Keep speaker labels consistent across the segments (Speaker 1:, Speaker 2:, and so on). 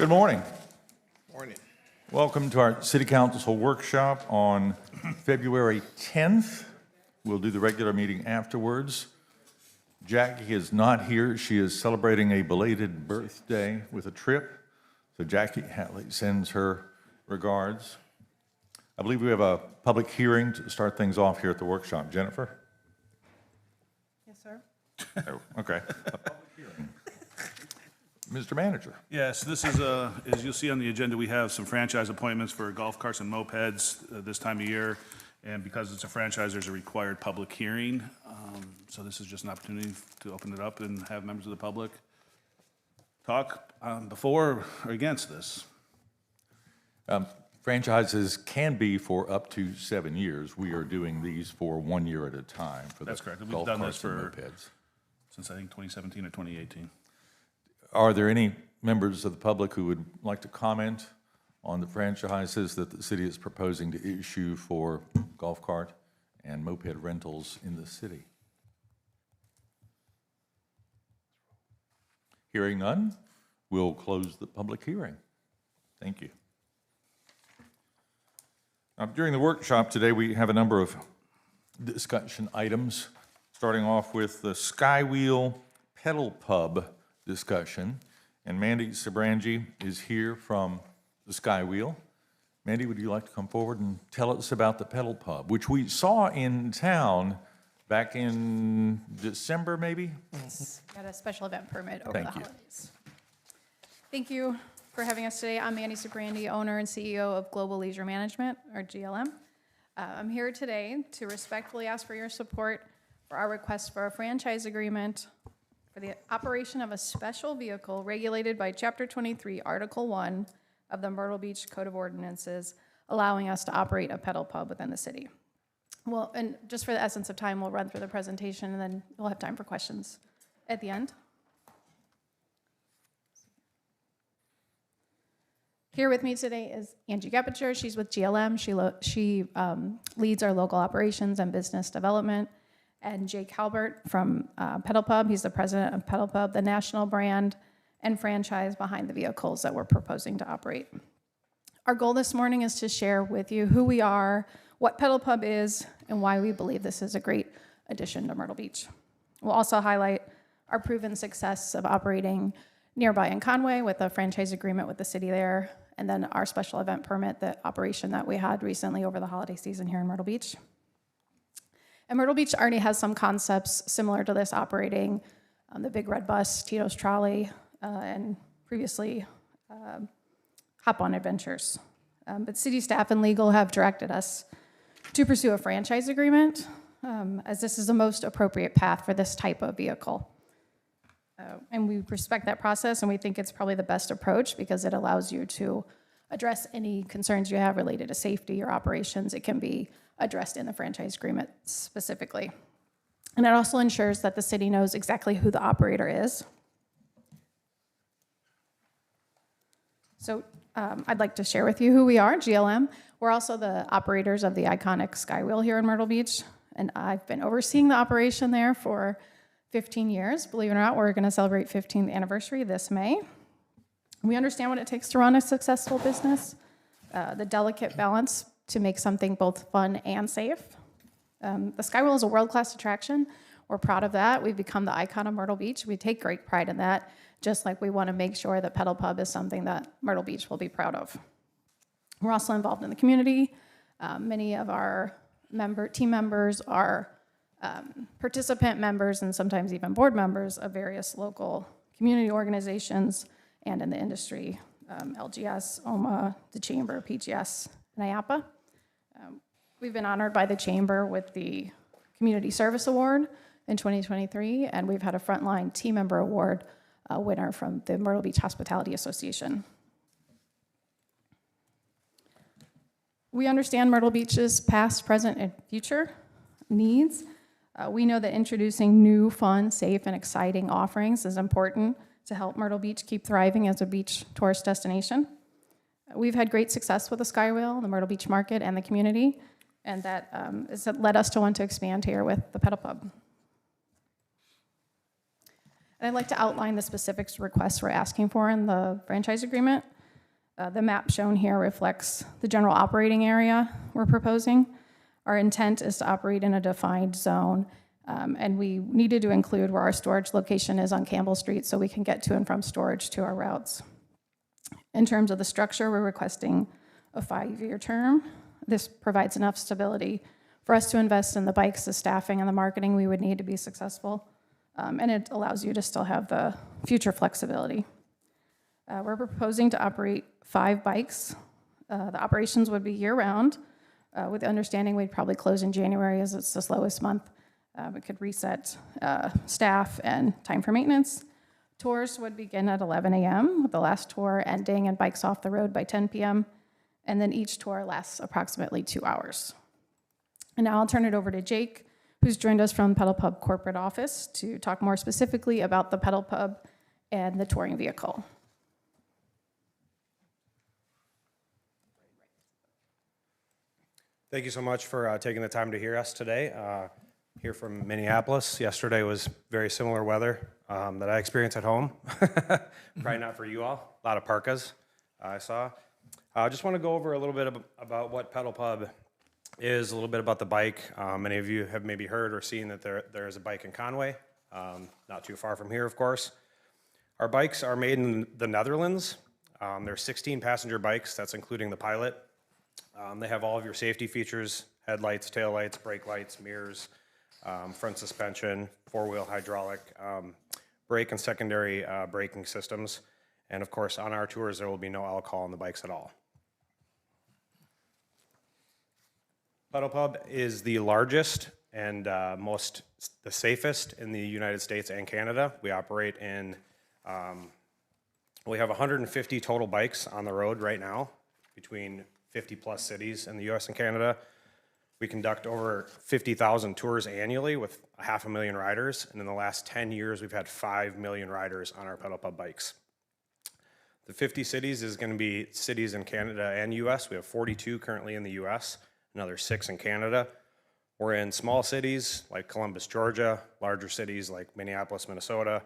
Speaker 1: Good morning.
Speaker 2: Morning.
Speaker 1: Welcome to our City Council workshop on February 10th. We'll do the regular meeting afterwards. Jackie is not here. She is celebrating a belated birthday with a trip. So Jackie Hatley sends her regards. I believe we have a public hearing to start things off here at the workshop. Jennifer?
Speaker 3: Yes, sir.
Speaker 1: Oh, okay. A public hearing. Mr. Manager.
Speaker 4: Yes, this is, as you'll see on the agenda, we have some franchise appointments for golf carts and mopeds this time of year. And because it's a franchise, there's a required public hearing. So this is just an opportunity to open it up and have members of the public talk before or against this.
Speaker 1: Franchises can be for up to 7 years. We are doing these for 1 year at a time for the
Speaker 4: That's correct. We've
Speaker 1: golf
Speaker 4: done
Speaker 1: carts
Speaker 4: this
Speaker 1: and
Speaker 4: for
Speaker 1: mopeds.
Speaker 4: since I think 2017 or 2018.
Speaker 1: Are there any members of the public who would like to comment on the franchises that the city is proposing to issue for golf cart and moped rentals in the city? Hearing none, we'll close the public hearing. Thank you. During the workshop today, we have a number of discussion items, starting off with the Skywheel Pedal Pub discussion. And Mandy Sabrangi is here from the Skywheel. Mandy, would you like to come forward and tell us about the Pedal Pub, which we saw in town back in December, maybe?
Speaker 3: Got a special event permit over
Speaker 1: Thank
Speaker 3: the
Speaker 1: you.
Speaker 3: holidays. Thank you for having us today. I'm Mandy Sabrandi, owner and CEO of Global Leisure Management, or GLM. I'm here today to respectfully ask for your support for our request for a franchise agreement for the operation of a special vehicle regulated by Chapter 23, Article 1 of the Myrtle Beach Code of Ordinances, allowing us to operate a pedal pub within the city. Well, and just for the essence of time, we'll run through the presentation, and then we'll have time for questions at the end. Here with me today is Angie Geppicher. She's with GLM. She leads our local operations and business development. And Jake Halbert from Pedal Pub. He's the president of Pedal Pub, the national brand and franchise behind the vehicles that we're proposing to operate. Our goal this morning is to share with you who we are, what Pedal Pub is, and why we believe this is a great addition to Myrtle Beach. We'll also highlight our proven success of operating nearby in Conway with a franchise agreement with the city there, and then our special event permit, the operation that we had recently over the holiday season here in Myrtle Beach. And Myrtle Beach already has some concepts similar to this operating the Big Red Bus, Tito's Trolley, and previously Hop-On Adventures. But city staff and legal have directed us to pursue a franchise agreement, as this is the most appropriate path for this type of vehicle. And we respect that process, and we think it's probably the best approach because it allows you to address any concerns you have related to safety or operations. It can be addressed in the franchise agreement specifically. And it also ensures that the city knows exactly who the operator is. So I'd like to share with you who we are, GLM. We're also the operators of the iconic Skywheel here in Myrtle Beach, and I've been overseeing the operation there for 15 years. Believe it or not, we're going to celebrate 15th anniversary this May. We understand what it takes to run a successful business, the delicate balance to make something both fun and safe. The Skywheel is a world-class attraction. We're proud of that. We've become the icon of Myrtle Beach. We take great pride in that, just like we want to make sure that Pedal Pub is something that Myrtle Beach will be proud of. We're also involved in the community. Many of our team members are participant members and sometimes even board members of various local community organizations and in the industry, LGS, OMA, the Chamber, PGS, and IAPA. We've been honored by the Chamber with the Community Service Award in 2023, and we've had a Frontline Team Member Award winner from the Myrtle Beach Hospitality Association. We understand Myrtle Beach's past, present, and future needs. We know that introducing new, fun, safe, and exciting offerings is important to help Myrtle Beach keep thriving as a beach tourist destination. We've had great success with the Skywheel, the Myrtle Beach market, and the community, and that has led us to want to expand here with the Pedal Pub. And I'd like to outline the specific requests we're asking for in the franchise agreement. The map shown here reflects the general operating area we're proposing. Our intent is to operate in a defined zone, and we needed to include where our storage location is on Campbell Street so we can get to and from storage to our routes. In terms of the structure, we're requesting a 5-year term. This provides enough stability for us to invest in the bikes, the staffing, and the marketing we would need to be successful, and it allows you to still have the future flexibility. We're proposing to operate 5 bikes. The operations would be year-round, with the understanding we'd probably close in January as it's the slowest month. We could reset staff and time for maintenance. Tours would begin at 11 a.m., with the last tour ending and bikes off the road by 10 p.m., and then each tour lasts approximately 2 hours. And now I'll turn it over to Jake, who's joined us from Pedal Pub corporate office to talk more specifically about the Pedal Pub and the touring vehicle.
Speaker 2: Thank you so much for taking the time to hear us today. Here from Minneapolis. Yesterday was very similar weather that I experienced at home. Probably not for you all. A lot of parkas I saw. I just want to go over a little bit about what Pedal Pub is, a little bit about the bike. Many of you have maybe heard or seen that there is a bike in Conway, not too far from here, of course. Our bikes are made in the Netherlands. They're 16 passenger bikes. That's including the Pilot. They have all of your safety features: headlights, taillights, brake lights, mirrors, front suspension, 4-wheel hydraulic, brake and secondary braking systems. And of course, on our tours, there will be no alcohol on the bikes at all. Pedal Pub is the largest and the safest in the United States and Canada. We operate in, we have 150 total bikes on the road right now, between 50 plus cities in the US and Canada. We conduct over 50,000 tours annually with 500,000 riders. And in the last 10 years, we've had 5 million riders on our Pedal Pub bikes. The 50 cities is going to be cities in Canada and US. We have 42 currently in the US, another 6 in Canada. We're in small cities like Columbus, Georgia, larger cities like Minneapolis, Minnesota,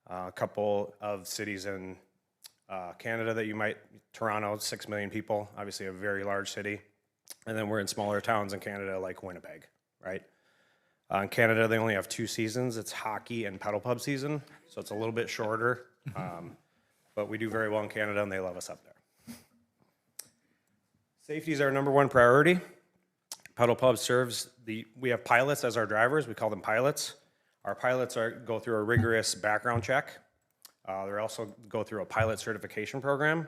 Speaker 2: a couple of cities in Canada that you might, Toronto, 6 million people, obviously a very large city. And then we're in smaller towns in Canada like Winnipeg, right? In Canada, they only have 2 seasons. It's hockey and Pedal Pub season, so it's a little bit shorter. But we do very well in Canada, and they love us up there. Safety is our number 1 priority. Pedal Pub serves we have pilots as our drivers. We call them pilots. Our pilots go through a rigorous background check. They also go through a pilot certification program.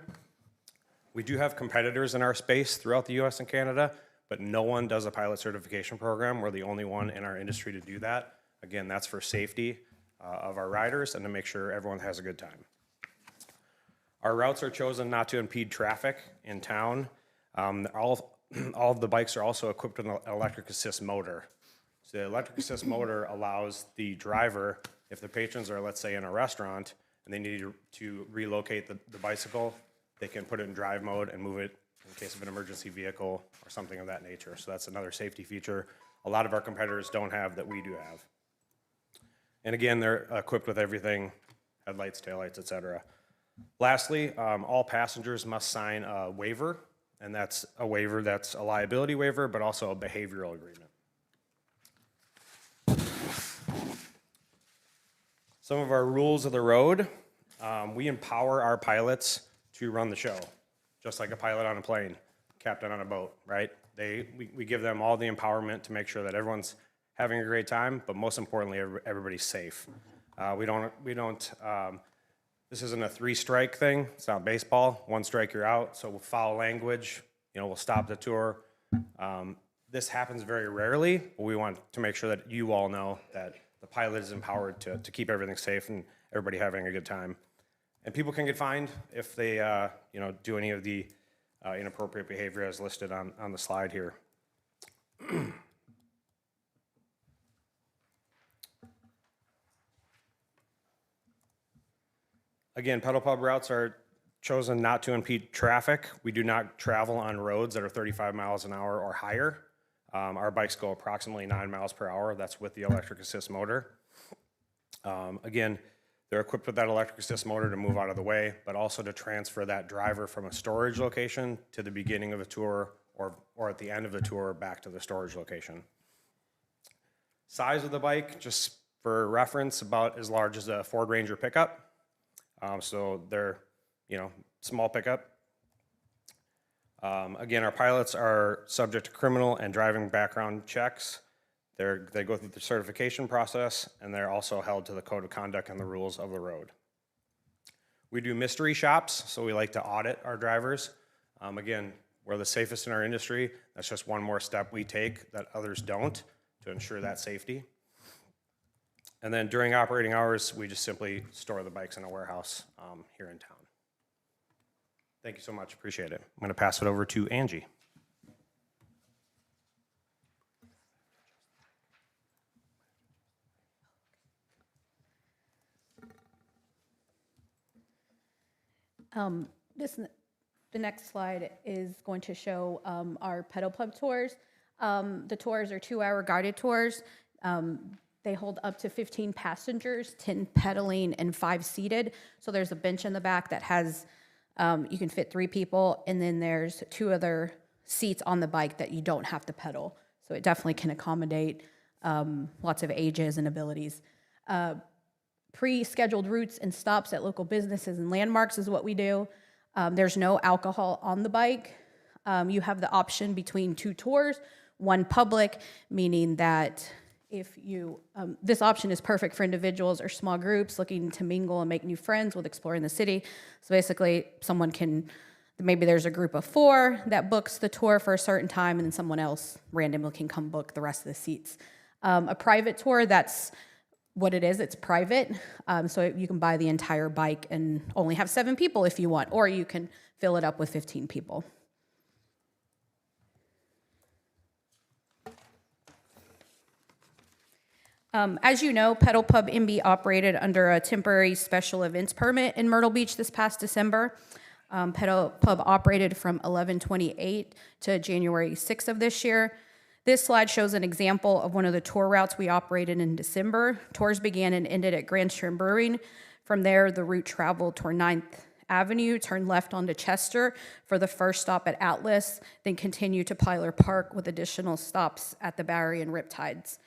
Speaker 2: We do have competitors in our space throughout the US and Canada, but no one does a pilot certification program. We're the only one in our industry to do that. Again, that's for safety of our riders and to make sure everyone has a good time. Our routes are chosen not to impede traffic in town. All of the bikes are also equipped with an electric assist motor. So the electric assist motor allows the driver, if the patrons are, let's say, in a restaurant and they need to relocate the bicycle, they can put it in drive mode and move it in case of an emergency vehicle or something of that nature. So that's another safety feature a lot of our competitors don't have that we do have. And again, they're equipped with everything: headlights, taillights, etc. Lastly, all passengers must sign a waiver, and that's a waiver that's a liability waiver, but also a behavioral agreement. Some of our rules of the road: we empower our pilots to run the show, just like a pilot on a plane, captain on a boat, right? We give them all the empowerment to make sure that everyone's having a great time, but most importantly, everybody's safe. This isn't a 3-strike thing. It's not baseball. 1 strike, you're out. So foul language, we'll stop the tour. This happens very rarely, but we want to make sure that you all know that the pilot is empowered to keep everything safe and everybody having a good time. And people can get fined if they, do any of the inappropriate behavior as listed on the slide here. Again, Pedal Pub routes are chosen not to impede traffic. We do not travel on roads that are 35 miles an hour or higher. Our bikes go approximately 9 miles per hour. That's with the electric assist motor. Again, They're equipped with that electric assist motor to move out of the way, but also to transfer that driver from a storage location to the beginning of a tour or at the end of the tour back to the storage location. Size of the bike, just for reference, about as large as a Ford Ranger pickup. So they're, small pickup. Again, our pilots are subject to criminal and driving background checks. They go through the certification process, and they're also held to the code of conduct and the rules of the road. We do mystery shops, so we like to audit our drivers. Again, we're the safest in our industry. That's just one more step we take that others don't to ensure that safety. And then during operating hours, we just simply store the bikes in a warehouse here in town. Thank you so much, appreciate it. I'm gonna pass it over to Angie.
Speaker 5: The next slide is going to show our pedal pub tours. The tours are 2-hour guided tours. They hold up to 15 passengers, 10 pedaling and 5 seated. So there's a bench in the back that has, you can fit 3 people, and then there's 2 other seats on the bike that you don't have to pedal. So it definitely can accommodate lots of ages and abilities. Pre-scheduled routes and stops at local businesses and landmarks is what we do. There's no alcohol on the bike. You have the option between 2 tours, 1 public, meaning that if you, this option is perfect for individuals or small groups looking to mingle and make new friends with exploring the city. So basically, someone can, maybe there's a group of 4 that books the tour for a certain time, and then someone else randomly can come book the rest of the seats. A private tour, that's what it is, it's private. So you can buy the entire bike and only have 7 people if you want, or you can fill it up with 15 people. As you know, Pedal Pub MB operated under a temporary special events permit in Myrtle Beach this past December. Pedal Pub operated from 11/28 to January 6th of this year. This slide shows an example of one of the tour routes we operated in December. Tours began and ended at Grand Trim Brewing. From there, the route traveled toward 9th Avenue, turned left onto Chester for the first stop at Atlas, then continued to Pilar Park with additional stops at the Bowery and Riptides.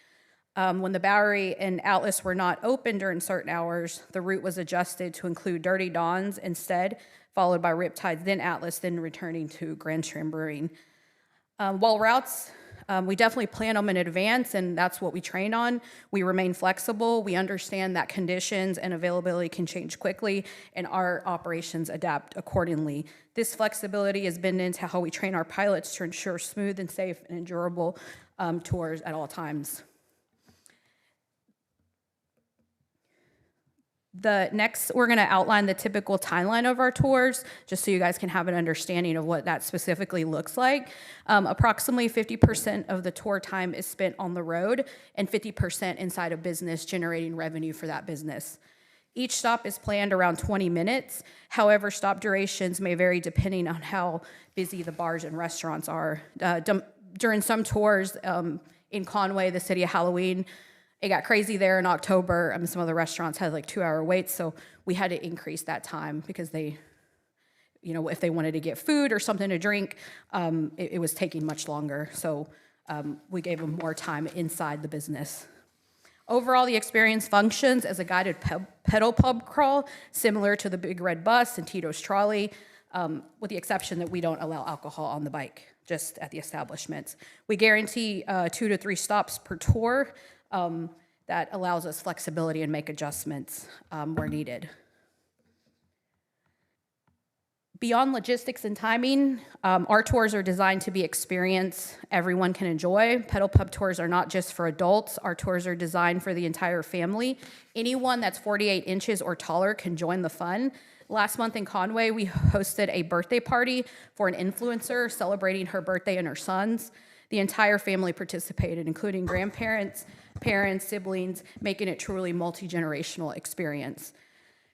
Speaker 5: When the Bowery and Atlas were not open during certain hours, the route was adjusted to include Dirty Dawns instead, followed by Riptides, then Atlas, then returning to Grand Trim Brewing. While routes, we definitely plan them in advance, and that's what we train on. We remain flexible. We understand that conditions and availability can change quickly, and our operations adapt accordingly. This flexibility has been into how we train our pilots to ensure smooth and safe and endurable tours at all times. We're going to outline the typical timeline of our tours, just so you guys can have an understanding of what that specifically looks like. Approximately 50% of the tour time is spent on the road and 50% inside a business, generating revenue for that business. Each stop is planned around 20 minutes. However, stop durations may vary depending on how busy the bars and restaurants are. During some tours in Conway, the city of Halloween, it got crazy there in October. Some of the restaurants had like 2-hour waits, so we had to increase that time because they, if they wanted to get food or something to drink, it was taking much longer. So we gave them more time inside the business. Overall, the experience functions as a guided pedal pub crawl, similar to the Big Red Bus and Tito's Trolley, with the exception that we don't allow alcohol on the bike, just at the establishments. We guarantee 2 to 3 stops per tour. That allows us flexibility and make adjustments where needed. Beyond logistics and timing, our tours are designed to be experience everyone can enjoy. Pedal Pub tours are not just for adults. Our tours are designed for the entire family. Anyone that's 48 inches or taller can join the fun. Last month in Conway, we hosted a birthday party for an influencer celebrating her birthday and her son's. The entire family participated, including grandparents, parents, siblings, making it truly multi-generational experience.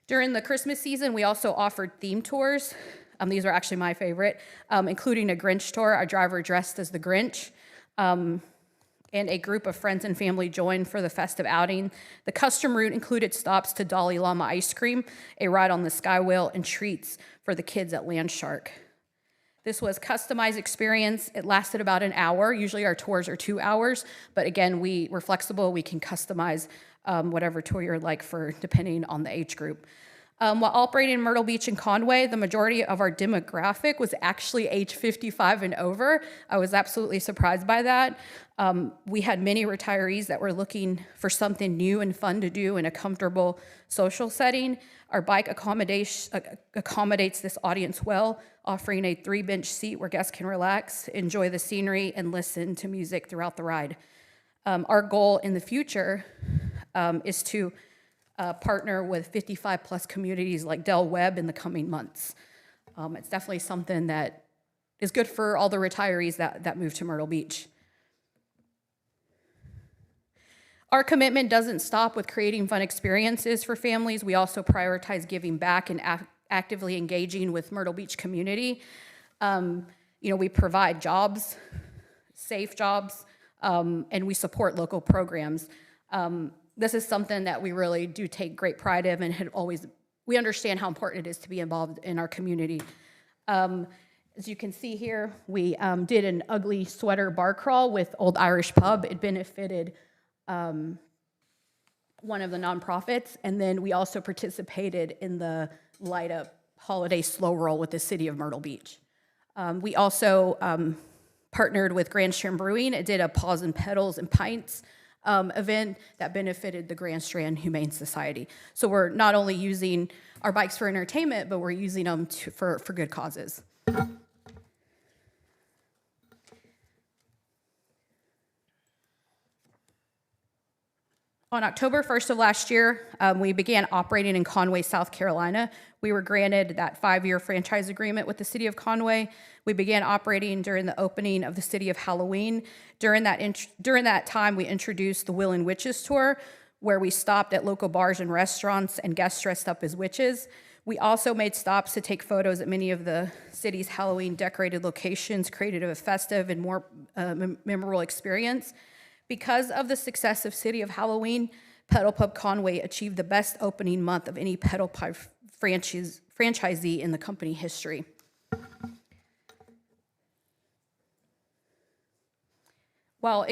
Speaker 5: During the Christmas season, we also offered theme tours. These are actually my favorite, including a Grinch tour. Our driver dressed as the Grinch. and a group of friends and family joined for the festive outing. The custom route included stops to Dalai Lama ice cream, a ride on the Skywheel, and treats for the kids at Land Shark. This was customized experience. It lasted about an hour. Usually our tours are 2 hours, but again, we're flexible. We can customize whatever tour you're like for depending on the age group. While operating in Myrtle Beach and Conway, the majority of our demographic was actually age 55 and over. I was absolutely surprised by that. We had many retirees that were looking for something new and fun to do in a comfortable social setting. Our bike accommodates this audience well, offering a 3-bench seat where guests can relax, enjoy the scenery, and listen to music throughout the ride. Our goal in the future is to partner with 55-plus communities like Del Webb in the coming months. It's definitely something that is good for all the retirees that move to Myrtle Beach. Our commitment doesn't stop with creating fun experiences for families. We also prioritize giving back and actively engaging with Myrtle Beach community. We provide jobs, safe jobs, and we support local programs. This is something that we really do take great pride in, and we understand how important it is to be involved in our community. As you can see here, we did an ugly sweater bar crawl with Old Irish Pub. It benefited one of the nonprofits, and then we also participated in the Light Up Holiday Slow Roll with the city of Myrtle Beach. We also partnered with Grand Strand Brewing. It did a Paws and Pedals and Pints event that benefited the Grand Strand Humane Society. So we're not only using our bikes for entertainment, but we're using them for good causes. On October 1st of last year, we began operating in Conway, South Carolina. We were granted that 5-year franchise agreement with the city of Conway. We began operating during the opening of the City of Halloween. During that time, we introduced the Will and Witches tour, where we stopped at local bars and restaurants and guests dressed up as witches. We also made stops to take photos at many of the city's Halloween decorated locations, created a festive and more memorable experience. Because of the success of City of Halloween, Pedal Pub Conway achieved the best opening month of any Pedal Pub franchisee in the company history. While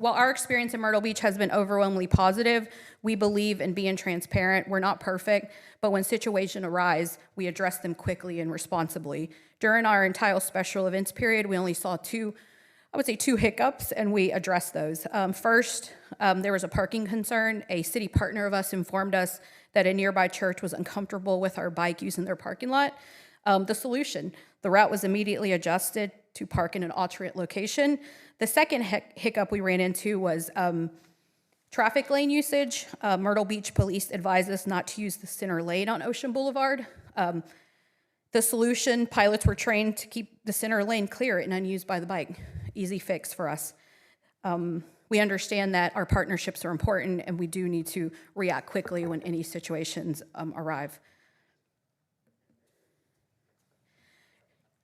Speaker 5: our experience in Myrtle Beach has been overwhelmingly positive, we believe in being transparent. We're not perfect, but when situations arise, we address them quickly and responsibly. During our entire special events period, we only saw two hiccups, and we addressed those. First, there was a parking concern. A city partner of us informed us that a nearby church was uncomfortable with our bike using their parking lot. The solution, the route was immediately adjusted to park in an alternate location. The second hiccup we ran into was traffic lane usage. Myrtle Beach Police advised us not to use the center lane on Ocean Boulevard. The solution, pilots were trained to keep the center lane clear and unused by the bike. Easy fix for us. We understand that our partnerships are important, and we do need to react quickly when any situations arrive.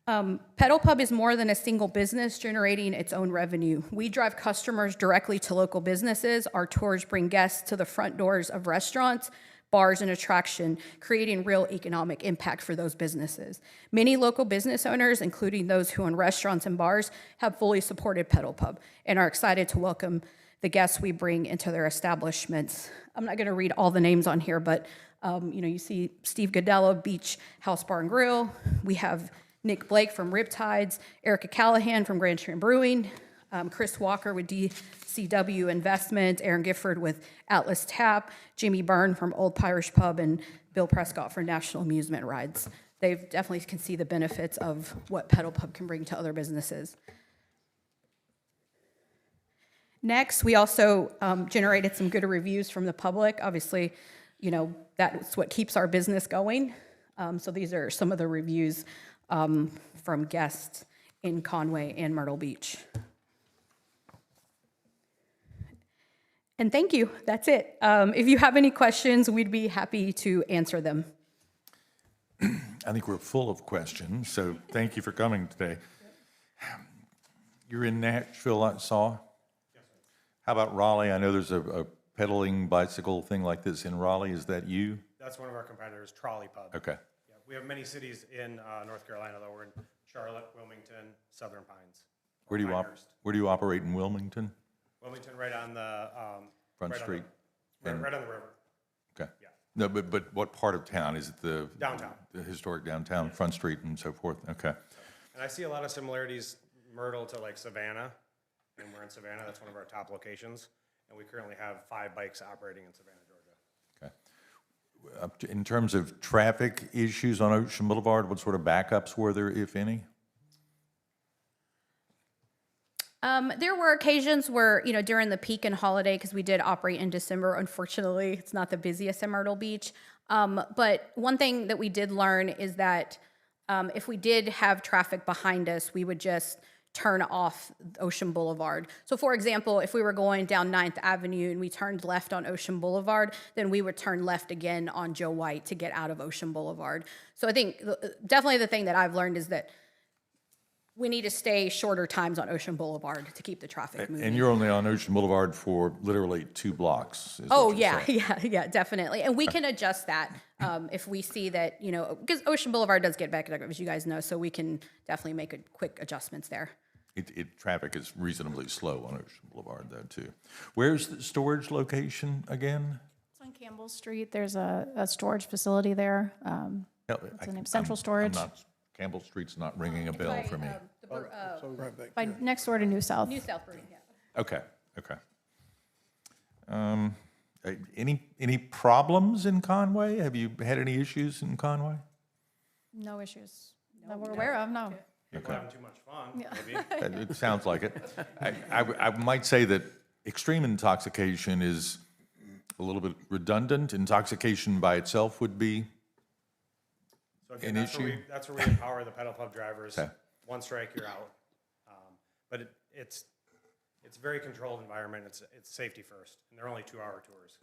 Speaker 5: Pedal Pub is more than a single business generating its own revenue. We drive customers directly to local businesses. Our tours bring guests to the front doors of restaurants, bars, and attraction, creating real economic impact for those businesses. Many local business owners, including those who own restaurants and bars, have fully supported Pedal Pub and are excited to welcome the guests we bring into their establishments. I'm not going to read all the names on here, but you see Steve Godello, Beach House Bar and Grill. We have Nick Blake from Riptides, Erica Callahan from Grand Strand Brewing, Chris Walker with DCW Investment, Aaron Gifford with Atlas Tap, Jimmy Byrne from Old Irish Pub, and Bill Prescott for National Amusement Rides. They definitely can see the benefits of what Pedal Pub can bring to other businesses. Next, we also generated some good reviews from the public. Obviously, that's what keeps our business going. So these are some of the reviews from guests in Conway and Myrtle Beach. And thank you. That's it. If you have any questions, we'd be happy to answer them.
Speaker 1: I think we're full of questions, so thank you for coming today. You're in Nashville, I saw? How about Raleigh? I know there's a pedaling bicycle thing like this in Raleigh. Is that you?
Speaker 2: That's one of our competitors, Trolley Pub.
Speaker 1: Okay.
Speaker 2: Yeah, we have many cities in North Carolina, though. We're in Charlotte, Wilmington, Southern Pines.
Speaker 1: Where do you operate in Wilmington?
Speaker 2: Wilmington, right on the
Speaker 1: Front
Speaker 2: right on
Speaker 1: Street?
Speaker 2: right on the river.
Speaker 1: Okay.
Speaker 2: Yeah.
Speaker 1: No, but what part of town? Is it the
Speaker 2: Downtown.
Speaker 1: the historic downtown, Front Street and so forth? Okay.
Speaker 2: And I see a lot of similarities, Myrtle to like Savannah, and we're in Savannah. That's one of our top locations, and we currently have 5 bikes operating in Savannah, Georgia.
Speaker 1: Okay. In terms of traffic issues on Ocean Boulevard, what sort of backups were there, if any?
Speaker 5: There were occasions where, during the peak and holiday, because we did operate in December, unfortunately, it's not the busiest in Myrtle Beach. But one thing that we did learn is that if we did have traffic behind us, we would just turn off Ocean Boulevard. So for example, if we were going down 9th Avenue and we turned left on Ocean Boulevard, then we would turn left again on Joe White to get out of Ocean Boulevard. So I think definitely the thing that I've learned is that we need to stay shorter times on Ocean Boulevard to keep the traffic moving.
Speaker 1: And you're only on Ocean Boulevard for literally 2 blocks. Is
Speaker 5: Oh,
Speaker 1: what you're
Speaker 5: yeah,
Speaker 1: saying.
Speaker 5: yeah, definitely. And we can adjust that if we see that, because Ocean Boulevard does get backed up, as you guys know, so we can definitely make quick adjustments there.
Speaker 1: Traffic is reasonably slow on Ocean Boulevard, though, too. Where's the storage location again?
Speaker 3: It's on Campbell Street. There's a storage facility there. What's the name? Central Storage.
Speaker 1: Campbell Street's not ringing a bell for me.
Speaker 3: By next door to New South.
Speaker 5: New South Brewing, yeah.
Speaker 1: Okay. Any problems in Conway? Have you had any issues in Conway?
Speaker 3: No issues that we're aware of, no.
Speaker 2: People having too much fun, maybe.
Speaker 1: It sounds like it. I might say that extreme intoxication is a little bit redundant. Intoxication by itself would be
Speaker 2: So again,
Speaker 1: an
Speaker 2: that's where
Speaker 1: issue?
Speaker 2: that's where we empower the pedal pub drivers.
Speaker 1: Okay.
Speaker 2: One strike, you're out. But it's a very controlled environment. It's safety first, and they're only 2-hour tours.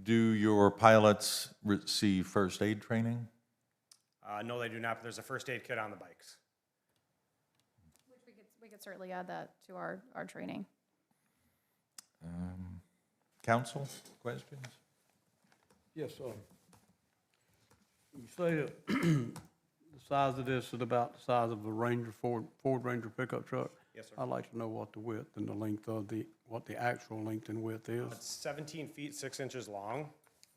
Speaker 1: Do your pilots receive first aid training?
Speaker 2: No, they do not. But there's a first aid kit on the bikes.
Speaker 3: Which we could certainly add that to our training.
Speaker 1: Council, questions?
Speaker 6: Yes, sir. You say that the size of this is about the size of a Ranger, Ford Ranger pickup truck?
Speaker 2: Yes, sir.
Speaker 6: I'd like to know what the width and the length of what the actual length and width is.
Speaker 2: It's 17 feet 6 inches long.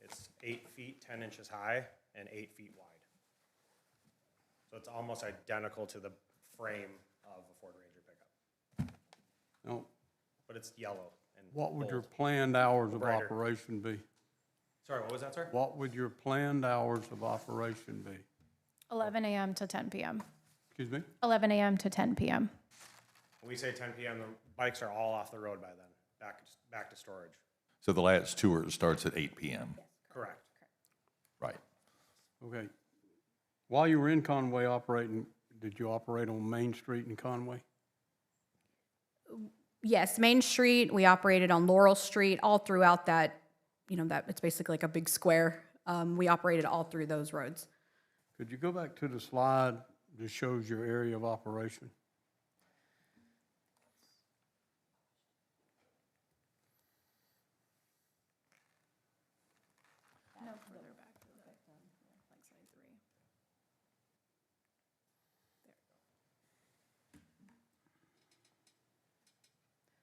Speaker 2: It's 8 feet 10 inches high and 8 feet wide. So it's almost identical to the frame of a Ford Ranger pickup,
Speaker 6: Now,
Speaker 2: but it's yellow and
Speaker 6: what would your
Speaker 2: bold.
Speaker 6: planned hours of
Speaker 2: Brighter.
Speaker 6: operation be?
Speaker 2: Sorry, what was that, sir?
Speaker 6: What would your planned hours of operation be?
Speaker 3: 11 a.m. to 10 p.m.
Speaker 6: Excuse me?
Speaker 3: 11 a.m. to 10 p.m.
Speaker 2: When we say 10 p.m., the bikes are all off the road by then, back to storage.
Speaker 1: So the last tour starts at 8 p.m.
Speaker 2: Correct.
Speaker 1: Right.
Speaker 6: Okay. While you were in Conway operating, did you operate on Main Street in Conway?
Speaker 5: Yes, Main Street, we operated on Laurel Street, all throughout that, that it's basically like a big square. We operated all through those roads.
Speaker 6: Could you go back to the slide that shows your area of operation?
Speaker 3: No, further back to like slide 3.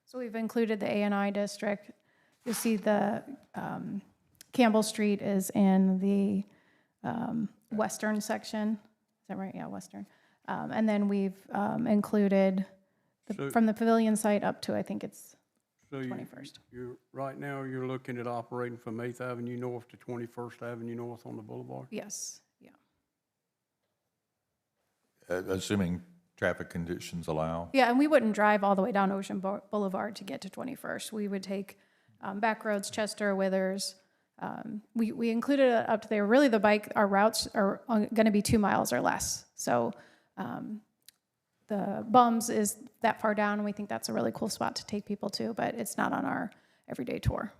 Speaker 3: So we've included the A&I district. You'll see the Campbell Street is in the western section. Is that right? Yeah, western. And then we've included from the pavilion site up to, I think it's
Speaker 6: So
Speaker 3: 21st.
Speaker 6: Right now, you're looking at operating from 8th Avenue North to 21st Avenue North on the boulevard?
Speaker 3: Yes, yeah.
Speaker 1: Assuming traffic conditions allow.
Speaker 3: Yeah, and we wouldn't drive all the way down Ocean Boulevard to get to 21st. We would take back roads, Chester, Withers. We included it up to there. Really, our routes are going to be 2 miles or less. So the Bums is that far down, and we think that's a really cool spot to take people to, but it's not on our everyday tour.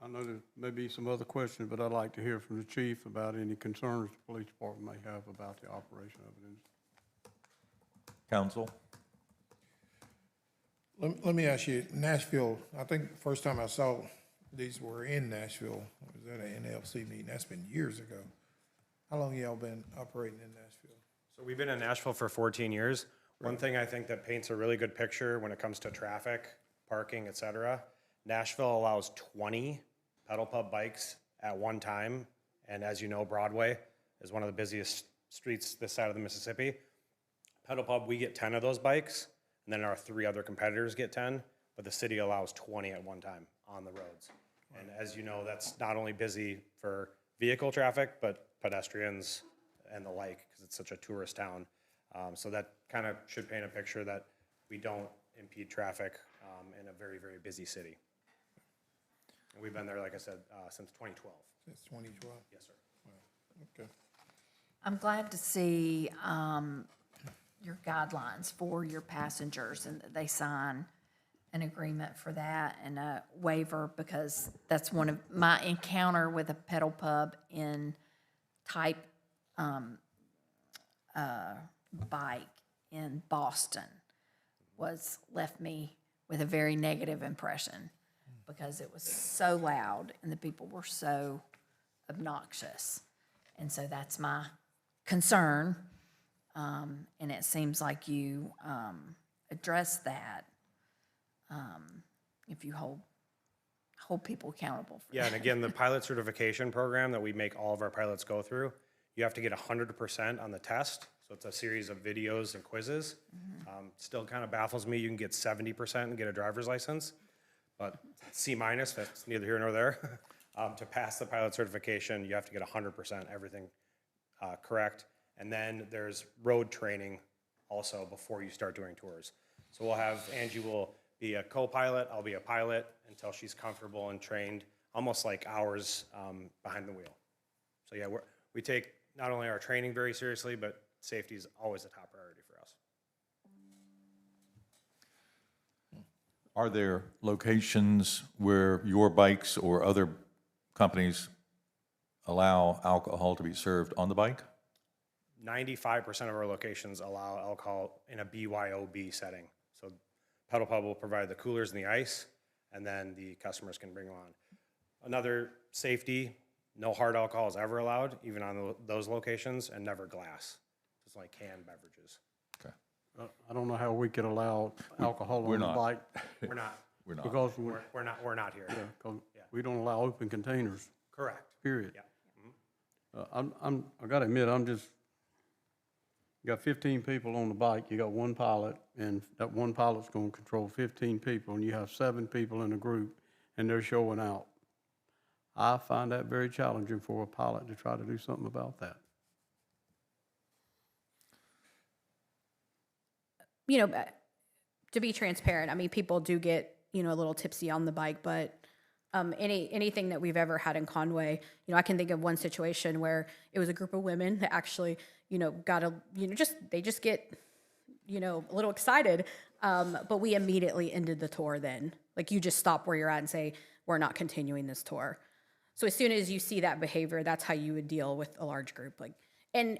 Speaker 6: I know there may be some other questions, but I'd like to hear from the chief about any concerns the police department may have about the operation of it.
Speaker 1: Council?
Speaker 7: Let me ask you, Nashville, I think the first time I saw these were in Nashville, it was at an NLC meeting, that's been years ago. How long y'all been operating in Nashville?
Speaker 2: So we've been in Nashville for 14 years. One thing I think that paints a really good picture when it comes to traffic, parking, et cetera, Nashville allows 20 pedal pub bikes at one time. And as you know, Broadway is one of the busiest streets this side of the Mississippi. Pedal pub, we get 10 of those bikes, and then our 3 other competitors get 10, but the city allows 20 at one time on the roads. And as you know, that's not only busy for vehicle traffic, but pedestrians and the like, because it's such a tourist town. So that kind of should paint a picture that we don't impede traffic in a very, very busy city. And we've been there, like I said, since 2012.
Speaker 7: Since 2012?
Speaker 2: Yes, sir.
Speaker 7: Okay.
Speaker 8: I'm glad to see your guidelines for your passengers and that they sign an agreement for that and a waiver, because that's one of my encounter with a pedal pub in type bike in Boston left me with a very negative impression because it was so loud and the people were so obnoxious. And so that's my concern. And it seems like you address that if you hold people accountable for
Speaker 2: Yeah, and again, the pilot certification program that we make all of our pilots go through, you have to get 100% on the test. So it's a series of videos and quizzes. Still kind of baffles me. You can get 70% and get a driver's license, but C-, that's neither here nor there. To pass the pilot certification, you have to get 100%, everything correct. And then there's road training also before you start doing tours. So we'll have, Angie will be a co-pilot, I'll be a pilot until she's comfortable and trained, almost like hours behind the wheel. So yeah, we take not only our training very seriously, but safety is always a top priority for us.
Speaker 1: Are there locations where your bikes or other companies allow alcohol to be served on the bike?
Speaker 2: 95% of our locations allow alcohol in a BYOB setting. So Pedal Pub will provide the coolers and the ice, and then the customers can bring them on. Another safety, no hard alcohol is ever allowed, even on those locations, and never glass. It's like canned beverages.
Speaker 1: Okay.
Speaker 6: I don't know how we could allow alcohol
Speaker 1: we're
Speaker 6: on the
Speaker 1: not.
Speaker 6: bike.
Speaker 2: We're not.
Speaker 1: We're not.
Speaker 6: Because
Speaker 2: We're not here.
Speaker 6: 'cause we don't allow open containers,
Speaker 2: Correct.
Speaker 6: period.
Speaker 2: Yeah.
Speaker 6: I gotta admit, you got 15 people on the bike, you got one pilot, and that one pilot's gonna control 15 people, and you have 7 people in a group, and they're showing out. I find that very challenging for a pilot to try to do something about that.
Speaker 5: You know, to be transparent, I mean, people do get, you know, a little tipsy on the bike, but anything that we've ever had in Conway, you know, I can think of one situation where it was a group of women that actually, you know, they just get, you know, a little excited. But we immediately ended the tour then. Like, you just stop where you're at and say, we're not continuing this tour. So as soon as you see that behavior, that's how you would deal with a large group. Like, and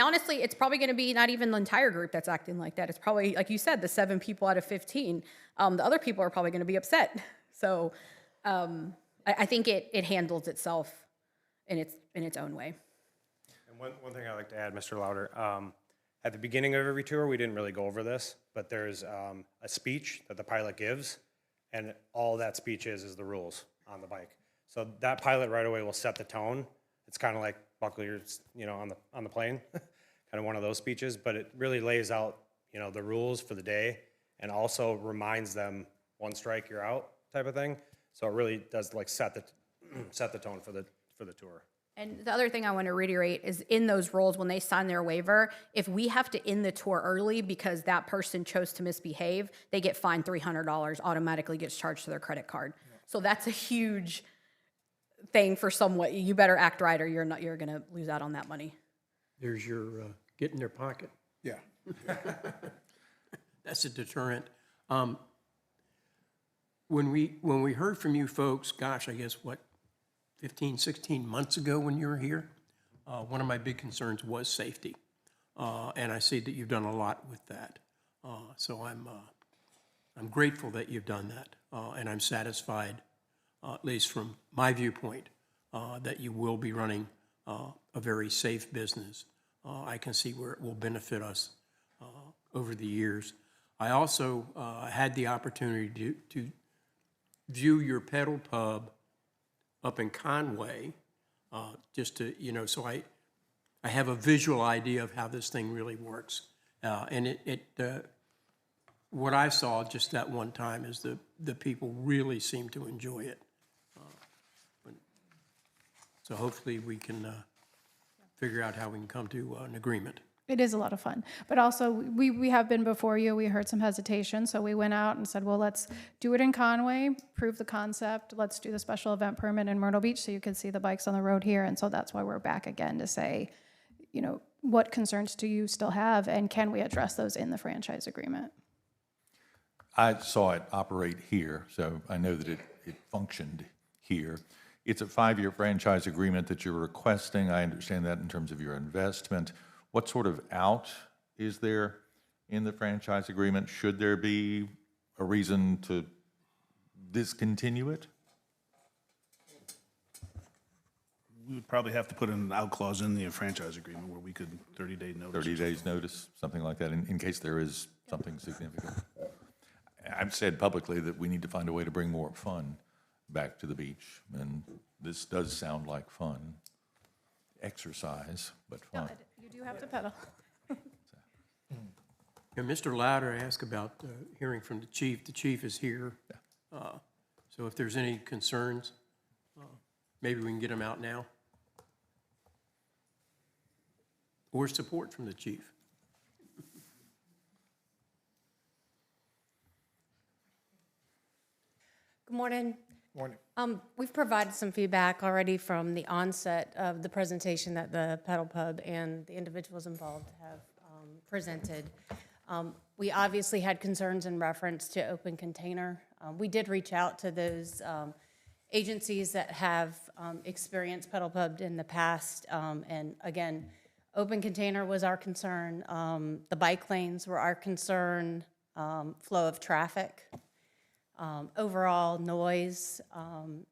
Speaker 5: honestly, it's probably going to be not even the entire group that's acting like that. It's probably, like you said, the 7 people out of 15. The other people are probably going to be upset. So I think it handles itself in its own way.
Speaker 2: And one thing I'd like to add, Mr. Louder, at the beginning of every tour, we didn't really go over this, but there's a speech that the pilot gives, and all that speech is the rules on the bike. So that pilot right away will set the tone. It's kind of like buckle your, you know, on the plane, kind of one of those speeches, but it really lays out, you know, the rules for the day, and also reminds them, one strike, you're out type of thing. So it really does like set the tone for the tour.
Speaker 5: And the other thing I want to reiterate is in those roles, when they sign their waiver, if we have to end the tour early because that person chose to misbehave, they get fined $300, automatically gets charged to their credit card. Yeah. So that's a huge thing for someone. You better act right or you're going to lose out on that money.
Speaker 9: There's your get in their pocket.
Speaker 7: Yeah.
Speaker 9: That's a deterrent. When we heard from you folks, gosh, I guess, 15, 16 months ago when you were here, one of my big concerns was safety. And I see that you've done a lot with that. So I'm grateful that you've done that, and I'm satisfied, at least from my viewpoint, that you will be running a very safe business. I can see where it will benefit us over the years. I also had the opportunity to view your pedal pub up in Conway, just to, so I have a visual idea of how this thing really works. And what I saw just that one time is the people really seem to enjoy it. So hopefully we can figure out how we can come to an agreement.
Speaker 3: It is a lot of fun. But also, we have been before you, we heard some hesitation, so we went out and said, well, let's do it in Conway, prove the concept, let's do the special event permit in Myrtle Beach so you can see the bikes on the road here. And so that's why we're back again to say, what concerns do you still have, and can we address those in the franchise agreement?
Speaker 1: I saw it operate here, so I know that it functioned here. It's a 5-year franchise agreement that you're requesting. I understand that in terms of your investment. What sort of out is there in the franchise agreement? Should there be a reason to discontinue it?
Speaker 4: We would probably have to put an out clause in the franchise agreement where we could 30-day notice.
Speaker 1: 30 days notice, something like that, in case there is something significant. I've said publicly that we need to find a way to bring more fun back to the beach, and this does sound like fun. Exercise, but fun.
Speaker 3: You do have to pedal.
Speaker 9: Mr. Louder asked about hearing from the chief. The chief is here. So if there's any concerns, maybe we can get them out now. Or support from the chief.
Speaker 10: Good morning.
Speaker 7: Morning.
Speaker 10: We've provided some feedback already from the onset of the presentation that the Pedal Pub and the individuals involved have presented. We obviously had concerns in reference to open container. We did reach out to those agencies that have experienced Pedal Pub in the past, and again, open container was our concern. The bike lanes were our concern, flow of traffic. Overall noise,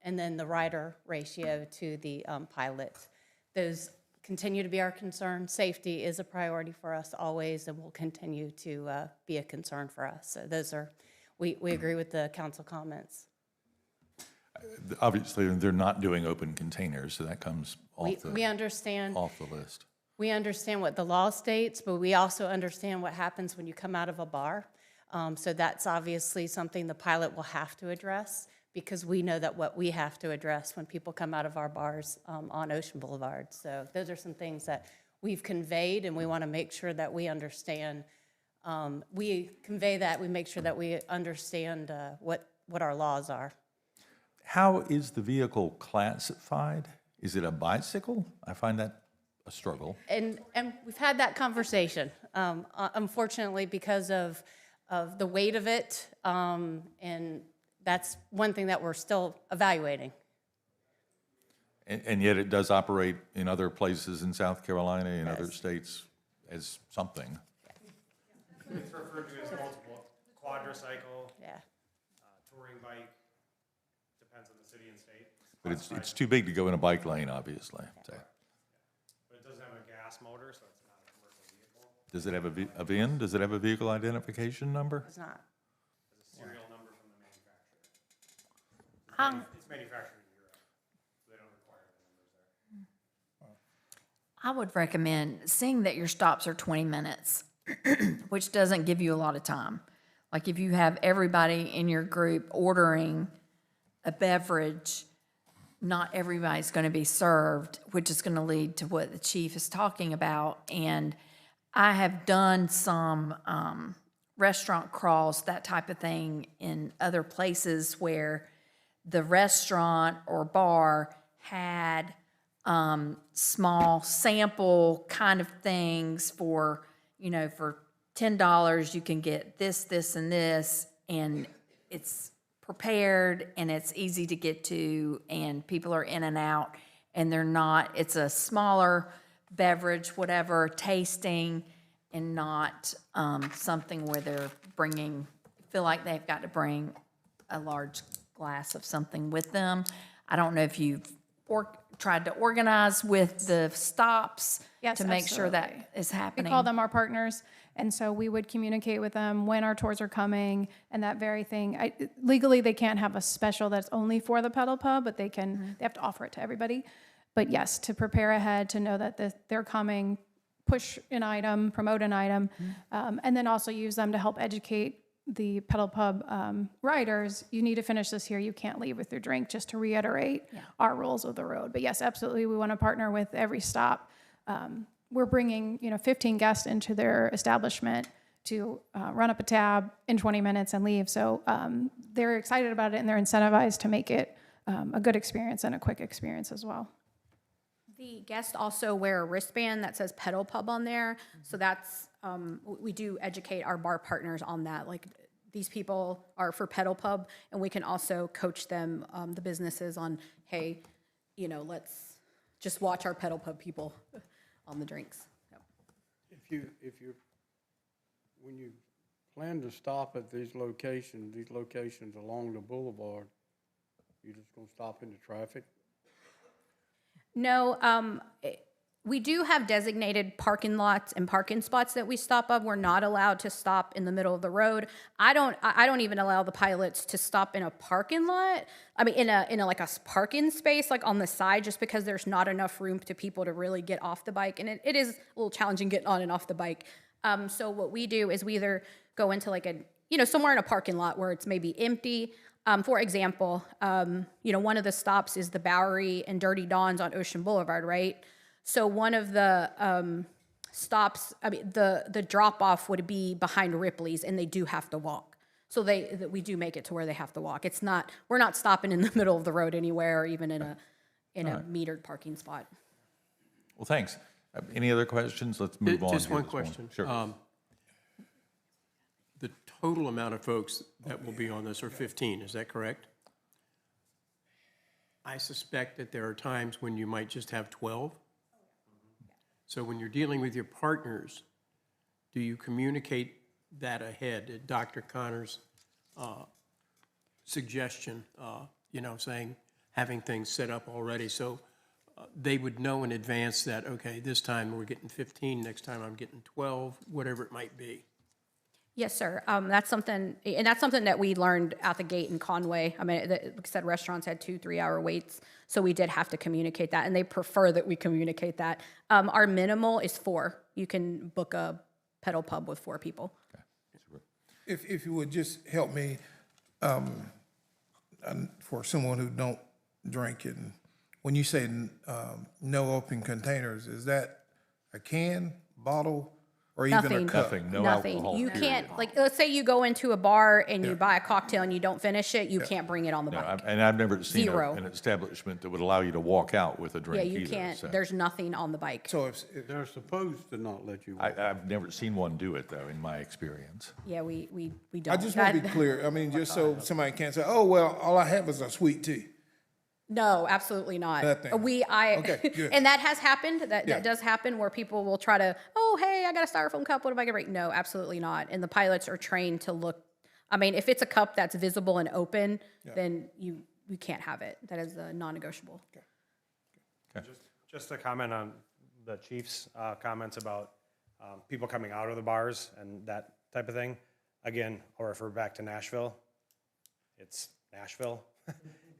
Speaker 10: and then the rider ratio to the pilots. Those continue to be our concern. Safety is a priority for us always and will continue to be a concern for us. So those are, we agree with the council comments.
Speaker 1: Obviously, they're not doing open containers, so that comes off
Speaker 10: We understand.
Speaker 1: off the list.
Speaker 10: We understand what the law states, but we also understand what happens when you come out of a bar. So that's obviously something the pilot will have to address, because we know that what we have to address when people come out of our bars on Ocean Boulevard. So those are some things that we've conveyed, and we want to make sure that we understand. We convey that, we make sure that we understand what our laws are.
Speaker 1: How is the vehicle classified? Is it a bicycle? I find that a struggle.
Speaker 10: And we've had that conversation, unfortunately, because of the weight of it, and that's one thing that we're still evaluating.
Speaker 1: And yet it does operate in other places in South Carolina, in other states, as something.
Speaker 2: It's referred to as multiple quadricycle,
Speaker 10: Yeah.
Speaker 2: touring bike, depends on the city and state.
Speaker 1: But it's too big to go in a bike lane, obviously. So,
Speaker 2: But it doesn't have a gas motor, so it's not a commercial vehicle.
Speaker 1: does it have a VIN? Does it have a vehicle identification number?
Speaker 10: It's not.
Speaker 2: It's a serial number from the manufacturer. It's manufactured in Europe, so they don't require the numbers there.
Speaker 8: I would recommend, seeing that your stops are 20 minutes, which doesn't give you a lot of time. Like if you have everybody in your group ordering a beverage, not everybody's going to be served, which is going to lead to what the chief is talking about. And I have done some restaurant crawls, that type of thing, in other places where the restaurant or bar had small sample kind of things for, for $10 you can get this, this, and this, and it's prepared and it's easy to get to, and people are in and out, and they're not, it's a smaller beverage, whatever, tasting, and not something where they're bringing feel like they've got to bring a large glass of something with them. I don't know if you've tried to organize with the stops
Speaker 3: Yes,
Speaker 8: to make sure that
Speaker 3: absolutely.
Speaker 8: is
Speaker 3: We
Speaker 8: happening.
Speaker 3: call them our partners, and so we would communicate with them when our tours are coming and that very thing. Legally, they can't have a special that's only for the pedal pub, but they have to offer it to everybody. But yes, to prepare ahead, to know that they're coming, push an item, promote an item, and then also use them to help educate the pedal pub riders. You need to finish this here. You can't leave with your drink, just to reiterate our rules of the road. But yes, absolutely, we want to partner with every stop. We're bringing 15 guests into their establishment to run up a tab in 20 minutes and leave. So they're excited about it, and they're incentivized to make it a good experience and a quick experience as well.
Speaker 5: The guests also wear a wristband that says Pedal Pub on there. So that's, we do educate our bar partners on that. Like, these people are for Pedal Pub, and we can also coach them, the businesses, on, hey, let's just watch our Pedal Pub people on the drinks. Yep.
Speaker 6: When you plan to stop at these locations along the boulevard, you just gonna stop in the traffic?
Speaker 5: No, we do have designated parking lots and parking spots that we stop at. We're not allowed to stop in the middle of the road. I don't even allow the pilots to stop in a parking lot. I mean, in a like a parking space, like on the side, just because there's not enough room to people to really get off the bike. And it is a little challenging getting on and off the bike. So what we do is we either go into like somewhere in a parking lot where it's maybe empty. For example, one of the stops is the Bowery and Dirty Dawns on Ocean Boulevard, right? So one of the stops, the drop off would be behind Ripley's, and they do have to walk. So we do make it to where they have to walk. We're not stopping in the middle of the road anywhere, or even in a metered parking spot.
Speaker 1: Well, thanks. Any other questions? Let's move on.
Speaker 9: Just
Speaker 1: here
Speaker 9: one
Speaker 1: this morning.
Speaker 9: question.
Speaker 1: Sure.
Speaker 9: The total amount of folks that will be on this are 15, is that correct? I suspect that there are times when you might just have 12. So when you're dealing with your partners, do you communicate that ahead? Dr. Connor's suggestion, saying having things set up already so they would know in advance that, okay, this time we're getting 15, next time I'm getting 12, whatever it might be.
Speaker 5: Yes, sir. That's something that we learned out the gate in Conway. I mean, like I said, restaurants had 2-3 hour waits, so we did have to communicate that, and they prefer that we communicate that. Our minimal is 4. You can book a pedal pub with 4 people.
Speaker 7: If you would just help me, for someone who don't drink it, and when you say no open containers, is that a can, bottle, or even a
Speaker 5: Nothing.
Speaker 7: cup?
Speaker 1: Nothing, no
Speaker 5: Nothing.
Speaker 1: alcohol.
Speaker 5: You
Speaker 1: period.
Speaker 5: can't, like, let's say you go into a bar and you buy a cocktail and you don't finish it, you can't bring it on the
Speaker 1: No,
Speaker 5: bike.
Speaker 1: and I've never seen
Speaker 5: Zero.
Speaker 1: an establishment that would allow you to walk out with a
Speaker 5: Yeah,
Speaker 1: drink either.
Speaker 5: you can't,
Speaker 1: so.
Speaker 5: there's nothing on the bike.
Speaker 7: So if
Speaker 6: They're supposed to not let you walk.
Speaker 1: I've never seen one do it, though, in my experience.
Speaker 5: Yeah, we don't.
Speaker 7: I just want to be
Speaker 5: That-
Speaker 7: clear, I mean, just so somebody can't say, oh, well, all I had was a sweet tea.
Speaker 5: No, absolutely not.
Speaker 7: Nothing. Okay, good.
Speaker 5: And that has happened.
Speaker 7: Yeah.
Speaker 5: That does happen where people will try to, oh, hey, I got a styrofoam cup. What am I gonna bring? No, absolutely not. And the pilots are trained to look. I mean, if it's a cup that's visible and open, then you can't have it. That is non-negotiable.
Speaker 2: Just to comment on the chief's comments about people coming out of the bars and that type of thing. Again, I'll refer back to Nashville. It's Nashville.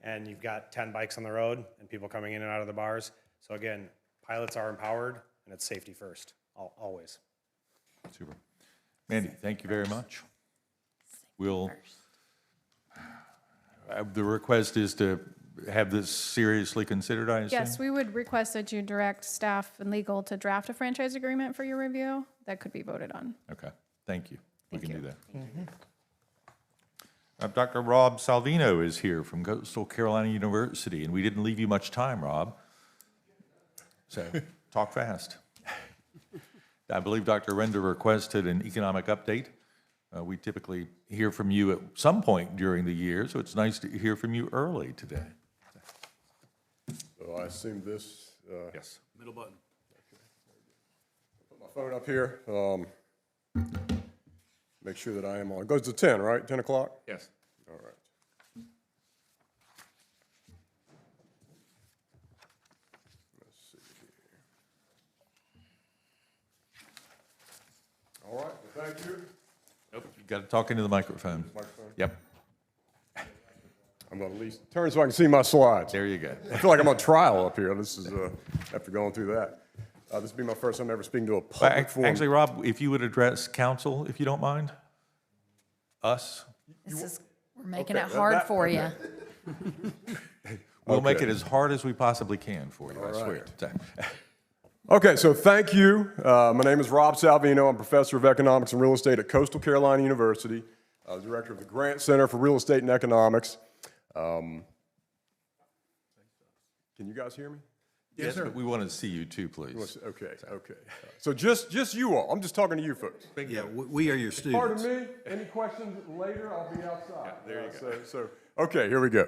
Speaker 2: And you've got 10 bikes on the road and people coming in and out of the bars. So again, pilots are empowered and it's safety first, always.
Speaker 1: Super. Mandy, thank you very much. We'll, the request is to have this seriously considered, I assume?
Speaker 3: Yes, we would request that you direct staff and legal to draft a franchise agreement for your review that could be voted on.
Speaker 1: Okay, thank you. We
Speaker 3: Thank
Speaker 1: can
Speaker 3: you.
Speaker 1: do that. Dr. Rob Salvino is here from Coastal Carolina University, and we didn't leave you much time, Rob. So talk fast. I believe Dr. Render requested an economic update. We typically hear from you at some point during the year, so it's nice to hear from you early today.
Speaker 11: So I assume this,
Speaker 1: Yes.
Speaker 4: Middle button.
Speaker 11: put my phone up here. Make sure that I am on. It goes to 10, right? 10 o'clock?
Speaker 1: Yes.
Speaker 11: All right. Let's see here. All right, well, thank you.
Speaker 1: Nope, you got to talk into the microphone.
Speaker 11: Microphone?
Speaker 1: Yep,
Speaker 11: I'm going to at least turn so I can see my slides.
Speaker 1: there you go.
Speaker 11: I feel like I'm on trial up here. This is, after going through that. This will be my first time ever speaking to a public forum.
Speaker 1: Actually, Rob, if you would address council, if you don't mind? Us?
Speaker 8: We're making it
Speaker 11: Okay,
Speaker 8: hard
Speaker 11: that-
Speaker 8: for you.
Speaker 1: We'll make
Speaker 11: Okay.
Speaker 1: it as hard as we possibly can for you, I swear.
Speaker 11: Okay, so thank you. My name is Rob Salvino. I'm professor of economics and real estate at Coastal Carolina University, director of the Grant Center for Real Estate and Economics. Can you guys hear me?
Speaker 1: Yes, but we want to see you too, please.
Speaker 11: Okay, okay. So just you all. I'm just talking to you folks.
Speaker 12: Yeah, we are your students.
Speaker 11: Pardon me. Any questions later? I'll be outside. There you go. Okay, here we go.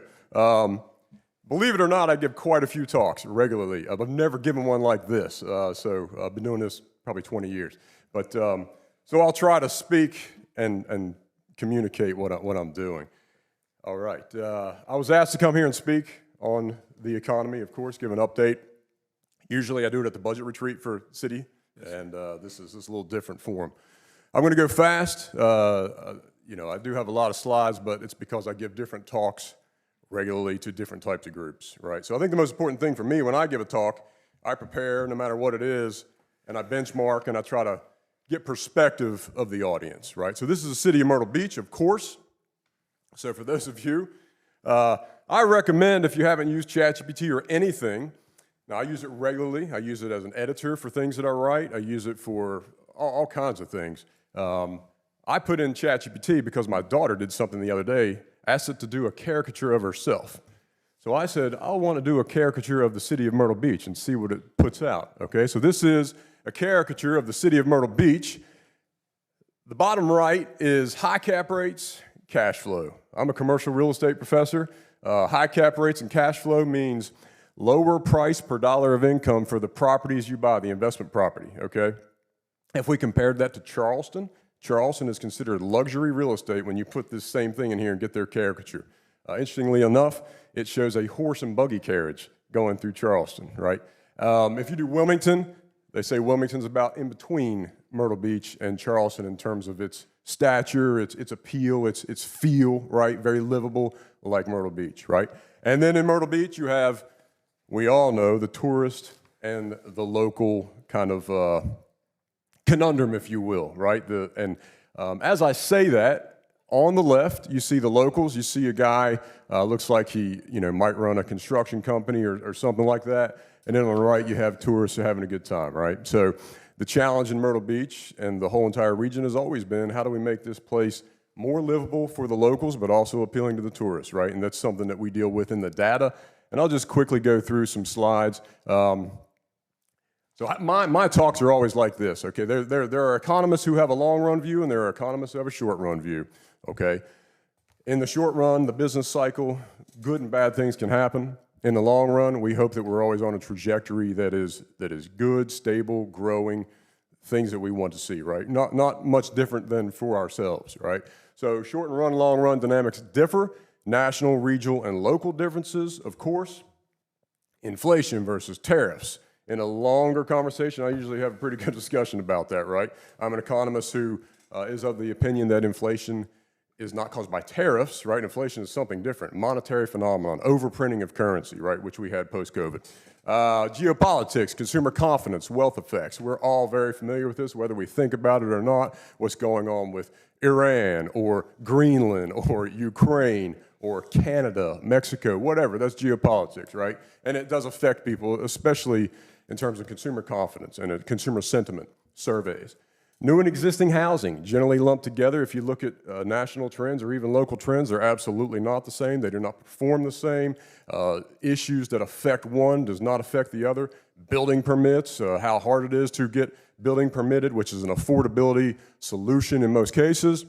Speaker 11: Believe it or not, I give quite a few talks regularly. I've never given one like this. So I've been doing this probably 20 years. But so I'll try to speak and communicate what I'm doing. All right. I was asked to come here and speak on the economy, of course, give an update. Usually I do it at the budget retreat for city, and this is a little different form. I'm going to go fast. You know, I do have a lot of slides, but it's because I give different talks regularly to different types of groups, right? So I think the most important thing for me when I give a talk, I prepare no matter what it is, and I benchmark and I try to get perspective of the audience, right? So this is the city of Myrtle Beach, of course. So for those of you, I recommend if you haven't used ChatGPT or anything, now I use it regularly. I use it as an editor for things that I write. I use it for all kinds of things. I put in ChatGPT because my daughter did something the other day, asked it to do a caricature of herself. So I said, I want to do a caricature of the city of Myrtle Beach and see what it puts out, okay? So this is a caricature of the city of Myrtle Beach. The bottom right is high cap rates, cash flow. I'm a commercial real estate professor. High cap rates and cash flow means lower price per dollar of income for the properties you buy, the investment property, okay? If we compared that to Charleston, Charleston is considered luxury real estate when you put this same thing in here and get their caricature. Interestingly enough, it shows a horse and buggy carriage going through Charleston, right? If you do Wilmington, they say Wilmington's about in between Myrtle Beach and Charleston in terms of its stature, its appeal, its feel, right? Very livable, like Myrtle Beach, right? And then in Myrtle Beach, you have, we all know, the tourist and the local kind of conundrum, if you will, right? As I say that, on the left, you see the locals. You see a guy, looks like he might run a construction company or something like that. And then on the right, you have tourists who are having a good time, right? So the challenge in Myrtle Beach and the whole entire region has always been, how do we make this place more livable for the locals, but also appealing to the tourists, right? And that's something that we deal with in the data. And I'll just quickly go through some slides. So my talks are always like this, okay? There are economists who have a long-run view, and there are economists who have a short-run view, okay? In the short run, the business cycle, good and bad things can happen. In the long run, we hope that we're always on a trajectory that is good, stable, growing, things that we want to see, right? Not much different than for ourselves, right? So short and run, long run dynamics differ. National, regional, and local differences, of course. Inflation versus tariffs. In a longer conversation, I usually have a pretty good discussion about that, right? I'm an economist who is of the opinion that inflation is not caused by tariffs, right? Inflation is something different, monetary phenomenon, overprinting of currency, right, which we had post-COVID. Geopolitics, consumer confidence, wealth effects. We're all very familiar with this, whether we think about it or not, what's going on with Iran or Greenland or Ukraine or Canada, Mexico, whatever. That's geopolitics, right? And it does affect people, especially in terms of consumer confidence and consumer sentiment surveys. New and existing housing, generally lumped together. If you look at national trends or even local trends, they're absolutely not the same. They do not perform the same. Issues that affect one does not affect the other. Building permits, how hard it is to get building permitted, which is an affordability solution in most cases,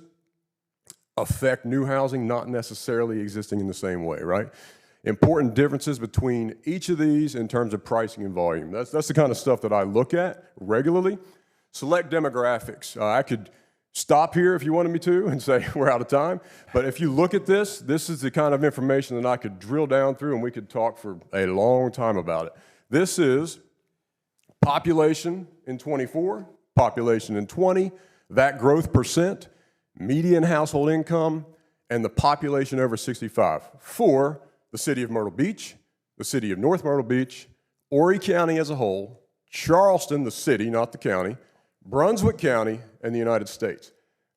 Speaker 11: affect new housing not necessarily existing in the same way, right? Important differences between each of these in terms of pricing and volume. That's the kind of stuff that I look at regularly. Select demographics. I could stop here if you wanted me to and say we're out of time. But if you look at this, this is the kind of information that I could drill down through and we could talk for a long time about it. This is population in 24, population in 20, that growth percent, median household income, and the population over 65 for the city of Myrtle Beach, the city of North Myrtle Beach, Horry County as a whole, Charleston, the city, not the county, Brunswick County, and the United States.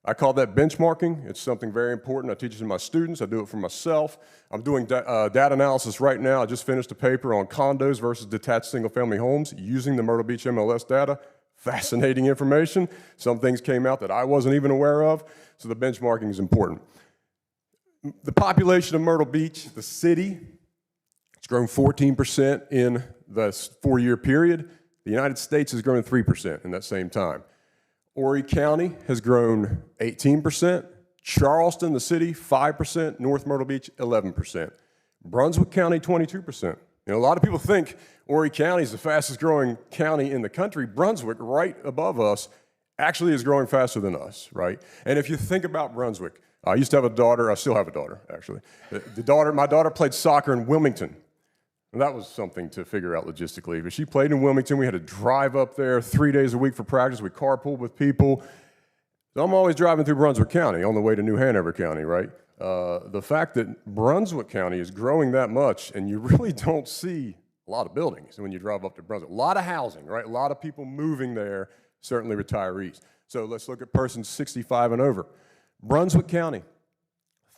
Speaker 11: I call that benchmarking. It's something very important. I teach it to my students. I do it for myself. I'm doing data analysis right now. I just finished a paper on condos versus detached single-family homes using the Myrtle Beach MLS data. Fascinating information. Some things came out that I wasn't even aware of, so the benchmarking is important. The population of Myrtle Beach, the city, it's grown 14% in the 4-year period. The United States has grown 3% in that same time. Horry County has grown 18%. Charleston, the city, 5%. North Myrtle Beach, 11%. Brunswick County, 22%. You know, a lot of people think Horry County is the fastest growing county in the country. Brunswick, right above us, actually is growing faster than us, right? And if you think about Brunswick, I used to have a daughter, I still have a daughter, actually. My daughter played soccer in Wilmington. And that was something to figure out logistically. But she played in Wilmington. We had to drive up there 3 days a week for practice. We carpooled with people. So I'm always driving through Brunswick County on the way to New Hanover County, right? The fact that Brunswick County is growing that much, and you really don't see a lot of buildings when you drive up to Brunswick. A lot of housing, right? A lot of people moving there, certainly retirees. So let's look at persons 65 and over. Brunswick County,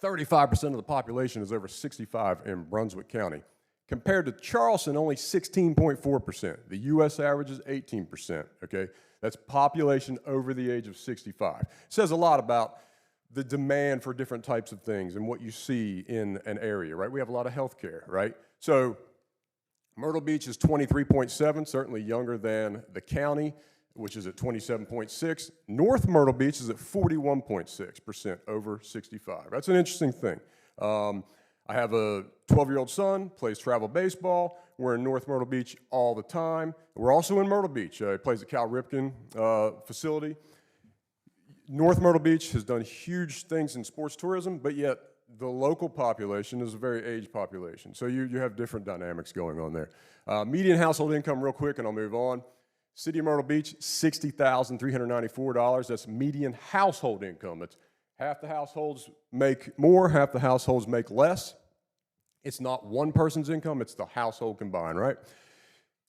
Speaker 11: 35% of the population is over 65 in Brunswick County. Compared to Charleston, only 16.4%. The U.S. average is 18%, okay? That's population over the age of 65. It says a lot about the demand for different types of things and what you see in an area, right? We have a lot of health care, right? So Myrtle Beach is 23.7, certainly younger than the county, which is at 27.6. North Myrtle Beach is at 41.6% over 65. That's an interesting thing. I have a 12-year-old son, plays travel baseball. We're in North Myrtle Beach all the time. We're also in Myrtle Beach. He plays at Cal Ripken facility. North Myrtle Beach has done huge things in sports tourism, but yet the local population is a very aged population. So you have different dynamics going on there. Median household income, real quick, and I'll move on. City of Myrtle Beach, $60,394. That's median household income. That's half the households make more, half the households make less. It's not one person's income, it's the household combined, right?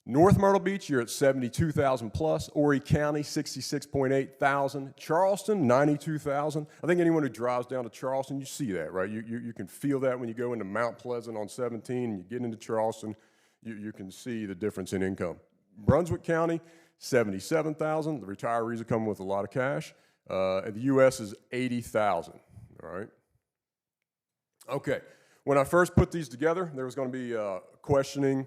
Speaker 11: North Myrtle Beach, you're at 72,000 plus. Horry County, 66.8 thousand. Charleston, 92,000. I think anyone who drives down to Charleston, you see that, right? You can feel that when you go into Mount Pleasant on 17 and you get into Charleston, you can see the difference in income. Brunswick County, 77,000. The retirees are coming with a lot of cash. And the U.S. is 80,000, all right? Okay, when I first put these together, there was going to be questioning.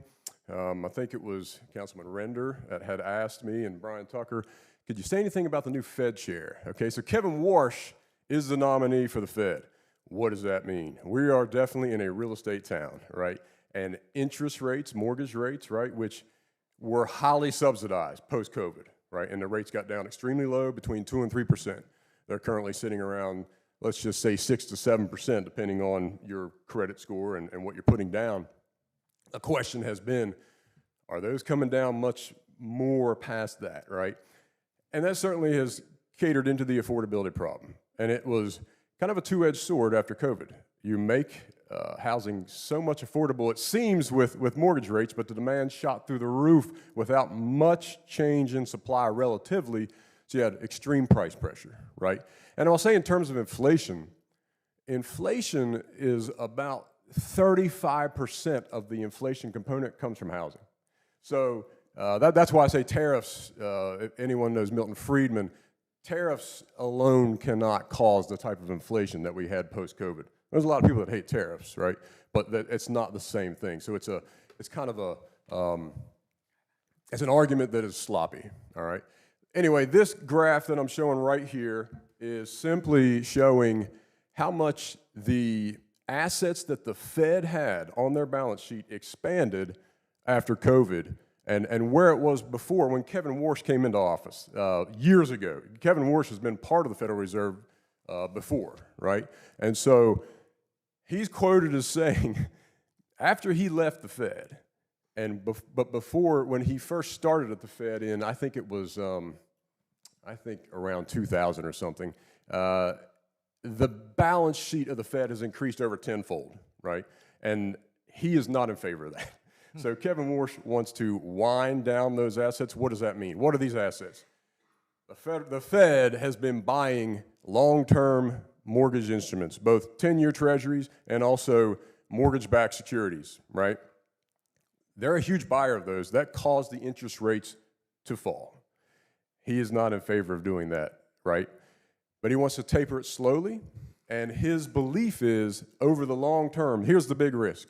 Speaker 11: I think it was Councilman Render that had asked me and Brian Tucker, could you say anything about the new Fed chair? Okay, so Kevin Warsh is the nominee for the Fed. What does that mean? We are definitely in a real estate town, right? And interest rates, mortgage rates, right, which were highly subsidized post-COVID, right? And the rates got down extremely low, between 2% and 3%. They're currently sitting around, let's just say 6 to 7%, depending on your credit score and what you're putting down. The question has been, are those coming down much more past that, right? And that certainly has catered into the affordability problem. And it was kind of a two-edged sword after COVID. You make housing so much affordable, it seems, with mortgage rates, but the demand shot through the roof without much change in supply relatively, so you had extreme price pressure, right? And I'll say in terms of inflation, inflation is about 35% of the inflation component comes from housing. So that's why I say tariffs, if anyone knows Milton Friedman, tariffs alone cannot cause the type of inflation that we had post-COVID. There's a lot of people that hate tariffs, right? But it's not the same thing. So it's kind of it's an argument that is sloppy, all right? Anyway, this graph that I'm showing right here is simply showing how much the assets that the Fed had on their balance sheet expanded after COVID and where it was before when Kevin Warsh came into office years ago. Kevin Warsh has been part of the Federal Reserve before, right? And so he's quoted as saying, after he left the Fed, but before, when he first started at the Fed in, I think it was, I think around 2000 or something, the balance sheet of the Fed has increased over tenfold, right? And he is not in favor of that. So Kevin Warsh wants to wind down those assets. What does that mean? What are these assets? The Fed has been buying long-term mortgage instruments, both 10-year treasuries and also mortgage-backed securities, right? They're a huge buyer of those. That caused the interest rates to fall. He is not in favor of doing that, right? But he wants to taper it slowly, and his belief is over the long term, here's the big risk.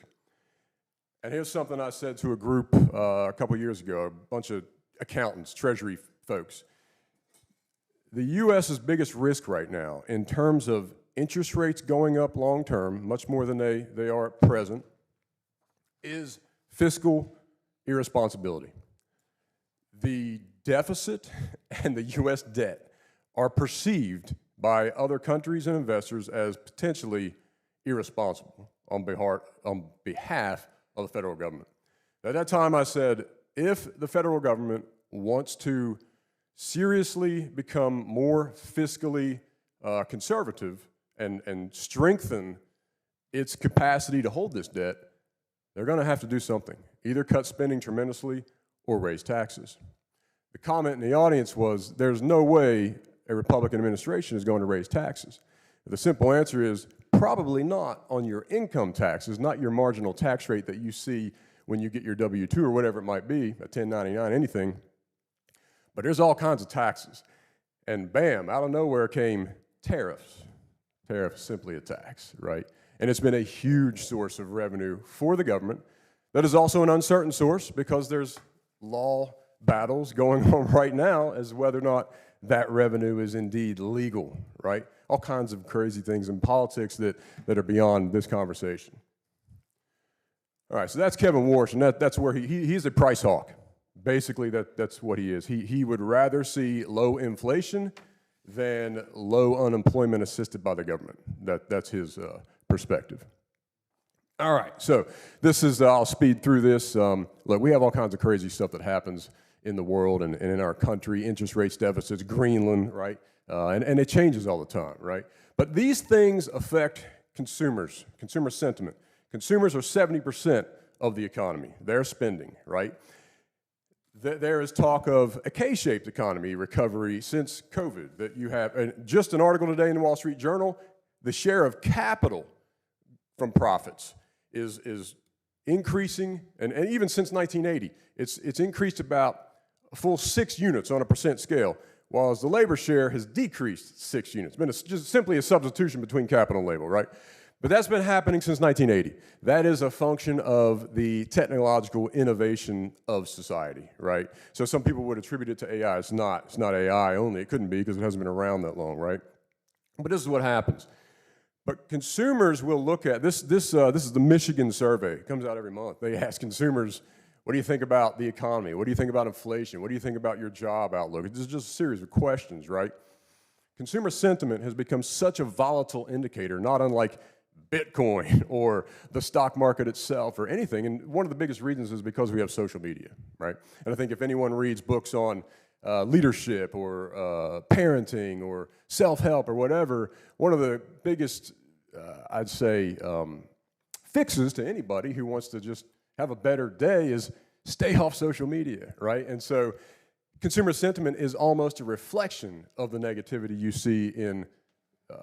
Speaker 11: And here's something I said to a group a couple years ago, a bunch of accountants, treasury folks. The U.S.'s biggest risk right now in terms of interest rates going up long term, much more than they are at present, is fiscal irresponsibility. The deficit and the U.S. debt are perceived by other countries and investors as potentially irresponsible on behalf of the federal government. At that time, I said, if the federal government wants to seriously become more fiscally conservative and strengthen its capacity to hold this debt, they're going to have to do something, either cut spending tremendously or raise taxes. The comment in the audience was, there's no way a Republican administration is going to raise taxes. The simple answer is, probably not on your income taxes, not your marginal tax rate that you see when you get your W-2 or whatever it might be, a 1099, anything. But there's all kinds of taxes. And bam, out of nowhere came tariffs. Tariff is simply a tax, right? And it's been a huge source of revenue for the government. That is also an uncertain source because there's law battles going on right now as to whether or not that revenue is indeed legal, right? All kinds of crazy things in politics that are beyond this conversation. All right, so that's Kevin Warsh, and that's where he's a price hawk. Basically, that's what he is. He would rather see low inflation than low unemployment assisted by the government. That's his perspective. All right, so this is, I'll speed through this. Look, we have all kinds of crazy stuff that happens in the world and in our country, interest rates, deficits, Greenland, right? And it changes all the time, right? But these things affect consumers, consumer sentiment. Consumers are 70% of the economy. They're spending, right? There is talk of a K-shaped economy recovery since COVID that you have. And just an article today in the Wall Street Journal, the share of capital from profits is increasing, and even since 1980, it's increased about a full 6 units on a percent scale, while the labor share has decreased 6 units. It's been just simply a substitution between capital and labor, right? But that's been happening since 1980. That is a function of the technological innovation of society, right? So some people would attribute it to AI. It's not AI only. It couldn't be because it hasn't been around that long, right? But this is what happens. But consumers will look at this. This is the Michigan survey. It comes out every month. They ask consumers, what do you think about the economy? What do you think about inflation? What do you think about your job outlook? This is just a series of questions, right? Consumer sentiment has become such a volatile indicator, not unlike Bitcoin or the stock market itself or anything. And one of the biggest reasons is because we have social media, right? And I think if anyone reads books on leadership or parenting or self-help or whatever, one of the biggest, I'd say, fixes to anybody who wants to just have a better day is stay off social media, right? And so consumer sentiment is almost a reflection of the negativity you see in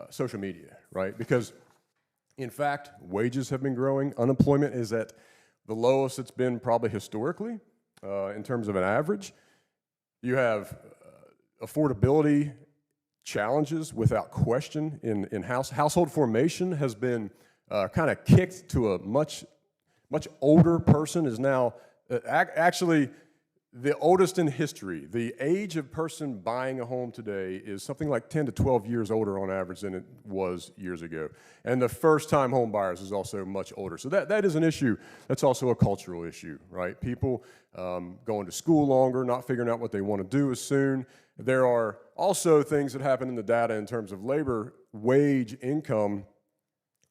Speaker 11: social media, right? Because in fact, wages have been growing. Unemployment is at the lowest it's been probably historically in terms of an average. You have affordability challenges without question in household formation has been kind of kicked to a much older person is now actually the oldest in history. The age of person buying a home today is something like 10 to 12 years older on average than it was years ago. And the first-time home buyers is also much older. So that is an issue. That's also a cultural issue, right? People going to school longer, not figuring out what they want to do as soon. There are also things that happen in the data in terms of labor, wage, income,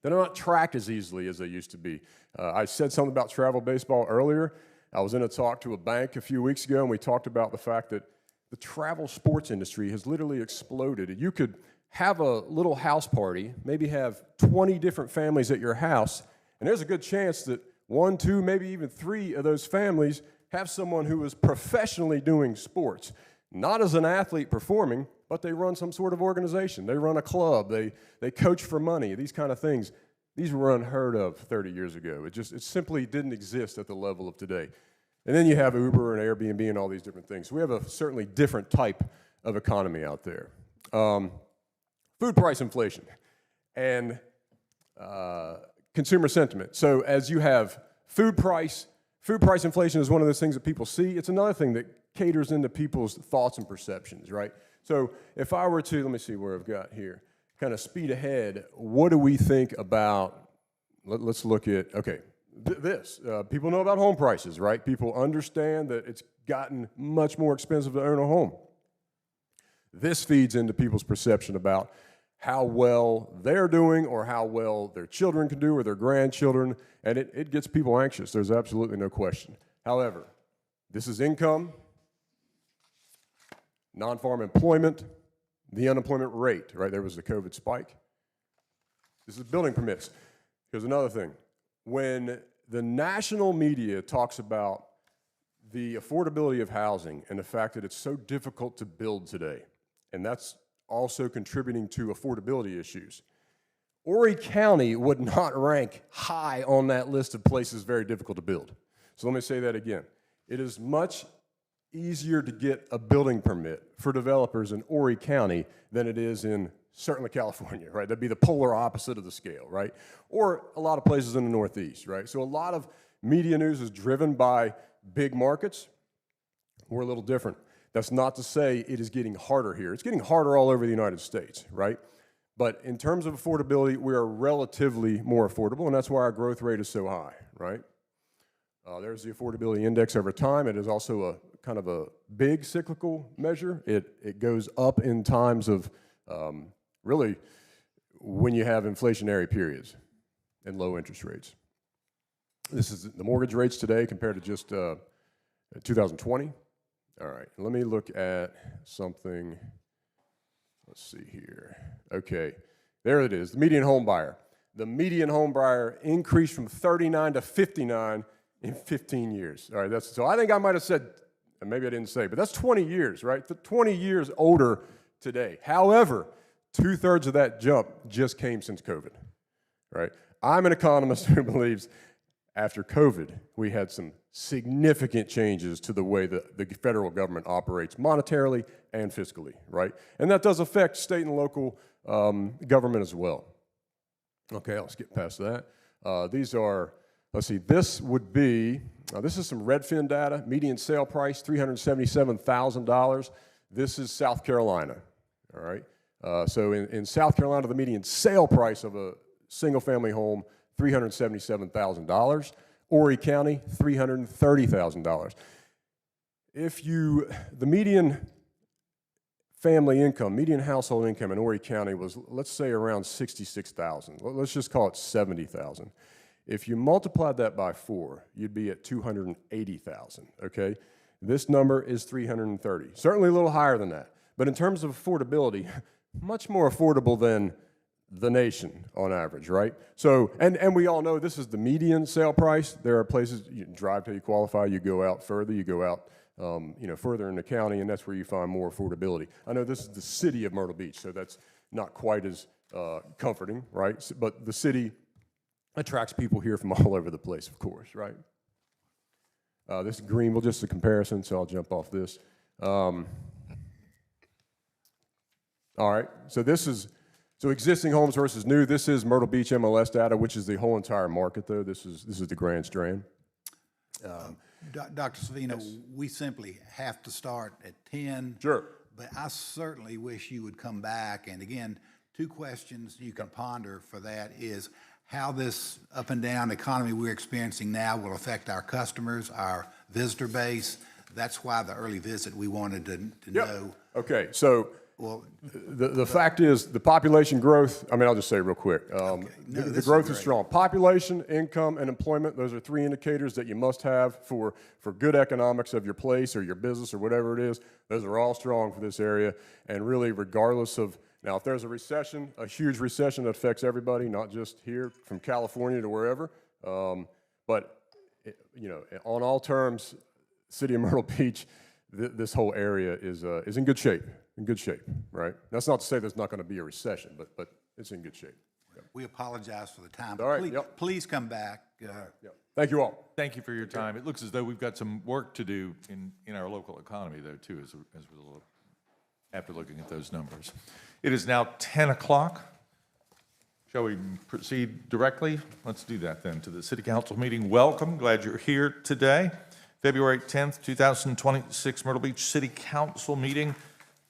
Speaker 11: that are not tracked as easily as they used to be. I said something about travel baseball earlier. I was in a talk to a bank a few weeks ago, and we talked about the fact that the travel sports industry has literally exploded. You could have a little house party, maybe have 20 different families at your house, and there's a good chance that 1, 2, maybe even 3 of those families have someone who is professionally doing sports. Not as an athlete performing, but they run some sort of organization. They run a club. They coach for money, these kind of things. These were unheard of 30 years ago. It simply didn't exist at the level of today. And then you have Uber and Airbnb and all these different things. So we have a certainly different type of economy out there. Food price inflation and consumer sentiment. So as you have food price inflation is one of those things that people see. It's another thing that caters into people's thoughts and perceptions, right? So if I were to, let me see where I've got here, kind of speed ahead, what do we think about, let's look at, okay, this. People know about home prices, right? People understand that it's gotten much more expensive to own a home. This feeds into people's perception about how well they're doing or how well their children can do or their grandchildren, and it gets people anxious. There's absolutely no question. However, this is income, non-farm employment, the unemployment rate, right? There was the COVID spike. This is building permits. Here's another thing. When the national media talks about the affordability of housing and the fact that it's so difficult to build today, and that's also contributing to affordability issues, Horry County would not rank high on that list of places very difficult to build. So let me say that again. It is much easier to get a building permit for developers in Horry County than it is in certainly California, right? That'd be the polar opposite of the scale, right? Or a lot of places in the Northeast, right? So a lot of media news is driven by big markets. We're a little different. That's not to say it is getting harder here. It's getting harder all over the United States, right? But in terms of affordability, we are relatively more affordable, and that's why our growth rate is so high, right? There's the affordability index over time. It is also a kind of a big cyclical measure. It goes up in times of really when you have inflationary periods and low interest rates. This is the mortgage rates today compared to just 2020. All right, let me look at something. Let's see here. Okay, there it is, the median home buyer. The median home buyer increased from 39 to 59 in 15 years. All right, so I think I might have said, and maybe I didn't say, but that's 20 years, right? 20 years older today. However, 2/3 of that jump just came since COVID, right? I'm an economist who believes after COVID, we had some significant changes to the way that the federal government operates monetarily and fiscally, right? And that does affect state and local government as well. Okay, let's get past that. These are, let's see, this would be, this is some Redfin data, median sale price, $377,000. This is South Carolina, all right? So in South Carolina, the median sale price of a single-family home, $377,000. Horry County, $330,000. The median family income, median household income in Horry County was, let's say, around $66,000. Let's just call it $70,000. If you multiplied that by 4, you'd be at $280,000, okay? This number is $330,000. Certainly a little higher than that. But in terms of affordability, much more affordable than the nation on average, right? So, and we all know this is the median sale price. There are places you drive till you qualify, you go out further, you go out further in the county, and that's where you find more affordability. I know this is the city of Myrtle Beach, so that's not quite as comforting, right? But the city attracts people here from all over the place, of course, right? This is Greenville, just a comparison, so I'll jump off this. All right, so this is, so existing homes versus new. This is Myrtle Beach MLS data, which is the whole entire market, though. This is the Grand Strand.
Speaker 12: Dr. Savino, we simply have to start at 10.
Speaker 11: Sure.
Speaker 12: But I certainly wish you would come back. And again, 2 questions you can ponder for that is how this up and down economy we're experiencing now will affect our customers, our visitor base. That's why the early visit, we wanted to know.
Speaker 11: Okay, so
Speaker 12: Well,
Speaker 11: the fact is, the population growth, I mean, I'll just say real quick.
Speaker 12: No,
Speaker 11: The
Speaker 12: this is
Speaker 11: growth is
Speaker 12: great.
Speaker 11: strong. Population, income, and employment, those are 3 indicators that you must have for good economics of your place or your business or whatever it is. Those are all strong for this area. And really, regardless of, now, if there's a recession, a huge recession that affects everybody, not just here from California to wherever, but, on all terms, City of Myrtle Beach, this whole area is in good shape. In good shape, right? That's not to say there's not going to be a recession, but it's in good shape.
Speaker 12: we apologize for the time.
Speaker 11: All right,
Speaker 12: Please,
Speaker 11: yep.
Speaker 12: please come back.
Speaker 11: Thank you all.
Speaker 1: Thank you for your time. It looks as though we've got some work to do in our local economy, though, too, as we'll look, after looking at those numbers. It is now 10 o'clock. Shall we proceed directly? Let's do that then to the City Council meeting. Welcome. Glad you're here today. February 10th, 2026, Myrtle Beach City Council meeting.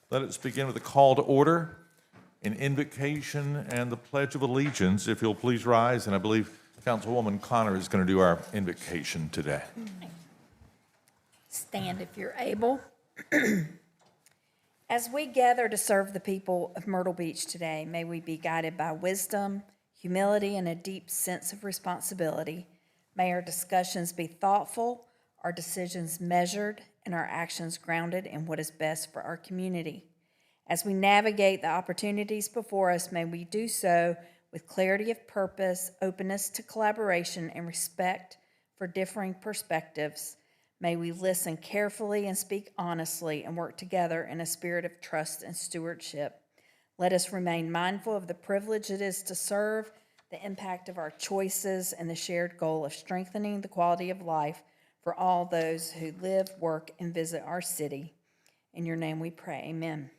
Speaker 1: Let us begin with a call to order, an invocation, and the Pledge of Allegiance. If you'll please rise, and I believe Councilwoman Connor is going to do our invocation today.
Speaker 8: Stand if you're able. As we gather to serve the people of Myrtle Beach today, may we be guided by wisdom, humility, and a deep sense of responsibility. May our discussions be thoughtful, our decisions measured, and our actions grounded in what is best for our community. As we navigate the opportunities before us, may we do so with clarity of purpose, openness to collaboration, and respect for differing perspectives. May we listen carefully and speak honestly and work together in a spirit of trust and stewardship. Let us remain mindful of the privilege it is to serve, the impact of our choices, and the shared goal of strengthening the quality of life for all those who live, work, and visit our city. In your name we pray, amen.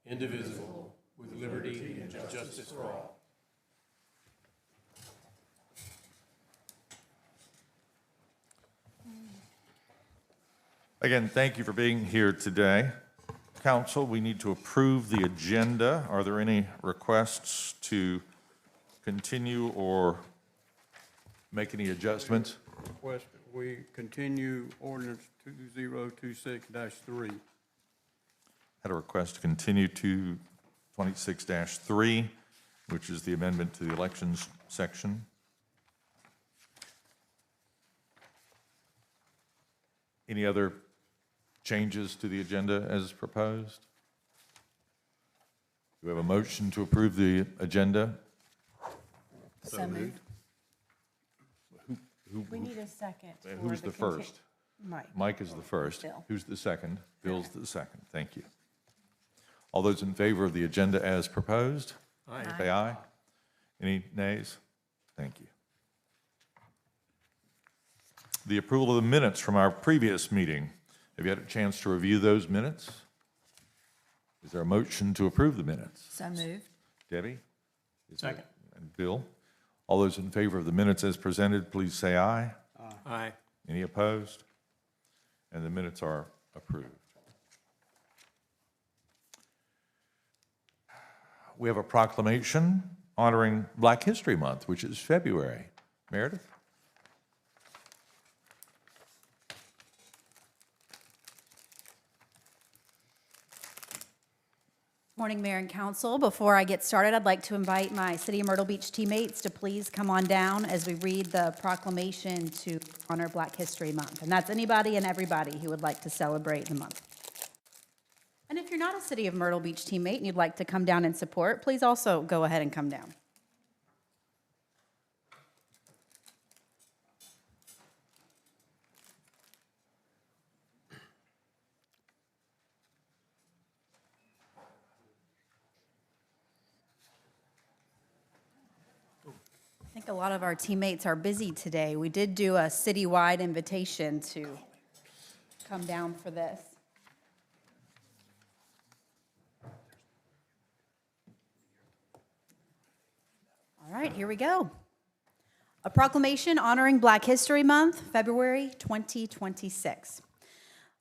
Speaker 9: indivisible, with liberty and justice for all.
Speaker 1: Again, thank you for being here today. Council, we need to approve the agenda. Are there any requests to continue or make any adjustments?
Speaker 6: Request that we continue ordinance 2026-3.
Speaker 1: Had a request to continue to 26-3, which is the amendment to the elections section. Any other changes to the agenda as proposed? Do we have a motion to approve the agenda?
Speaker 8: So moved.
Speaker 10: We need a second.
Speaker 1: Who's the first?
Speaker 10: Mike.
Speaker 1: Mike is the first.
Speaker 8: Bill.
Speaker 1: Who's the second? Bill's the second. Thank you. All those in favor of the agenda as proposed? Aye. Say aye. Any nays? Thank you. The approval of the minutes from our previous meeting. Have you had a chance to review those minutes? Is there a motion to approve the minutes?
Speaker 8: So moved.
Speaker 1: Debbie?
Speaker 9: Second.
Speaker 1: And Bill? All those in favor of the minutes as presented, please say aye.
Speaker 9: Aye.
Speaker 1: Any opposed? And the minutes are approved. We have a proclamation honoring Black History Month, which is February. Meredith?
Speaker 5: Morning, Mayor and Council. Before I get started, I'd like to invite my City of Myrtle Beach teammates to please come on down as we read the proclamation to honor Black History Month. And that's anybody and everybody who would like to celebrate the month. And if you're not a City of Myrtle Beach teammate and you'd like to come down and support, please also go ahead and come down. I think a lot of our teammates are busy today. We did do a citywide invitation to come down for this.
Speaker 13: right, here we go. A proclamation honoring Black History Month, February 2026.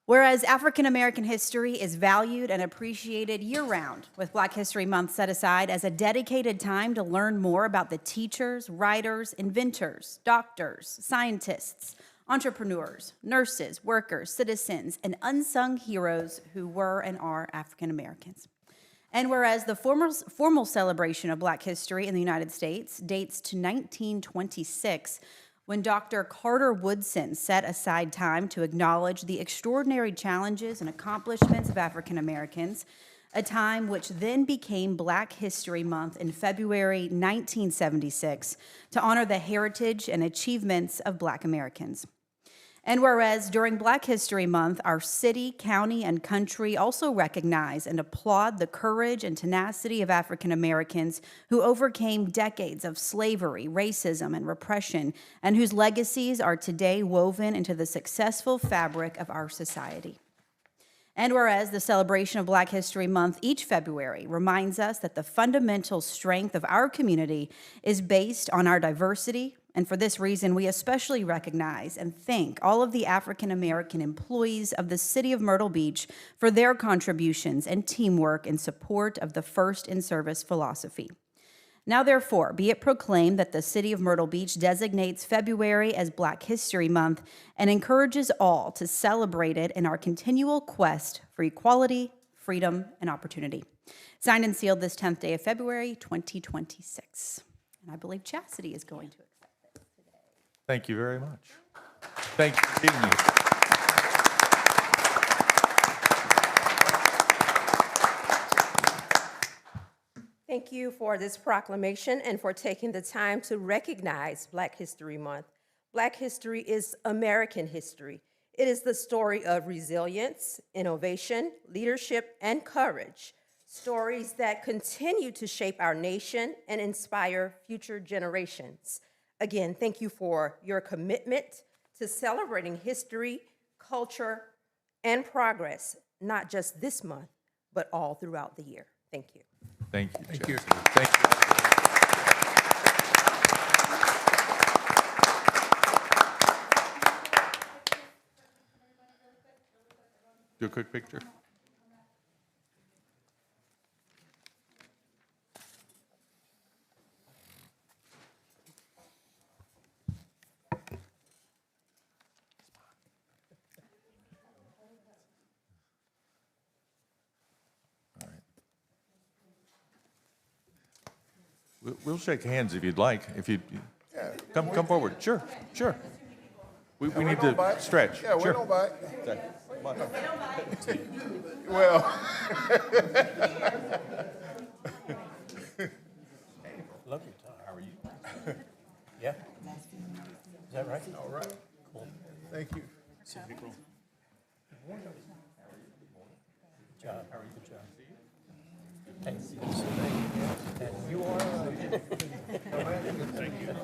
Speaker 13: Whereas African American history is valued and appreciated year-round, with Black History Month set aside as a dedicated time to learn more about the teachers, writers, inventors, doctors, scientists, entrepreneurs, nurses, workers, citizens, and unsung heroes who were and are African Americans. And whereas the formal celebration of Black history in the United States dates to 1926, when Dr. Carter Woodson set aside time to acknowledge the extraordinary challenges and accomplishments of African Americans, a time which then became Black History Month in February 1976 to honor the heritage and achievements of Black Americans. And whereas during Black History Month, our city, county, and country also recognize and applaud the courage and tenacity of African Americans who overcame decades of slavery, racism, and repression, and whose legacies are today woven into the successful fabric of our society. And whereas the celebration of Black History Month each February reminds us that the fundamental strength of our community is based on our diversity, and for this reason, we especially recognize and thank all of the African American employees of the City of Myrtle Beach for their contributions and teamwork in support of the first in service philosophy. Now, therefore, be it proclaimed that the City of Myrtle Beach designates February as Black History Month and encourages all to celebrate it in our continual quest for equality, freedom, and opportunity. Signed and sealed this 10th day of February, 2026. And I believe Chastity is going to accept it today.
Speaker 1: Thank you very much. Thank you for being here.
Speaker 14: Thank you for this proclamation and for taking the time to recognize Black History Month. Black history is American history. It is the story of resilience, innovation, leadership, and courage. Stories that continue to shape our nation and inspire future generations. Again, thank you for your commitment to celebrating history, culture, and progress, not just this month, but all throughout the year. Thank you.
Speaker 1: Thank you.
Speaker 7: Thank you.
Speaker 1: Thank you. Do a quick picture. We'll shake hands if you'd like. If you come forward. Sure. We need to stretch.
Speaker 7: Yeah,
Speaker 1: sure.
Speaker 7: we don't bite.
Speaker 1: Okay. Come on.
Speaker 7: Well.
Speaker 9: Love your tie. How are you? Yeah? Is that right?
Speaker 7: All right.
Speaker 9: Cool.
Speaker 7: Thank you.
Speaker 9: Good job. How are you? Good job. Hey, good to see you. And you are. Thank you.
Speaker 4: How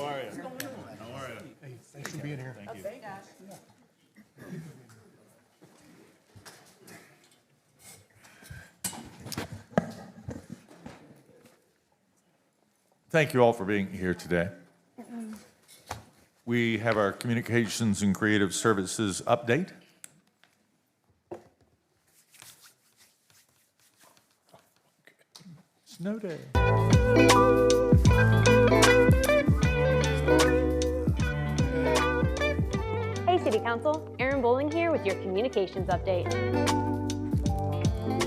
Speaker 4: are you? How are you?
Speaker 7: Hey, thanks for being here.
Speaker 4: Thank you.
Speaker 1: Thank you all for being here today. We have our Communications and Creative Services update. Snow day.
Speaker 15: Hey City Council, Erin Bowling here with your communications update.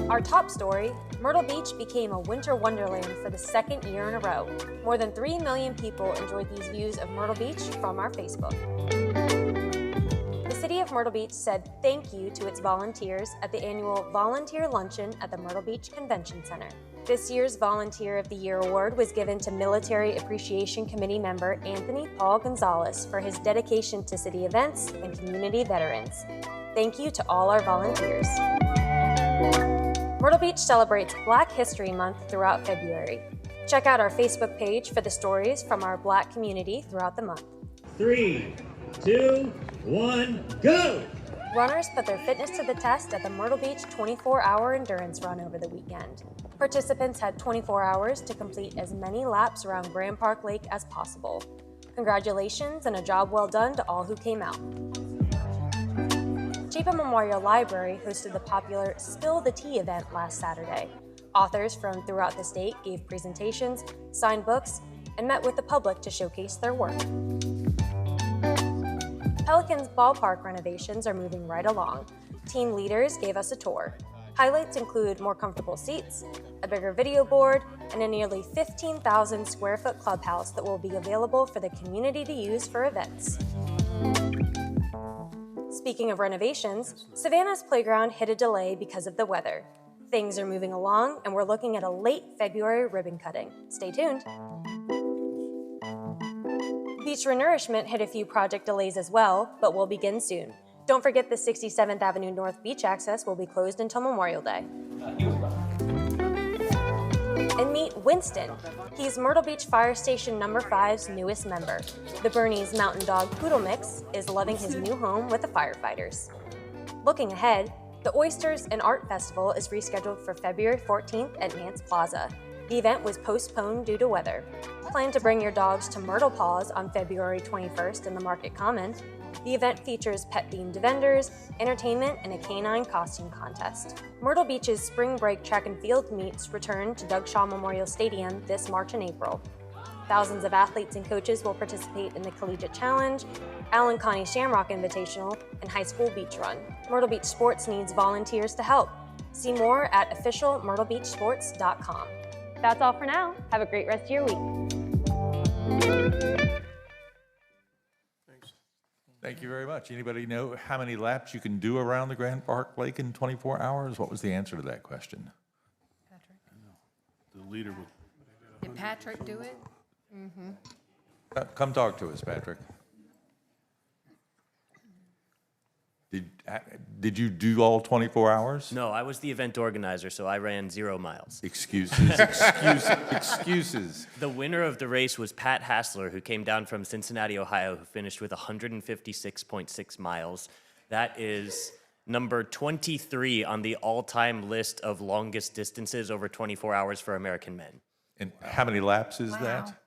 Speaker 15: Our top story, Myrtle Beach became a winter wonderland for the second year in a row. More than 3 million people enjoyed these views of Myrtle Beach from our Facebook. The City of Myrtle Beach said thank you to its volunteers at the annual Volunteer Luncheon at the Myrtle Beach Convention Center. This year's Volunteer of the Year award was given to Military Appreciation Committee member Anthony Paul Gonzalez for his dedication to city events and community veterans. Thank you to all our volunteers. Myrtle Beach celebrates Black History Month throughout February. Check out our Facebook page for the stories from our Black community throughout the month.
Speaker 16: 3, 2, 1, go!
Speaker 15: Runners put their fitness to the test at the Myrtle Beach 24-hour endurance run over the weekend. Participants had 24 hours to complete as many laps around Grand Park Lake as possible. Congratulations and a job well done to all who came out. Chapin Memorial Library hosted the popular Spill the Tea event last Saturday. Authors from throughout the state gave presentations, signed books, and met with the public to showcase their work. Pelicans ballpark renovations are moving right along. Team leaders gave us a tour. Highlights include more comfortable seats, a bigger video board, and a nearly 15,000 square foot clubhouse that will be available for the community to use for events. Speaking of renovations, Savannah's playground hit a delay because of the weather. Things are moving along, and we're looking at a late February ribbon cutting. Stay tuned. Beach Renourishment hit a few project delays as well, but will begin soon. Don't forget the 67th Avenue North beach access will be closed until Memorial Day. And meet Winston. He's Myrtle Beach Fire Station No. 5's newest member. The Bernese Mountain Dog Poodle Mix is loving his new home with the firefighters. Looking ahead, the Oysters and Art Festival is rescheduled for February 14th at Nance Plaza. The event was postponed due to weather. Plan to bring your dogs to Myrtle Paws on February 21st in the Market Common. The event features pet-themed vendors, entertainment, and a canine costume contest. Myrtle Beach's spring break track and field meets return to Doug Shaw Memorial Stadium this March and April. Thousands of athletes and coaches will participate in the Collegiate Challenge, Allen Connie Shamrock Invitational, and High School Beach Run. Myrtle Beach Sports needs volunteers to help. See more at officialmyrtlebeachsports.com. That's all for now. Have a great rest of your week.
Speaker 1: Thank you very much. Anybody know how many laps you can do around the Grand Park Lake in 24 hours? What was the answer to that question?
Speaker 4: The leader will.
Speaker 8: Did Patrick do it?
Speaker 1: Come talk to us, Patrick. Did you do all 24 hours?
Speaker 17: No, I was the event organizer, so I ran 0 miles.
Speaker 1: Excuses, excuses.
Speaker 17: The winner of the race was Pat Hassler, who came down from Cincinnati, Ohio, who finished with 156.6 miles. That is number 23 on the all-time list of longest distances over 24 hours for American men.
Speaker 1: And how many laps is that?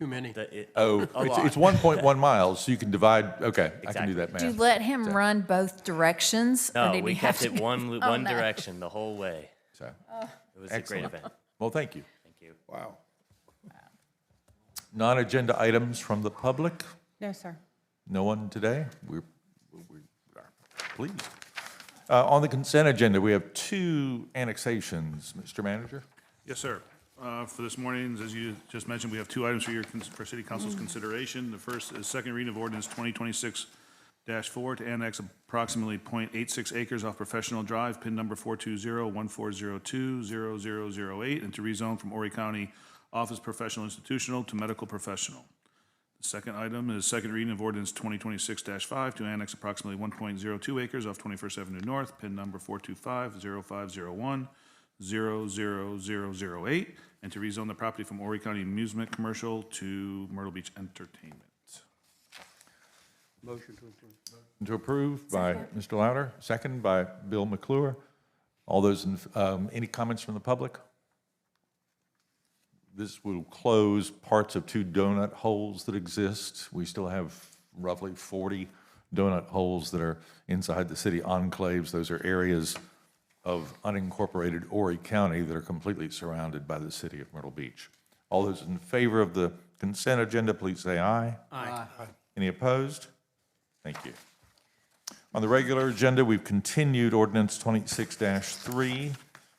Speaker 9: Too many.
Speaker 1: It's 1.1 miles, so you can divide. Okay, I can do that math.
Speaker 8: Did you let him run both directions? or
Speaker 17: No,
Speaker 8: did
Speaker 17: we
Speaker 8: he have
Speaker 17: kept it
Speaker 8: to-
Speaker 17: one
Speaker 8: Oh, no.
Speaker 17: direction the whole way.
Speaker 1: So,
Speaker 17: It was
Speaker 1: excellent.
Speaker 17: a great event.
Speaker 1: Well, thank you.
Speaker 17: Thank you.
Speaker 7: Wow.
Speaker 1: Non-agenda items from the public?
Speaker 10: No, sir.
Speaker 1: No one today? We are pleased. On the consent agenda, we have 2 annexations. Mr. Manager?
Speaker 4: Yes, sir. For this morning, as you just mentioned, we have 2 items for City Council's consideration. The first is second reading of ordinance 2026-4 to annex approximately .86 acres off Professional Drive, PIN number 420-1402-0008, and to rezone from Horry County Office Professional Institutional to Medical Professional. The second item is second reading of ordinance 2026-5 to annex approximately 1.02 acres off 21st Avenue North, PIN number 425-0501-00008, and to rezone the property from Horry County Amusement Commercial to Myrtle Beach Entertainment.
Speaker 6: Motion to approve.
Speaker 1: To approve by Mr. Louder, second by Bill McClure. All those, any comments from the public? This will close parts of 2 donut holes that exist. We still have roughly 40 donut holes that are inside the city enclaves. Those are areas of unincorporated Horry County that are completely surrounded by the city of Myrtle Beach. All those in favor of the consent agenda, please say aye.
Speaker 9: Aye.
Speaker 1: Any opposed? Thank you. On the regular agenda, we've continued ordinance 26-3.